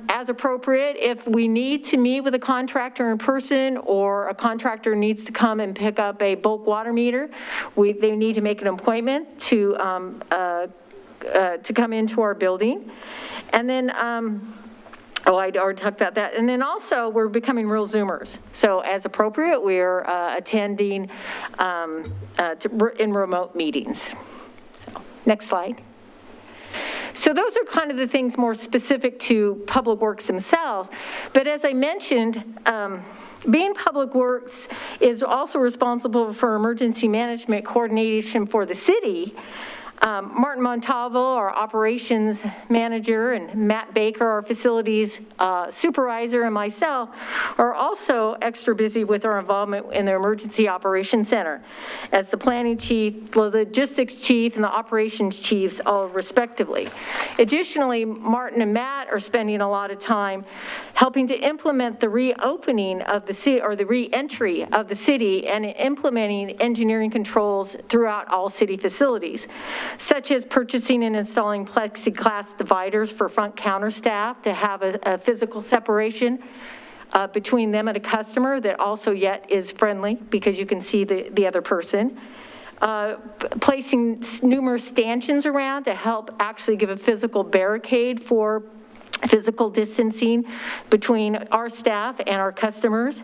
as appropriate, if we need to meet with a contractor in person or a contractor needs to come and pick up a bulk water meter, they need to make an appointment to come into our building. And then, I already talked about that. And then also, we're becoming real Zoomers. So as appropriate, we're attending in remote meetings. So, next slide. So those are kind of the things more specific to Public Works themselves. But as I mentioned, being Public Works is also responsible for emergency management coordination for the city. Martin Montalvo, our operations manager, and Matt Baker, our facilities supervisor, and myself are also extra busy with our involvement in the emergency operations center as the planning chief, the logistics chief, and the operations chiefs, all respectively. Additionally, Martin and Matt are spending a lot of time helping to implement the reopening of the city, or the re-entry of the city, and implementing engineering controls throughout all city facilities, such as purchasing and installing plexiglass dividers for front counter staff to have a physical separation between them and a customer that also yet is friendly because you can see the other person. Placing numerous stanchions around to help actually give a physical barricade for physical distancing between our staff and our customers.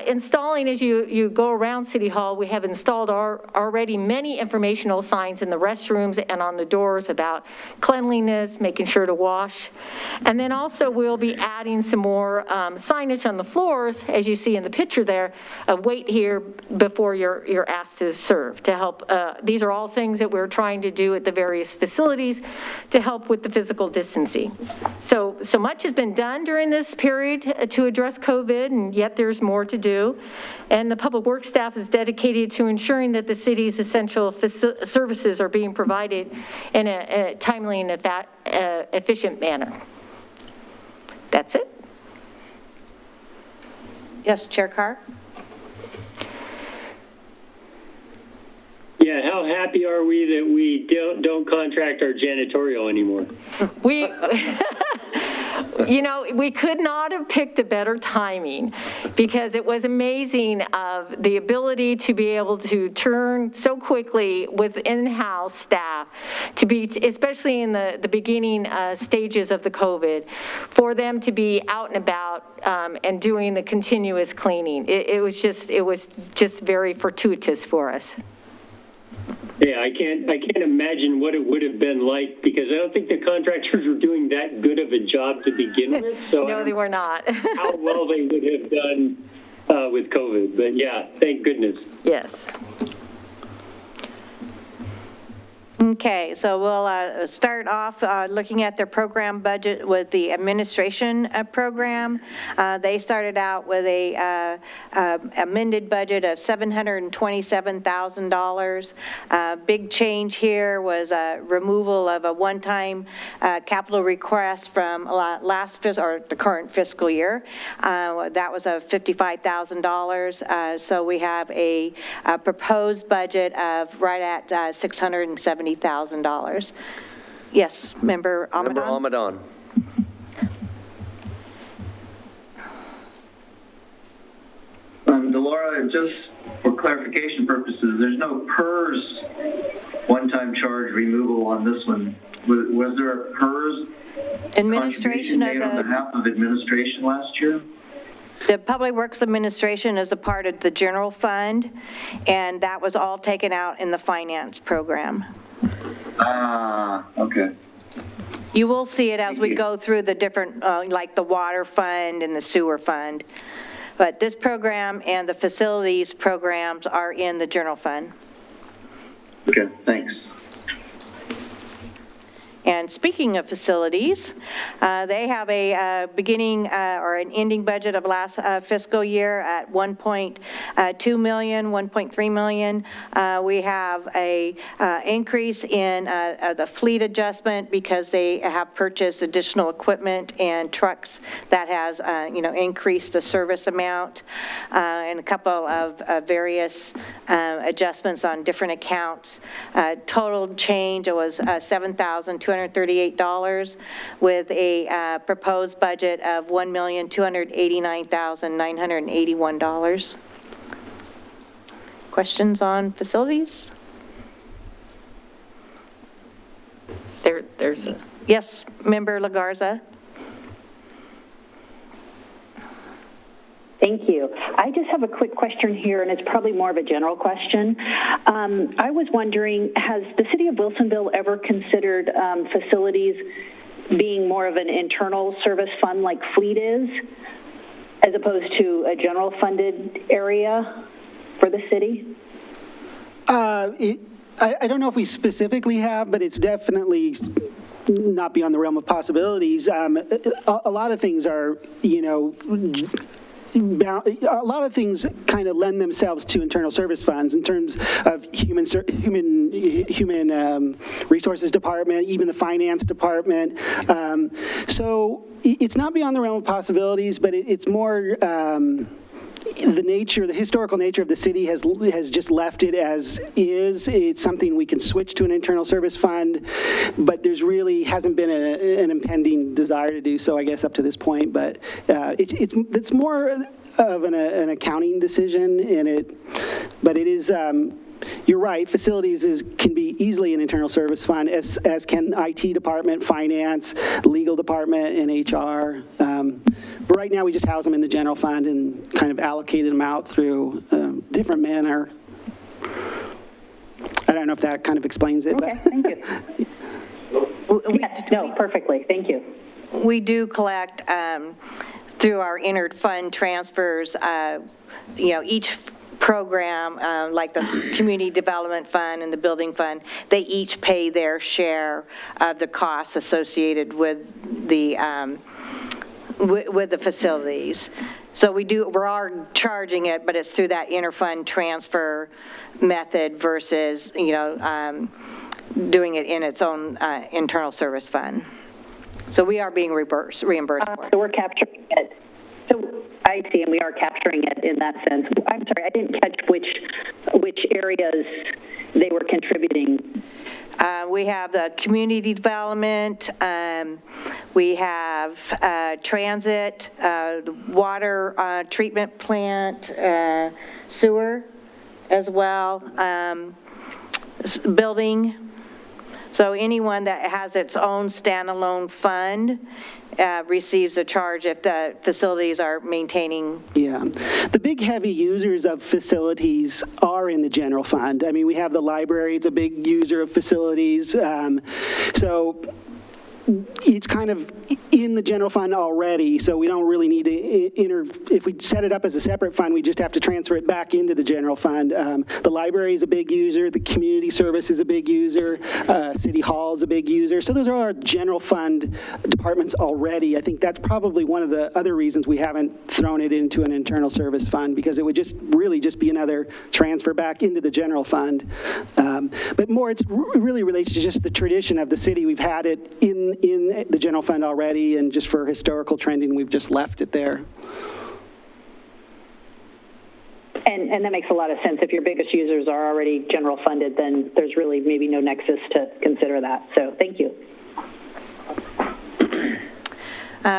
Installing, as you go around City Hall, we have installed already many informational signs in the restrooms and on the doors about cleanliness, making sure to wash. And then also we'll be adding some more signage on the floors, as you see in the picture there, of wait here before you're asked to serve, to help. These are all things that we're trying to do at the various facilities to help with the physical distancing. So much has been done during this period to address COVID, and yet there's more to do. And the Public Works staff is dedicated to ensuring that the city's essential services are being provided in a timely and efficient manner. That's it. Yes, Chair Carr? Yeah, how happy are we that we don't contract our janitorial anymore? We, you know, we could not have picked a better timing, because it was amazing of the ability to be able to turn so quickly with in-house staff to be, especially in the beginning stages of the COVID, for them to be out and about and doing the continuous cleaning. It was just very fortuitous for us. Yeah, I can't imagine what it would have been like, because I don't think the contractors were doing that good of a job to begin with. So no, they were not. how well they would have done with COVID, but yeah, thank goodness. Yes. Okay, so we'll start off looking at their program budget with the administration program. They started out with a amended budget of $727,000. Big change here was removal of a one-time capital request from last fiscal, or the current fiscal year. That was a $55,000. So we have a proposed budget of right at $670,000. Yes, Member Almadon? Member Almadon. Delora, just for clarification purposes, there's no PERS one-time charge removal on this one. Was there a PERS administration made on behalf of administration last year? The Public Works Administration is a part of the general fund, and that was all taken out in the finance program. Okay. You will see it as we go through the different, like the water fund and the sewer fund. But this program and the facilities programs are in the general fund. Okay, thanks. And speaking of facilities, they have a beginning or an ending budget of last fiscal year at $1.2 million, $1.3 million. We have a increase in the fleet adjustment because they have purchased additional equipment and trucks that has, increased the service amount, and a couple of various adjustments on different accounts. Total change was $7,238 with a proposed budget of $1,289,981. Questions on facilities? There's a... Yes, Member LaGarza. Thank you. I just have a quick question here, and it's probably more of a general question. I was wondering, has the city of Wilsonville ever considered facilities being more of an internal service fund like fleet is, as opposed to a general funded area for the city? I don't know if we specifically have, but it's definitely not beyond the realm of possibilities. A lot of things are, a lot of things kind of lend themselves to internal service funds in terms of human resources department, even the finance department. So it's not beyond the realm of possibilities, but it's more the historical nature of the city has just left it as is. It's something we can switch to an internal service fund, but there's really hasn't been an impending desire to do so, I guess, up to this point. But it's more of an accounting decision, but it is you're right, facilities can be easily an internal service fund, as can IT department, finance, legal department, and HR. But right now, we just house them in the general fund and kind of allocated them out through different manner. I don't know if that kind of explains it. Okay, thank you. Yes, no, perfectly, thank you. We do collect through our inter-fund transfers, each program, like the Community Development Fund and the Building Fund, they each pay their share of the costs associated with the facilities. So we are charging it, but it's through that inter-fund transfer method versus, doing it in its own internal service fund. So we are being reimbursed for it. So we're capturing it. So I see, and we are capturing it in that sense. I'm sorry, I didn't catch which areas they were contributing. We have the community development, we have transit, water treatment plant, sewer as well, building. So anyone that has its own standalone fund receives a charge if the facilities are maintaining. Yeah. The big heavy users of facilities are in the general fund. I mean, we have the library, it's a big user of facilities. So it's kind of in the general fund already, so we don't really need to if we set it up as a separate fund, we just have to transfer it back into the general fund. The library is a big user, the community service is a big user, City Hall is a big user, so those are our general fund departments already. I think that's probably one of the other reasons we haven't thrown it into an internal service fund, because it would just really just be another transfer back into the general fund. But more, it really relates to just the tradition of the city. We've had it in the general fund already, and just for historical trending, we've just left it there. And that makes a lot of sense. If your biggest users are already general funded, then there's really maybe no nexus to consider that. So thank you.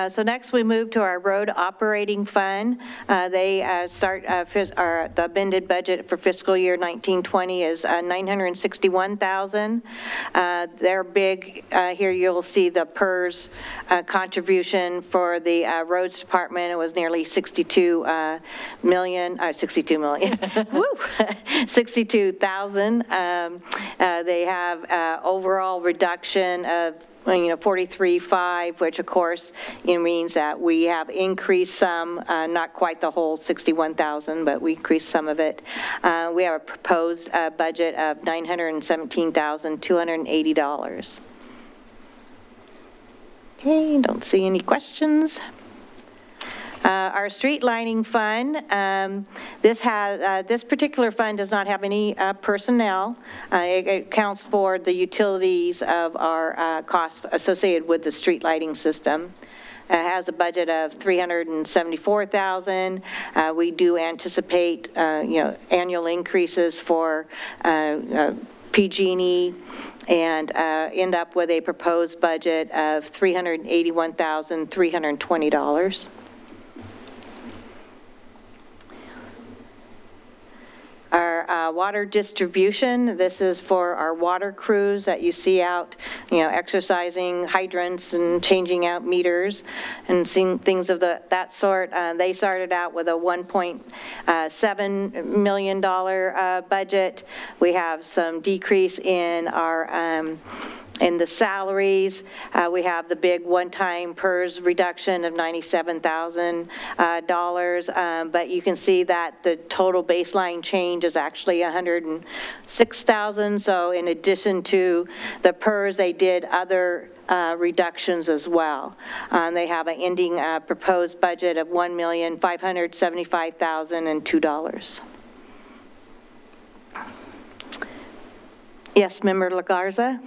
So next we move to our road operating fund. They start the amended budget for fiscal year 1920 is $961,000. They're big. Here you'll see the PERS contribution for the roads department. It was nearly 62 million. Woo! 62,000. They have overall reduction of 43.5, which of course means that we have increased some, not quite the whole 61,000, but we increased some of it. We have a proposed budget of $917,280. Okay, don't see any questions. Our street lining fund, this particular fund does not have any personnel. It accounts for the utilities of our costs associated with the street lighting system. It has a budget of $374,000. We do anticipate, annual increases for PG&E, and end up with a proposed budget of $381,320. Our water distribution, this is for our water crews that you see out, exercising hydrants and changing out meters and seeing things of that sort. They started out with a $1.7 million budget. We have some decrease in our in the salaries. We have the big one-time PERS reduction of $97,000, but you can see that the total baseline change is actually $106,000. So in addition to the PERS, they did other reductions as well. They have an ending proposed budget of $1,575,002. Yes, Member LaGarza?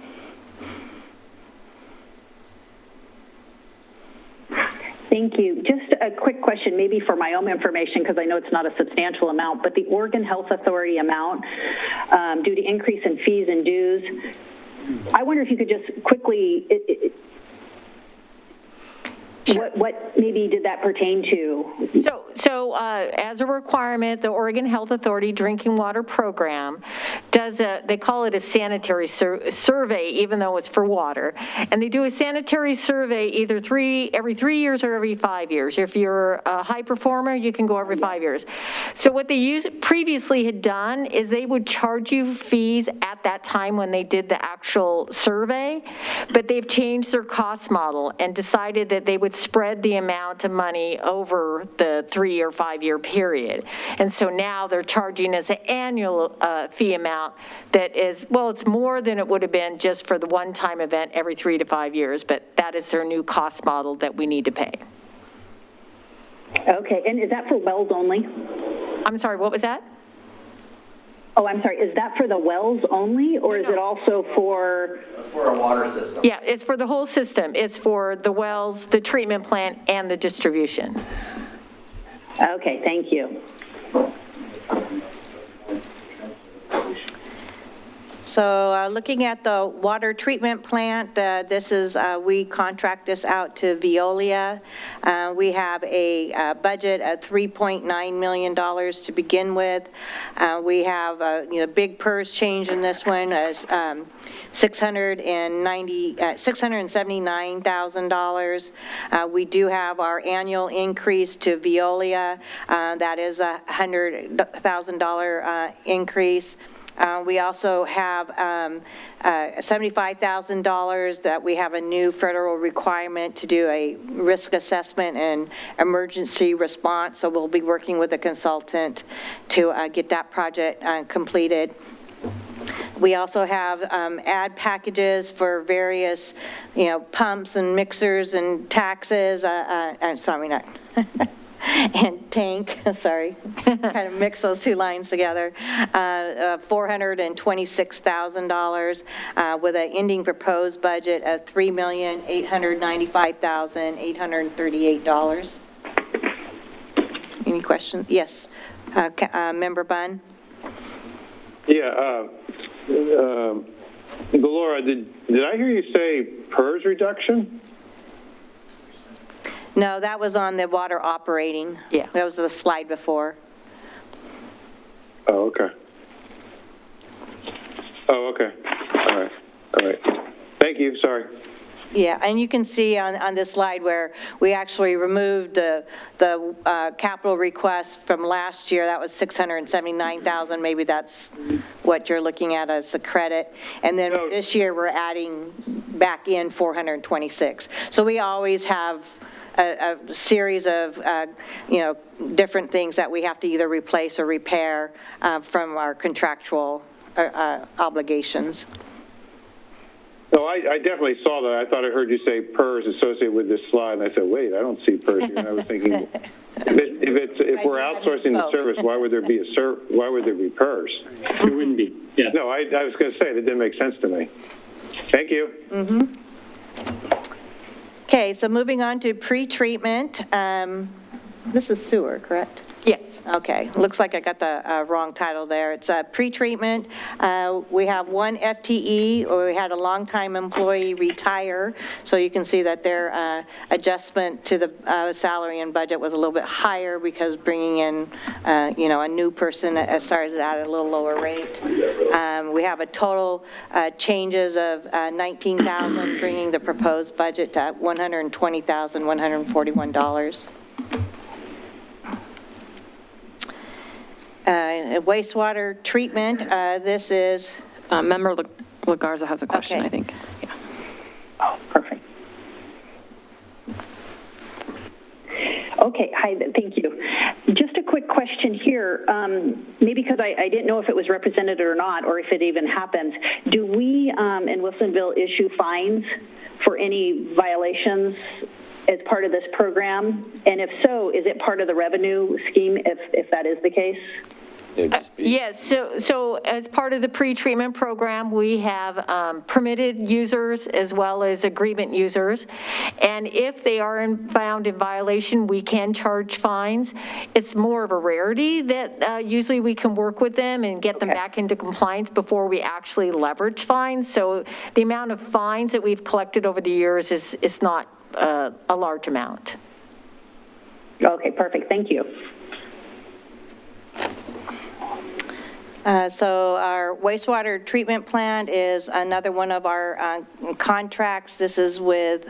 Thank you. Just a quick question, maybe for my own information, because I know it's not a substantial amount, but the Oregon Health Authority amount, due to increase in fees and dues, I wonder if you could just quickly, what maybe did that pertain to? as a requirement, the Oregon Health Authority Drinking Water Program does they call it a sanitary survey, even though it's for water. And they do a sanitary survey either every 3 years or every 5 years. If you're a high performer, you can go every 5 years. So what they previously had done is they would charge you fees at that time when they did the actual survey, but they've changed their cost model and decided that they would spread the amount of money over the 3 or 5 year period. And so now they're charging us an annual fee amount that is, well, it's more than it would have been just for the one-time event every 3 to 5 years, but that is their new cost model that we need to pay. Okay, and is that for wells only? I'm sorry, what was that? Oh, I'm sorry, is that for the wells only, or is it also for? That's for our water system. Yeah, it's for the whole system. It's for the wells, the treatment plant, and the distribution. Okay, thank you. So looking at the water treatment plant, this is, we contract this out to Veolia. We have a budget of $3.9 million to begin with. We have a big PERS change in this one, $679,000. We do have our annual increase to Veolia. That is a $100,000 increase. We also have $75,000 that we have a new federal requirement to do a risk assessment and emergency response. So we'll be working with a consultant to get that project completed. We also have ad packages for various, pumps and mixers and taxes. Sorry, not. And tank, sorry, kind of mix those two lines together, $426,000 with an ending proposed budget of $3,895,838. Any questions? Yes, Member Bunn? Yeah, Laura, did I hear you say PERS reduction? No, that was on the water operating. Yeah. That was the slide before. Oh, okay. Oh, okay. All right. Thank you, sorry. Yeah, and you can see on this slide where we actually removed the capital request from last year. That was $679,000. Maybe that's what you're looking at as a credit. And then this year we're adding back in 426. So we always have a series of, different things that we have to either replace or repair from our contractual obligations. No, I definitely saw that. I thought I heard you say PERS associated with this slide, and I said, wait, I don't see PERS here. And I was thinking, if we're outsourcing the service, why would there be PERS? It wouldn't be. Yeah. No, I was going to say that didn't make sense to me. Thank you. Mm-hmm. Okay, so moving on to pre-treatment. This is sewer, correct? Yes. Okay, looks like I got the wrong title there. It's pre-treatment. We have one FTE, or we had a longtime employee retire, so you can see that their adjustment to the salary and budget was a little bit higher because bringing in, a new person started at a little lower rate. We have a total changes of $19,000, bringing the proposed budget to $120,141. Wastewater treatment, this is... Member LaGarza has a question, okay. I think. Yeah. Oh, perfect. Okay, hi, thank you. Just a quick question here, maybe because I didn't know if it was represented or not, or if it even happens. Do we in Wilsonville issue fines for any violations as part of this program? And if so, is it part of the revenue scheme if that is the case? Yes, so as part of the pre-treatment program, we have permitted users as well as agreement users. And if they are found in violation, we can charge fines. It's more of a rarity that usually we can work with them and get them back into compliance before we actually leverage fines. So the amount of fines that we've collected over the years is not a large amount. Okay, perfect, thank you. So our wastewater treatment plant is another one of our contracts. This is with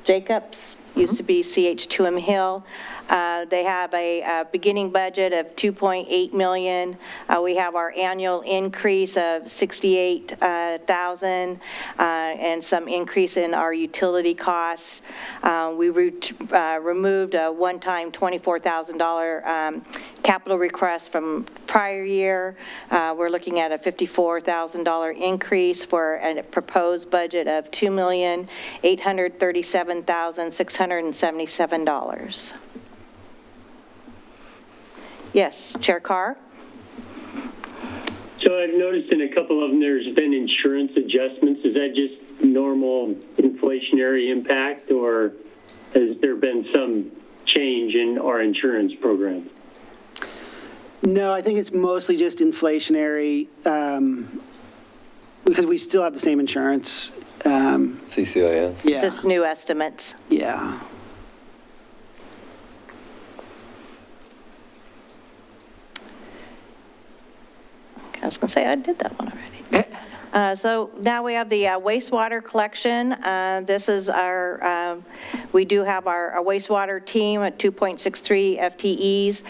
Jacobs, used to be CH2M Hill. They have a beginning budget of $2.8 million. We have our annual increase of $68,000 and some increase in our utility costs. We removed a one-time $24,000 capital request from prior year. We're looking at a $54,000 increase for a proposed budget of $2,837,677. Yes, Chair Carr? So I've noticed in a couple of them there's been insurance adjustments. Is that just normal inflationary impact, or has there been some change in our insurance program? No, I think it's mostly just inflationary because we still have the same insurance. CCIS. Yeah. It's just new estimates. Yeah. I was going to say, I did that one already. So now we have the wastewater collection. This is our, we do have our wastewater team at 2.63 FTEs.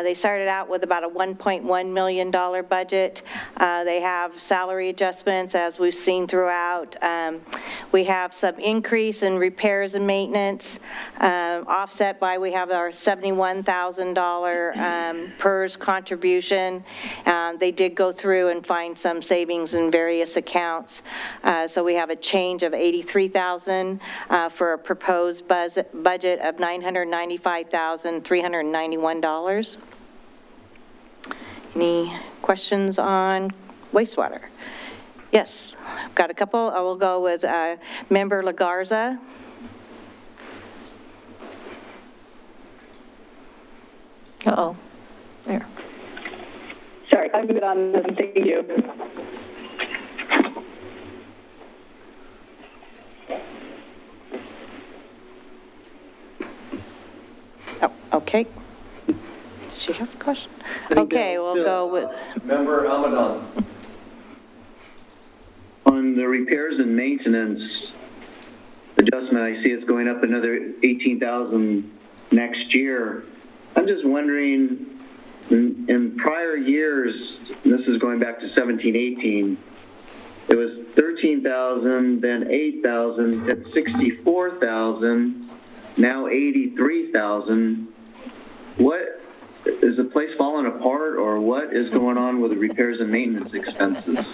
They started out with about a $1.1 million budget. They have salary adjustments, as we've seen throughout. We have some increase in repairs and maintenance, offset by we have our $71,000 PERS contribution. They did go through and find some savings in various accounts. So we have a change of $83,000 for a proposed budget of $995,391. Any questions on wastewater? Yes, I've got a couple. I will go with Member LaGarza. Uh-oh, there. Sorry, I'm good on this, thank you. Oh, okay. Does she have a question? Okay, we'll go with Member Almadon. On the repairs and maintenance adjustment, I see it's going up another $18,000 next year. I'm just wondering, in prior years, this is going back to 17-18, it was $13,000, then $8,000, then $64,000, now $83,000. What, is the place falling apart, or what is going on with the repairs and maintenance expenses?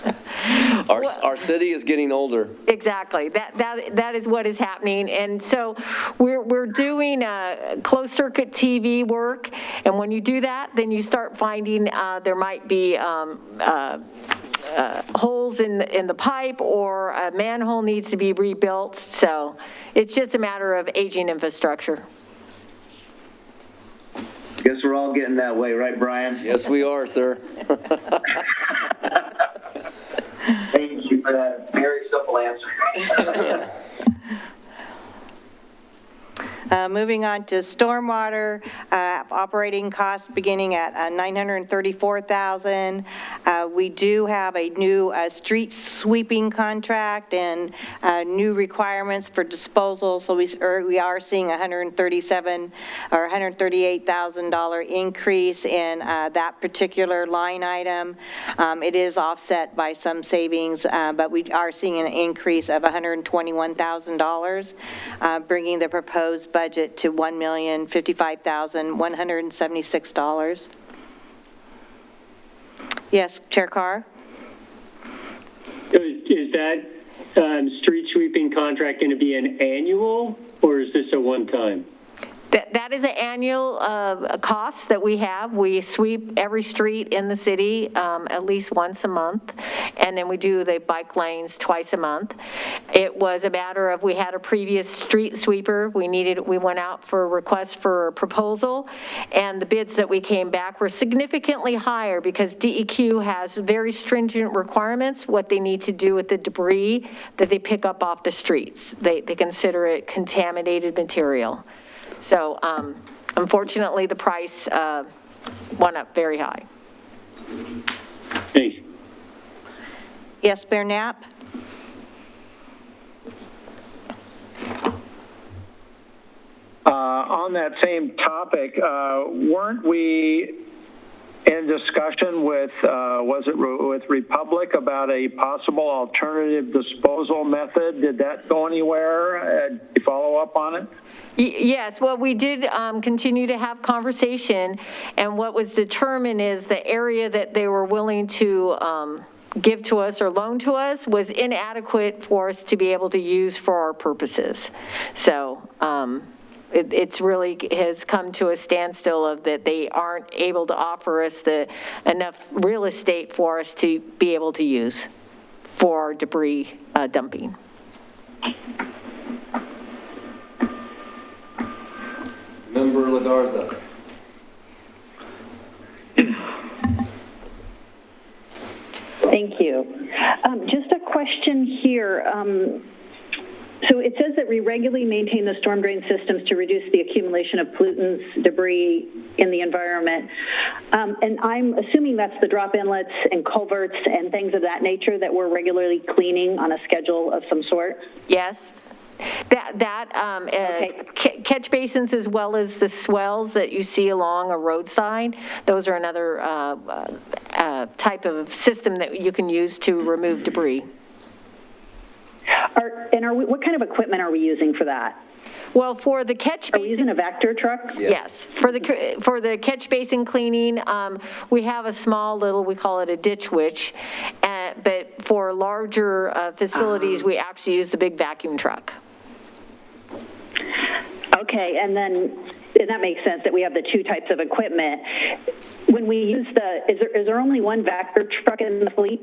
Our city is getting older. Exactly. That is what is happening. And so we're doing closed circuit TV work. And when you do that, then you start finding there might be holes in the pipe, or a manhole needs to be rebuilt. So it's just a matter of aging infrastructure. I guess we're all getting that way, right, Brian? Yes, we are, sir. Thank you for that very simple answer. Moving on to stormwater, operating costs beginning at $934,000. We do have a new street sweeping contract and new requirements for disposal. So we are seeing $137,000 or $138,000 increase in that particular line item. It is offset by some savings, but we are seeing an increase of $121,000, bringing the proposed budget to $1,055,176. Yes, Chair Carr? Is that street sweeping contract going to be an annual, or is this a one-time? That is an annual cost that we have. We sweep every street in the city at least once a month, and then we do the bike lanes twice a month. It was a matter of, we had a previous street sweeper. We went out for a request for a proposal, and the bids that we came back were significantly higher because DEQ has very stringent requirements, what they need to do with the debris that they pick up off the streets. They consider it contaminated material. So unfortunately, the price went up very high. Thanks. Yes, Mayor Knapp? On that same topic, weren't we in discussion with, was it with Republic about a possible alternative disposal method? Did that go anywhere? Did you follow up on it? Yes, well, we did continue to have conversation, and what was determined is the area that they were willing to give to us or loan to us was inadequate for us to be able to use for our purposes. So it's really has come to a standstill of that they aren't able to offer us enough real estate for us to be able to use for our debris dumping. Member LaGarza. Thank you. Just a question here. So it says that we regularly maintain the storm drain systems to reduce the accumulation of pollutants, debris in the environment. And I'm assuming that's the drop inlets and culverts and things of that nature that we're regularly cleaning on a schedule of some sort? Yes. Catch basins as well as the swells that you see along a roadside, those are another type of system that you can use to remove debris. What kind of equipment are we using for that? Well, for the catch basin. Are we using a Vector truck? Yes. For the catch basin cleaning, we have a small little, we call it a ditch witch, but for larger facilities, we actually use the big vacuum truck. Okay, and that makes sense that we have the two types of equipment. When we use is there only one Vector truck in the fleet?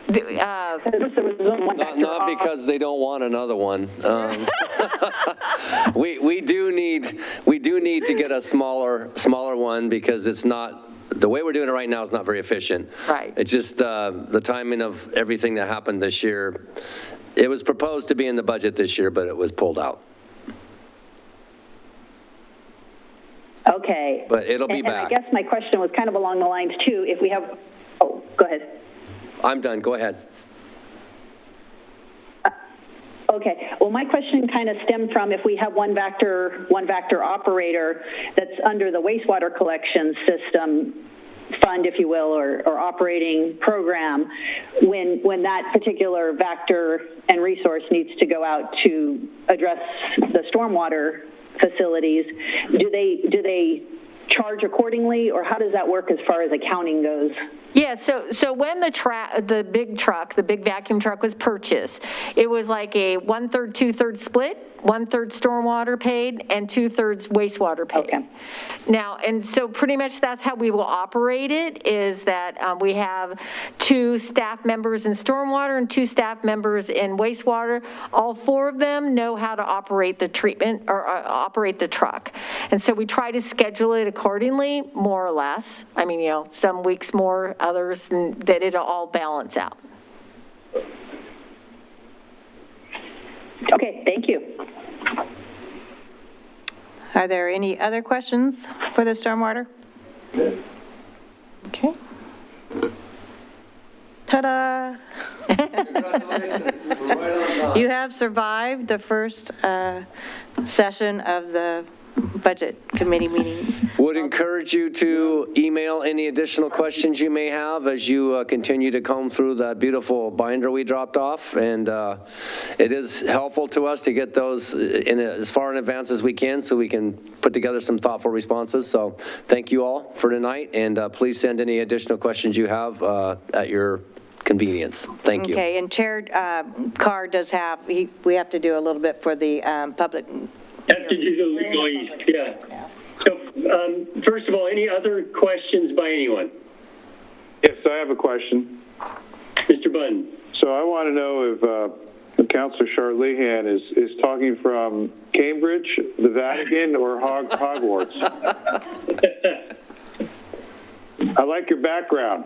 Not because they don't want another one. We do need to get a smaller one because it's not, the way we're doing it right now is not very efficient. Right. It's just the timing of everything that happened this year. It was proposed to be in the budget this year, but it was pulled out. Okay. But it'll be back. And I guess my question was kind of along the lines too, if we have, go ahead. I'm done, go ahead. Okay, well, my question kind of stemmed from if we have one Vector operator that's under the wastewater collection system fund, if you will, or operating program, when that particular Vector and resource needs to go out to address the stormwater facilities, do they charge accordingly, or how does that work as far as accounting goes? Yeah, so when the big vacuum truck was purchased, it was like a 1/3, 2/3 split, 1/3 stormwater paid and 2/3 wastewater paid. Okay. Now, and so pretty much that's how we will operate it, is that we have 2 staff members in stormwater and 2 staff members in wastewater. All 4 of them know how to operate the treatment or operate the truck. And so we try to schedule it accordingly, more or less. I mean, some weeks more, others, and that it'll all balance out. Okay, thank you. Are there any other questions for the stormwater? Okay. Ta-da! You have survived the first session of the budget committee meetings. Would encourage you to email any additional questions you may have as you continue to comb through that beautiful binder we dropped off. And it is helpful to us to get those as far in advance as we can so we can put together some thoughtful responses. So thank you all for tonight, and please send any additional questions you have at your convenience. Thank you. Okay, and Chair Carr does have, we have to do a little bit for the public. Have to do the legalese, yeah. So, first of all, any other questions by anyone? Yes, I have a question. Mr. Bunn. So I want to know if Councilor Charlehan is talking from Cambridge, the Vatican, or Hogwarts. I like your background.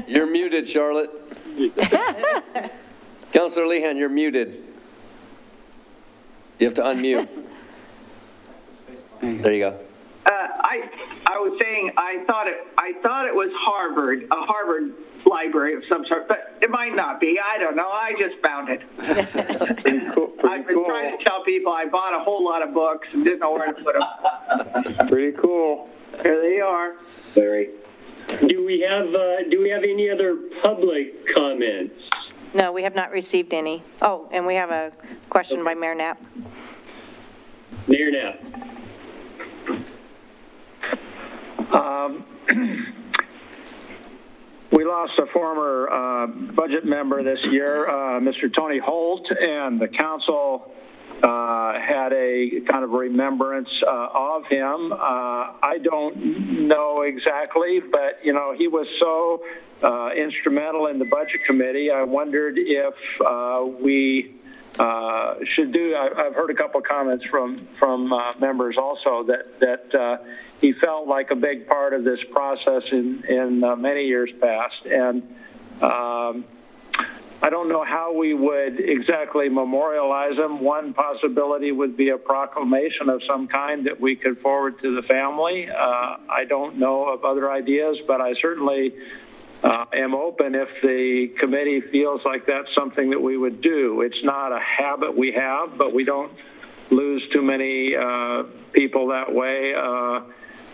You're muted, Charlotte. Councilor Lehan, you're muted. You have to unmute. There you go. I was saying I thought it was a Harvard library of some sort, but it might not be. I don't know. I just found it. I've been trying to tell people I bought a whole lot of books and didn't know where to put them. Pretty cool. There they are. Larry. Do we have any other public comments? No, we have not received any. Oh, and we have a question by Mayor Knapp. Mayor Knapp. We lost a former budget member this year, Mr. Tony Holt, and the council had a kind of remembrance of him. I don't know exactly, but, you know, he was so instrumental in the budget committee. I wondered if we should do, I've heard a couple of comments from members also that he felt like a big part of this process in many years past. And I don't know how we would exactly memorialize him. One possibility would be a proclamation of some kind that we could forward to the family. I don't know of other ideas, but I certainly am open if the committee feels like that's something that we would do. It's not a habit we have, but we don't lose too many people that way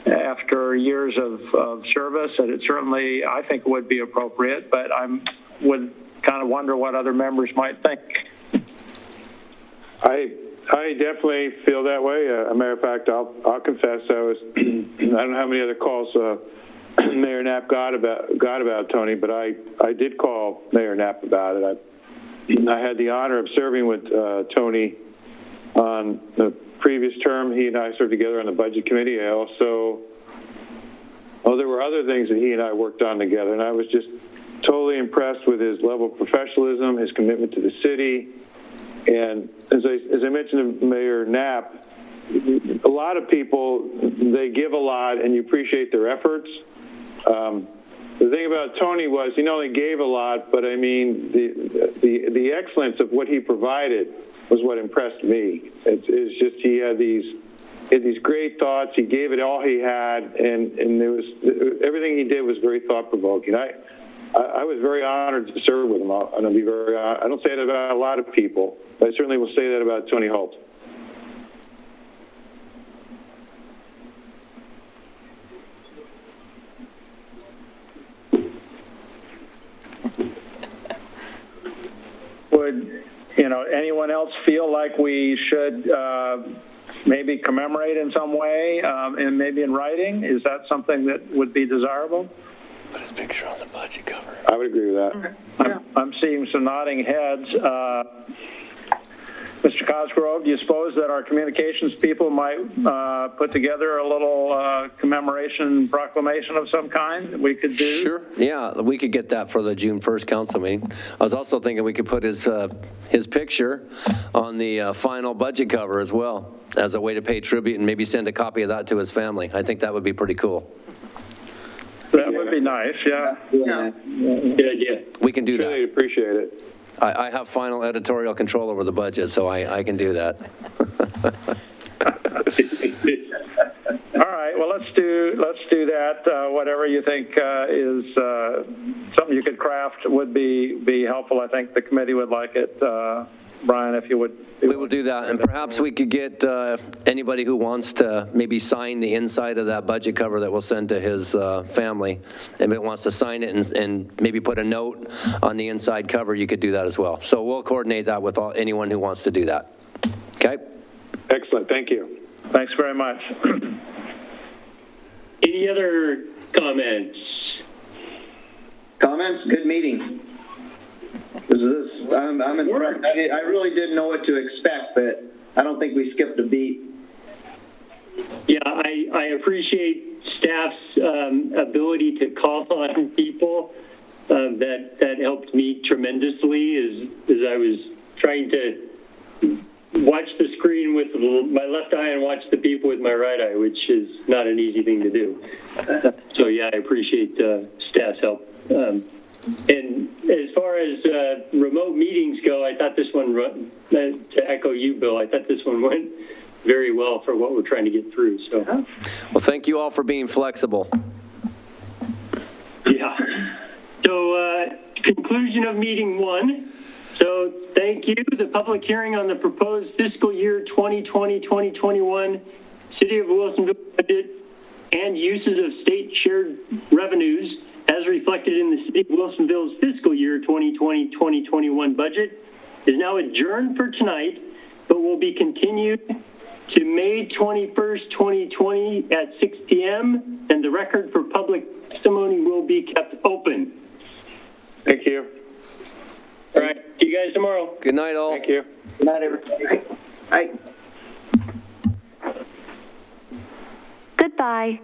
after years of service, and it certainly, I think, would be appropriate, but I would kind of wonder what other members might think. I definitely feel that way. As a matter of fact, I'll confess I don't know how many other calls Mayor Knapp got about Tony, but I did call Mayor Knapp about it. I had the honor of serving with Tony on the previous term. He and I served together on the budget committee. I also, there were other things that he and I worked on together, and I was just totally impressed with his level of professionalism, his commitment to the city. And as I mentioned to Mayor Knapp, a lot of people, they give a lot and you appreciate their efforts. The thing about Tony was he not only gave a lot, but I mean, the excellence of what he provided was what impressed me. It's just he had these great thoughts. He gave it all he had, and there was everything he did was very thought-provoking. I was very honored to serve with him. I don't say that about a lot of people, but I certainly will say that about Tony Holt. Would, anyone else feel like we should maybe commemorate in some way, and maybe in writing? Is that something that would be desirable? Put his picture on the budget cover. I would agree with that. I'm seeing some nodding heads. Mr. Cosgrove, do you suppose that our communications people might put together a little commemoration proclamation of some kind that we could do? Sure. Yeah, we could get that for the June 1st council meeting. I was also thinking we could put his picture on the final budget cover as well as a way to pay tribute and maybe send a copy of that to his family. I think that would be pretty cool. That would be nice, yeah. Good idea. We can do that. Really appreciate it. I have final editorial control over the budget, so I can do that. All right, well, let's do that. Whatever you think is something you could craft would be helpful. I think the committee would like it. Brian, if you would. We will do that, and perhaps we could get anybody who wants to maybe sign the inside of that budget cover that we'll send to his family. If it wants to sign it and maybe put a note on the inside cover, you could do that as well. So we'll coordinate that with anyone who wants to do that. Okay? Excellent, thank you. Thanks very much. Any other comments? Comments? Good meeting. I'm impressed. I really didn't know what to expect, but I don't think we skipped a beat. Yeah, I appreciate staff's ability to call on people. That helped me tremendously as I was trying to watch the screen with my left eye and watch the people with my right eye, which is not an easy thing to do. So yeah, I appreciate staff's help. And as far as remote meetings go, I thought this one, to echo you, Bill, I thought this one went very well for what we're trying to get through, so. Well, thank you all for being flexible. Yeah. So, conclusion of meeting 1. So, thank you. The public hearing on the proposed fiscal year 2020-2021 City of Wilsonville budget and uses of state shared revenues as reflected in the City of Wilsonville's fiscal year 2020-2021 budget is now adjourned for tonight, but will be continued to May 21st, 2020 at 6 p.m., and the record for public testimony will be kept open. Thank you. All right, see you guys tomorrow. Good night, all. Thank you. Good night, everybody. Bye. Goodbye.